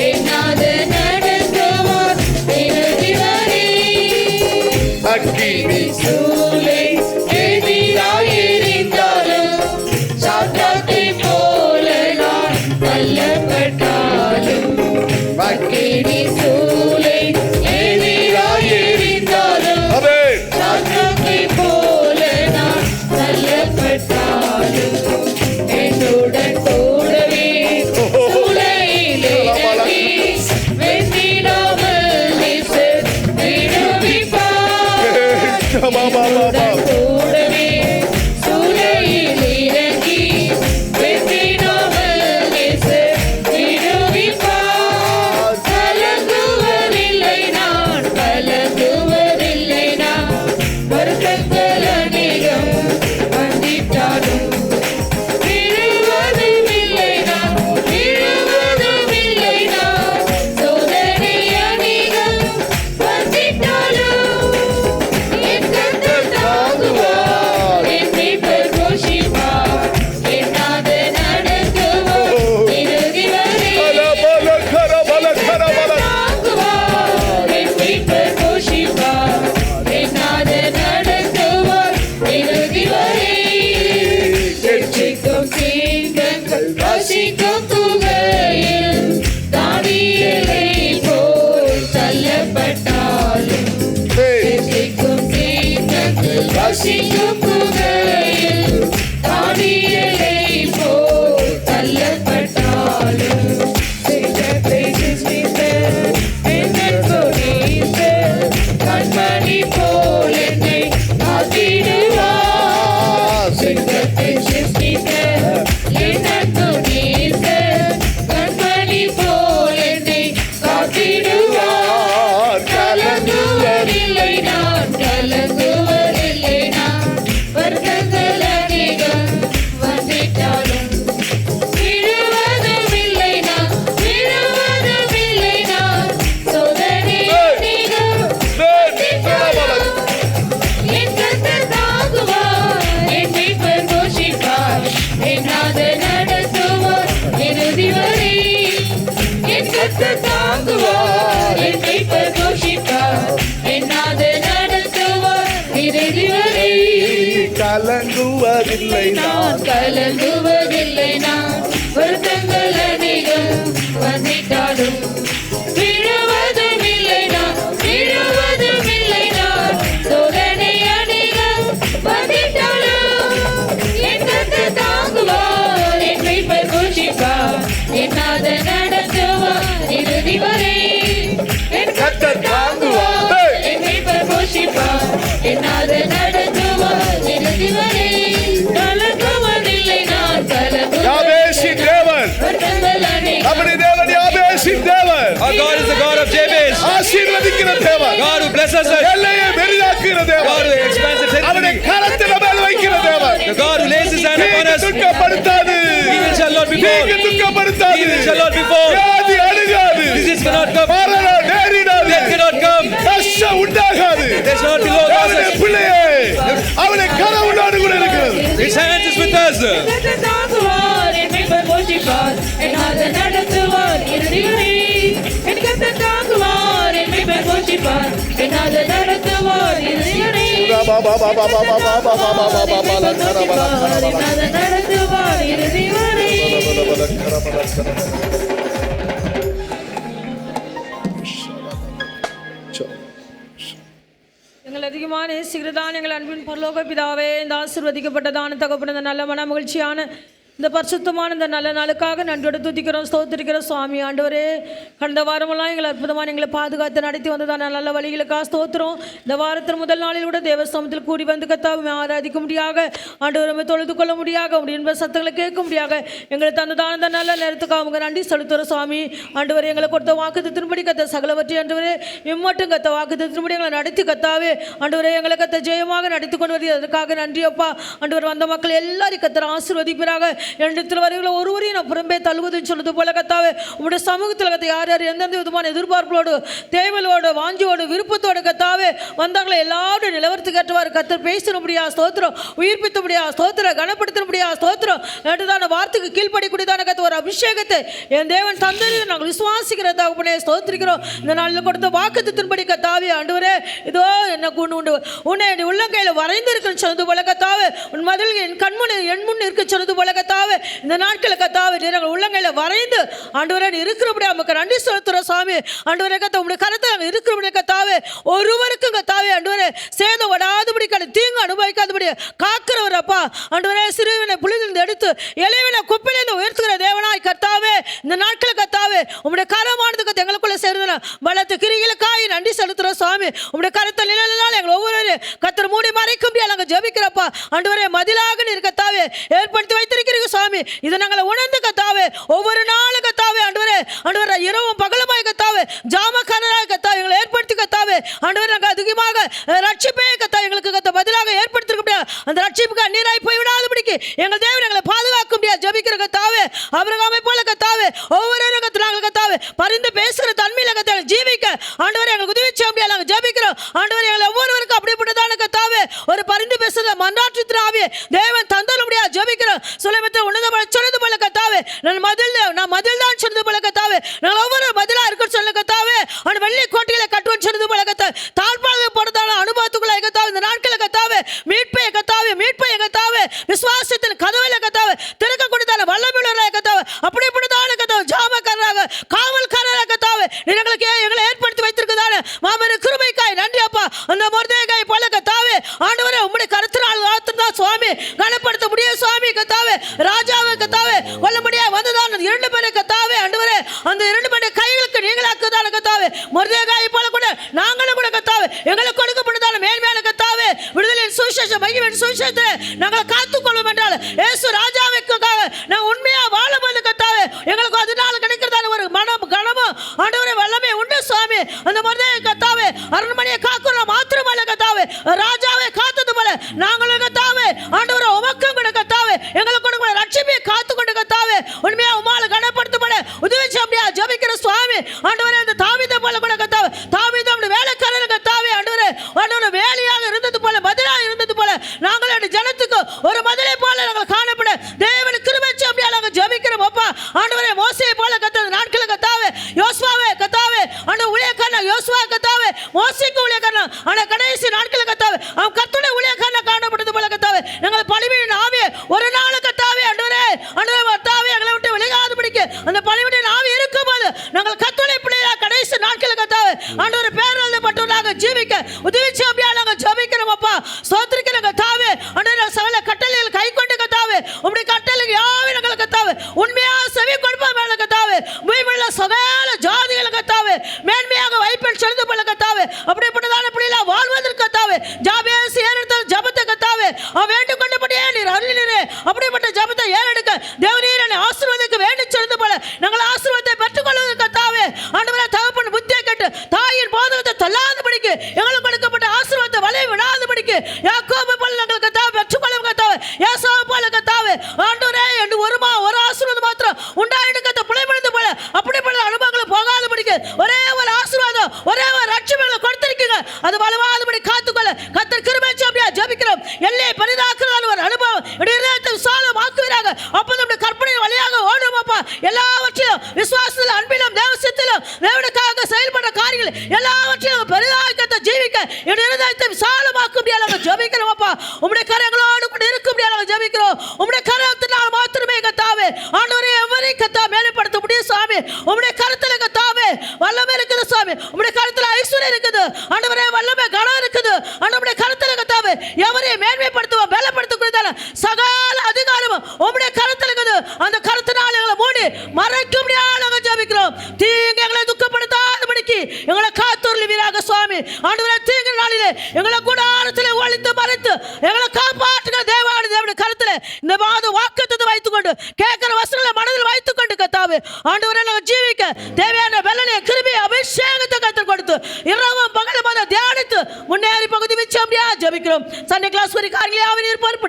என் நாதன் நடத்துவார் இறுதி வரை. அக்கினி சூளை எதிராய் எரிந்தாலும் சாத்தாத்தைப் போல நான் தள்ளப்பட்டாலும். அக்கினி சூளை எதிராய் எரிந்தாலும் ஆமென். சாத்தாத்தைப் போல நான் தள்ளப்பட்டாலும் என்னுடன் கூடவே சூளையிலே இறங்கி வெந்திடாமல் நேசர் விடுவிப்பார். என்னுடன் கூடவே சூளையில் இறங்கி வெந்திடாமல் நேசர் விடுவிப்பார். கலங்குவதில்லை நான், கலங்குவதில்லை நான். வருத்தங்கள் அநேகம் வந்திட்டாலும் விழுவதுமில்லை நான், விழுவதுமில்லை நான். சோதனை அநேகம் வந்திட்டாலும் என் கர்த்தர் இல்லை நான் கலங்குவதில்லை நான் வருத்தங்கள் அநேகம் வந்திட்டாலும் விழுவதும் இல்லை நான் விழுவதும் இல்லை நான் சோதனை அநேகம் வந்திட்டாலும் என் கர்த்தர் தாங்குவார் என் மீட்பர் போஷிப்பார் என் நாதன் நடத்துவார் இறுதி வரை என் கர்த்தர் தாங்குவார் என் மீட்பர் போஷிப்பார் என் நாதன் நடத்துவார் இறுதி வரை கலங்குவதில்லை நான் யாபேசின் தேவன் வருத்தங்கள் அநேகம் நம்முடைய தேவன் யாபேசின் தேவன். Our God is the God of Jabez. ஆசீர்வதிக்கிற தேவன். God who blesses us. எல்லையை பெரிதாக்குகிற God தேவன். who expands the அவருடைய territory. கரத்தின் மேல் வைக்கிற தேவன். The God who lays his hand upon தீங்கு us. துக்கப்படுத்தாது. Evil shall not தீங்கு befall. துக்கப்படுத்தாது. Evil shall not befall. வியாதி அணுகாது. Disease cannot come. மரணம் நேரிடாது. Death cannot come. கஷ்டம் உண்டாகாது. There shall not be low அவருடைய losses. பிள்ளையே அவருடைய கரம் உன்னோடு கூட இருக்கிறது. His hand is with us. கர்த்தர் தாங்குவார் என் மீட்பர் போஷிப்பார் என் நாதன் நடத்துவார் இறுதி வரை என் கர்த்தர் தாங்குவார் என் மீட்பர் போஷிப்பார் என் நாதன் நடத்துவார் இறுதி வரை என் நாதன் நடத்துவார் இறுதி வரை எங்கள் அதிகமான நேசிக்கிறதான எங்கள் அன்பின் பரலோக பிதாவே, இந்த ஆசீர்வதிக்கப்பட்டதான தகப்பன இந்த நல்ல மன மகிழ்ச்சியான இந்த பரிசுத்தமான இந்த நல்ல நாளுக்காக நன்றியோடு துதிக்கிறோம், ஸ்தோத்திரிக்கிறோம் சுவாமி. ஆண்டவரே, கடந்த வாரமெல்லாம் எங்களை அற்புதமான எங்களை பாதுகாத்து நடத்தி வந்ததான நல்ல வழிகளுக்காக ஸ்தோத்திரம். இந்த வாரத்தின் முதல் நாளில் கூட தேவஸ்தாமத்தில் கூடி வந்து கத்தாவை ஆராதிக்க முடியாக, ஆண்டவரை தொழுது கொள்ள முடியாக, உடைய இன்ப சத்தங்களை கேட்க முடியாக எங்களை தந்ததான இந்த நல்ல நேரத்துக்காக அவங்க நன்றி செலுத்துகிறோம் சுவாமி. ஆண்டவரே, எங்களை கொடுத்த வாக்குத்தத்தின்படி கத்த சகலவற்றை ஆண்டவரே இம்மட்டும் கத்த வாக்குத்தத்தின்படி எங்களை நடத்தி கத்தாவே ஆண்டவரே எங்களை கத்த ஜெயமாக நடத்தி கொண்டு வருது. அதற்காக நன்றி அப்பா. ஆண்டவர் வந்த மக்கள் எல்லாரையும் கத்தர் ஆசீர்வதிப்பீராக. என்னிடத்தில் வருகிற ஒருவரையும் நான் புறம்பே தள்ளுவதுன்னு சொல்லுது போல கத்தாவே, உங்களுடைய சமூகத்தில் கத்த யார் யார் எந்தெந்த விதமான எதிர்பார்ப்புகளோடு தேவையோடு வாஞ்சியோடு விருப்பத்தோடு கத்தாவே வந்தாங்களே எல்லாரும் நிலவரத்துக்கு ஏற்றவாறு கத்தர் பேசணும்படியா ஸ்தோத்திரம், உயிர்ப்பித்தபடியா ஸ்தோத்திரம், கனப்படுத்தினபடியா ஸ்தோத்திரம். என்றுதான வார்த்தைக்கு கீழ்ப்படிக்கூடியதான கத்த ஒரு அபிஷேகத்தை என் தேவன் தந்தது நாங்கள் விசுவாசிக்கிறதாக ஸ்தோத்திரிக்கிறோம். இந்த நாளில் கொடுத்த வாக்குத்தத்தின்படி கத்தாவே ஆண்டவரே, இதோ என்ன உண்டு உன்னை என் உள்ளங்கையில் வரைந்திருக்குன்னு சொன்னது போல கத்தாவே, உன் மதில் என் கண்முன் என் முன் இருக்க சொன்னது போல கத்தாவே, இந்த நாட்களை கத்தாவே நாங்கள் உள்ளங்கையில வரைந்து ஆண்டவரே இருக்கிறபடியா நமக்கு நன்றி செலுத்துறோம் சாமி. ஆண்டவரே கத்த உங்களுடைய கருத்தை நாங்கள் இருக்கிறபடியா கத்தாவே ஒருவருக்கும் கத்தாவே ஆண்டவரே சேதம் வடாதபடி தீங்கு அனுபவிக்காதபடி காக்கிறவர் அப்பா. ஆண்டவரே, சிறுவினை புலிதிலிருந்து எடுத்து இளைவினை குப்பிலிருந்து உயர்த்துகிற தேவனாய் கத்தாவே இந்த நாட்களை கத்தாவே உங்களுடைய கரமானது கத்த எங்களுக்குள்ள சேருதுனா பலத்து கிரிகளுக்காய் நன்றி செலுத்துறோம் சுவாமி. உங்களுடைய கருத்தை நிலையினால் எங்களை ஒவ்வொரு கத்தர் மூடி மறைக்க முடியாது நாங்கள் ஜெபிக்கிறப்பா. ஆண்டவரே, மதிலாக நீர் கத்தாவே ஏற்படுத்தி வைத்திருக்கிறீங்க சுவாமி. இதை நாங்கள் உணர்ந்து கத்தாவே ஒவ்வொரு நாளும் கத்தாவே ஆண்டவரே ஆண்டவரே இரவும் பகலுமாய் கத்தாவே ஜாமக்காரராய் கத்தாவே எங்களை ஏற்படுத்தி கத்தாவே ஆண்டவரே நாங்கள் அதிகமாக ரட்சிப்பே கத்தா எங்களுக்கு கத்த பதிலாக ஏற்படுத்திருக்க முடியாது. அந்த ரட்சிப்புக்கு அந்நீராய் போய்விடாதபடிக்கு எங்கள் தேவன் எங்களை பாதுகாக்க முடியாது ஜெபிக்கிற கத்தாவே. ஆபிரகாமை போல கத்தாவே ஒவ்வொரு நாங்கள் கத்தாவே பரிந்து பேசுகிற தன்மையில கத்தாவே ஜீவிக்க ஆண்டவரே எங்களுக்கு உதவி செய்ய முடியாது நாங்கள் ஜெபிக்கிறோம். ஆண்டவரே, எங்களை ஒவ்வொருவருக்கும் அப்படிப்பட்டதான கத்தாவே ஒரு பரிந்து பேசுகிற மன்றாற்று ஆவியை தேவன் தந்தர முடியாது ஜெபிக்கிறோம். சுலைமத்தில் உன்னதமான சொன்னது போல கத்தாவே நான் மதில் தான் சொன்னது போல கத்தாவே நான் ஒவ்வொரு பதிலா இருக்குன்னு சொல்ல கத்தாவே அவன் வெள்ளி கோட்டையில கட்டுவன் சொன்னது போல கத்தாவே தாழ்பாக போடுறதான அனுபவத்துக்குள்ள கத்தாவே இந்த நாட்களை கத்தாவே மீட்பை கத்தாவே விசுவாசத்தின் கதவையில கத்தாவே திறக்க கொடுத்தான வல்லமையுள்ள கத்தாவே அப்படிப்பட்டதான கத்தாவே ஜாமக்காரராக காவல்காரராக கத்தாவே எங்களுக்கு எங்களை ஏற்படுத்தி வைத்திருக்கதான மாபெரும் கிருபைக்காய் நன்றி அப்பா. அந்த மொர்தேகாய் போல கத்தாவே ஆண்டவரே உம்முடைய கருத்தினால் தான் சுவாமி கனப்படுத்த முடியும் சுவாமி கத்தாவே. ராஜாவை கத்தாவே வல்லபடியா வந்ததான 2 பேரை கத்தாவே ஆண்டவரே அந்த 2 பேருடைய கைகளுக்கு நீங்களாக்குதான கத்தாவே மொர்தேகாய் போல கூட நாங்களும் கூட கத்தாவே எங்களுக்கு கொடுக்கப்பட்டதான மேன்மையான கத்தாவே விடுதலையின் சுவிசேஷம் மகிமையின் சுவிசேஷத்தை நாங்கள் காத்துக்கொள்ளும் என்றால் இயேசு ராஜாவுக்காக நான் உண்மையா வாழும்போது கத்தாவே எங்களுக்கு அதனால கிடைக்கிறதான ஒரு கனமும் ஆண்டவரே வல்லமை உண்டு சுவாமி. அந்த மொர்தேகாய் கத்தாவே அரண்மனையை காக்குற மாத்திரமல்ல கத்தாவே ராஜாவை காத்தது போல நாங்களும் கத்தாவே ஆண்டவரே உமக்கும் கூட கத்தாவே எங்களுக்கு கூட ரட்சிப்பை காத்து கொண்டு கத்தாவே உண்மையா உமால கனப்படுத்தப்பட உதவி செய்ய ஜெபிக்கிற சுவாமி. ஆண்டவரே, அந்த தாவீதை போல கூட கத்தாவே தாவீது அவருடைய வேலைக்காரர் கத்தாவே ஆண்டவரே வேலையாக இருந்தது போல பதிலாக இருந்தது போல நாங்கள் ஜனத்துக்கு ஒரு மதிலை போல நாங்கள் காணப்பட தேவன் கிருபை செய்ய நாங்கள் ஜெபிக்கிறோம் அப்பா. ஆண்டவரே, மோசேயை போல கத்தாவே நாட்களை கத்தாவே யோசுவாவே கத்தாவே அந்த ஊழியக்காரன் யோசுவா கத்தாவே மோசேக்கு ஊழியக்காரன் ஆனா கடைசி நாட்களை கத்தாவே அவன் கர்த்தருடைய ஊழியக்காரன் காணப்பட்டது போல கத்தாவே நாங்கள் பழிவின் ஆவியை ஒரு ஜீவிக்க உதவிச்சு அப்படியே நாங்கள் ஜெபிக்கிறோம் அப்பா. ஸ்தோத்திரிக்கிறோம் கர்த்தாவே. ஆண்டவரே சகல கட்டளைகள் கை கொண்டு கர்த்தாவே உம்முடைய கட்டளைக்கு யாவே நாங்கள் கர்த்தாவே உண்மையா செவி கொடுப்போம் மேல கர்த்தாவே. பூமியிலுள்ள சகல ஜாதிகள் கர்த்தாவே மேன்மையாக வைப்பில் செலுத்து போல கர்த்தாவே. அப்படிப்பட்டதான பிள்ளைகளா வாழ்வதற்கு கர்த்தாவே ஜாபேஸ் ஏறெடுத்த ஜெபத்தை கர்த்தாவே வேண்டும் கொண்டபடியே நீர் அருளினீரே. அப்படிப்பட்ட ஜெபத்தை ஏறெடுக்க தேவரீர் என்னை ஆசீர்வதிக்க வேண்டும் செலுத்து போல நாங்கள் ஆசீர்வாதத்தை பெற்றுக்கொள்வதற்கு கர்த்தாவே ஆண்டவரே தகப்பன் புத்தியை கேட்டு தாயின் போதகத்தை தள்ளாதபடிக்கு எங்களுக்கு கொடுக்கப்பட்ட ஆசீர்வாதத்தை வலையை விடாதபடிக்கு யாக்கோபு போல நாங்கள் கர்த்தாவே பெற்றுக்கொள்ளும் கர்த்தாவே. ஏசாவு போல கர்த்தாவே ஆண்டவரே என்று ஒரு ஆசீர்வாதம் மாத்திரம் உண்டாயிட்டு கர்த்த புலைமணிந்து போல அப்படிப்பட்ட அனுபவங்களை போகாதபடிக்கு ஒரே ஒரு ஆசீர்வாதம் ஒரே ஒரு ரட்சிப்பை கொடுத்திருக்கீங்க. அது வலுவாதபடி காத்துக்கொள்ள கர்த்தர் கிருபை அப்படியே ஜெபிக்கிறோம். எல்லை பரிதாக்குறதான ஒரு அனுபவம் இதயத்தை விசாலமாக்குவீராக. அப்போ நம்முடைய கற்பனை வழியாக ஓடும் அப்பா. எல்லாவற்றிலும் விசுவாசத்திலும் அன்பிலும் தேவசத்திலும் தேவனுக்காக செயல்படுற காரியங்கள் எல்லாவற்றிலும் பெரிதாக்கத்தை ஜீவிக்க இதயத்தை விசாலமாக்க முடியாத ஜெபிக்கிறோம் அப்பா. உம்முடைய கரங்களோடு கூட இருக்க முடியாத ஜெபிக்கிறோம். உம்முடைய கரத்தினால் மாத்திரமே கர்த்தாவே ஆண்டவரே எவரை கர்த்தா மேலப்படுத்த முடியும் சாமி. உம்முடைய கரத்துல கர்த்தாவே வல்லமை இருக்குது சாமி. உம்முடைய கரத்துல ஐஸ்வர்யம் இருக்குது ஆண்டவரே. வல்லமை கனம் இருக்குது ஆண்டவருடைய கரத்துல கர்த்தாவே. எவரை மேன்மைப்படுத்துவோம் பலப்படுத்தக்கூடியதான சகல அதிகாரமும் உம்முடைய கரத்துல இருக்குது. அந்த கரத்தினால் எங்களை மூடி மறைக்க முடியாத ஜெபிக்கிறோம். தீங்கு எங்களை துக்கப்படுத்தாதபடிக்கு எங்களை காத்துருளுவீராக சுவாமி. ஆண்டவரே தீங்கு நாளிலே எங்களை கூடாரத்திலே ஒளித்து மறைத்து எங்களை காப்பாற்றுகிற தேவாதி தேவனுடைய கரத்திலே இந்த மாத வாக்குத்தத்தத்தை வைத்துக்கொண்டு கேட்கிற வசனங்களை மனதில் வைத்துக்கொண்டு கர்த்தாவே ஆண்டவரே நாங்கள் ஜீவிக்க தேவையான வெள்ளனை கிருபை அபிஷேகத்தை கர்த்தர் கொடுத்து இரவும் பகலும் அதை தியானித்து முன்னேறி பகுதி வச்சு அப்படியே ஜெபிக்கிறோம். சண்டே கிளாஸ் வரை காரியங்களாக இருப்பார்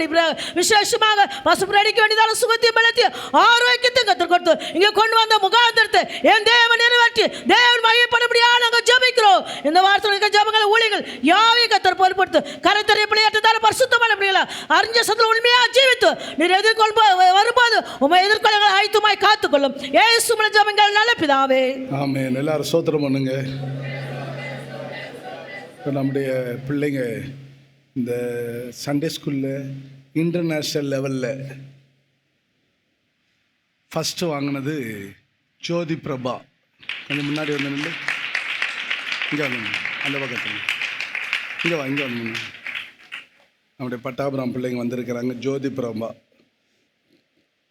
விசேஷமாக பசுப்பு அடிக்க வேண்டியதான சுகத்தையும் பலத்தையும் ஆரோக்கியத்தையும் கற்றுக் கொடுத்து இங்கே கொண்டு வந்த முகாந்திரத்தை என் தேவன் நிறைவேற்றி தேவன் மையப்படும்படியாக நாங்கள் ஜெபிக்கிறோம். இந்த வார்த்தைகளுக்கு ஜெபங்களை ஊழியர்கள் யாவை கர்த்தர் பொறுப்படுத்து கரத்தரை பிள்ளையாற்றதான பரிசுத்தமான பிள்ளைகளா அறிஞ்ச சத்துல உண்மையாக ஜீவித்து நீர் எதிர்கொள்ப வரும்போது உண்மை எதிர்கொள்ள ஆயத்தமாய் காத்துக்கொள்ளும். ஏசு மூலம் ஜெபங்கள் நல்ல பிதாவே ஆமென். எல்லாரும் ஸ்தோத்திரம் பண்ணுங்க. இப்போ நம்முடைய பிள்ளைங்க இந்த சண்டே ஸ்கூலில் இன்டர்நேஷ்னல் லெவலில் ஃபஸ்ட்டு வாங்கினது ஜோதி பிரபா. கொஞ்சம் முன்னாடி வந்து நின்று இங்கே வந்து அந்த பக்கத்தில் இங்கே வந்து நம்முடைய பட்டாபுரம் பிள்ளைங்க வந்திருக்கிறாங்க. ஜோதி பிரபா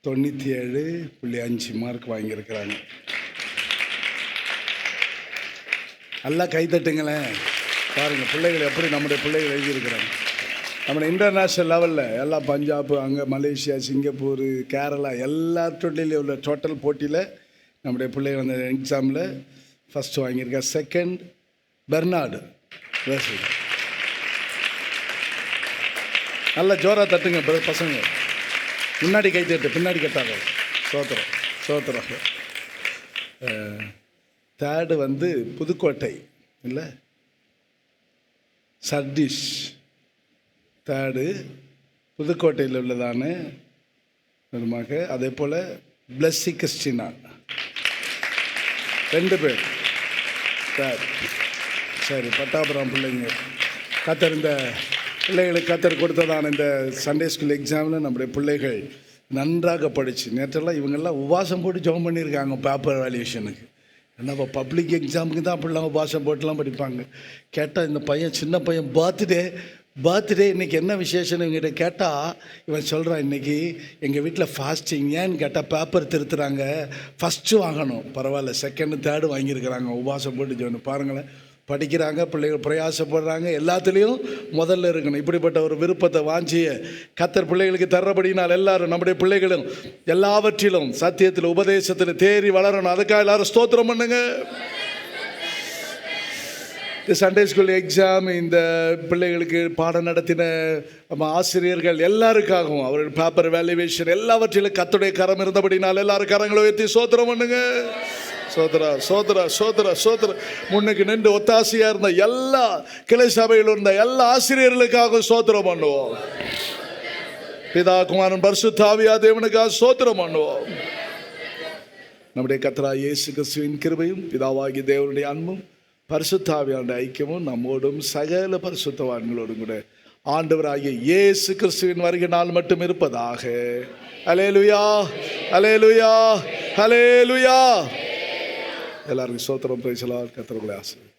97.5 மார்க் வாங்கியிருக்கிறாங்க. நல்லா கைத்தட்டுங்களேன். பாருங்கள் பிள்ளைகள் எப்படி நம்முடைய பிள்ளைகள் எழுதியிருக்கிறாங்க. நம்ம இன்டர்நேஷ்னல் லெவலில் எல்லாம் பஞ்சாப் அங்கே மலேசியா சிங்கப்பூர் கேரளா எல்லாத்துலேயும் உள்ள டோட்டல் போட்டியில் நம்முடைய பிள்ளைகள் அந்த எக்ஸாமில் ஃபஸ்ட்டு வாங்கியிருக்கா. Second Bernard. நல்லா ஜோராக தட்டுங்க பசங்க. முன்னாடி கை தட்டு பின்னாடி கட்டாங்க. சோத்திரம் சோத்திரம். தேர்டு வந்து புதுக்கோட்டை இல்லை சர்டிஷ். தேர்டு புதுக்கோட்டையில் உள்ளதான விதமாக. அதே போல் பிளஸ்ஸி கிறிஸ்டினா 2 பேர் தேர்ட். சரி பட்டாபுரம் பிள்ளைங்க கத்தர் இந்த பிள்ளைகளுக்கு கத்தர் கொடுத்ததான இந்த சண்டே ஸ்கூல் எக்ஸாமில் நம்முடைய பிள்ளைகள் நன்றாக படித்து நேற்றெல்லாம் இவங்கெல்லாம் உபவாசம் போட்டு ஜெபம் பண்ணியிருக்காங்க பேப்பர் வேல்யூஷனுக்கு. என்னப்பா பப்ளிக் எக்ஸாமுக்கு தான் அப்படிலாம் உபவாசம் போட்டுலாம் படிப்பாங்க. கேட்டால் இந்த பையன் சின்ன பையன் பர்த்டே இன்றைக்கி என்ன விசேஷம்னு இவங்ககிட்ட கேட்டால் இவன் சொல்கிறான் இன்றைக்கி எங்கள் வீட்டில் ஃபாஸ்டிங். ஏன்னு கேட்டால் பேப்பர் திருத்துறாங்க, ஃபஸ்ட்டு வாங்கணும். பரவாயில்ல செகண்டு தேர்டு வாங்கியிருக்கிறாங்க உபவாசம் போட்டு ஜெபம். பாருங்களேன் படிக்கிறாங்க பிள்ளைகள் பிரயாசப்படுறாங்க. எல்லாத்துலேயும் முதல்ல இருக்கணும். இப்படிப்பட்ட ஒரு விருப்பத்தை வாஞ்சிய கத்தர் பிள்ளைகளுக்கு தர்றபடினால் எல்லாரும் நம்முடைய பிள்ளைகளும் எல்லாவற்றிலும் சத்தியத்தில் உபதேசத்தில் தேறி வளரணும். அதுக்காக எல்லாரும் ஸ்தோத்திரம் பண்ணுங்க. இந்த சண்டே ஸ்கூல் எக்ஸாம் இந்த பிள்ளைகளுக்கு பாடம் நடத்தின ஆசிரியர்கள் எல்லாருக்காகவும் அவர்கள் பேப்பர் வேல்யூவேஷன் எல்லாவற்றிலும் கர்த்தருடைய கரம் இருந்தபடினால் எல்லாரும் கரங்களை உயர்த்தி ஸ்தோத்திரம் பண்ணுங்க. சோதரா சோதரா சோதரா சோதரா. முன்னுக்கு நின்று ஒத்தாசையாக இருந்த எல்லா கிளை சபையில் இருந்த எல்லா ஆசிரியர்களுக்காக சோத்திரம் பண்ணுவோம். பிதா குமாரன் பரிசுத்த ஆவியா தேவனுக்காக சோத்திரம் பண்ணுவோம். நம்முடைய கர்த்தராகிய இயேசு கிறிஸ்துவின் கிருபையும் பிதாவாகிய தேவனுடைய அன்பும் பரிசுத்த ஆவியானுடைய ஐக்கியமும் நம்மோடும் சகல பரிசுத்தவான்களோடும் கூட ஆண்டவராகிய இயேசு கிறிஸ்துவின் வருகை நாள் மட்டும் இருப்பதாக. அல்லேலூயா அல்லேலூயா அல்லேலூயா. எல்லாருக்கும் ஸ்தோத்திரம். Praise the Lord. கர்த்தர் உங்களை ஆசீர்வதிப்பார்.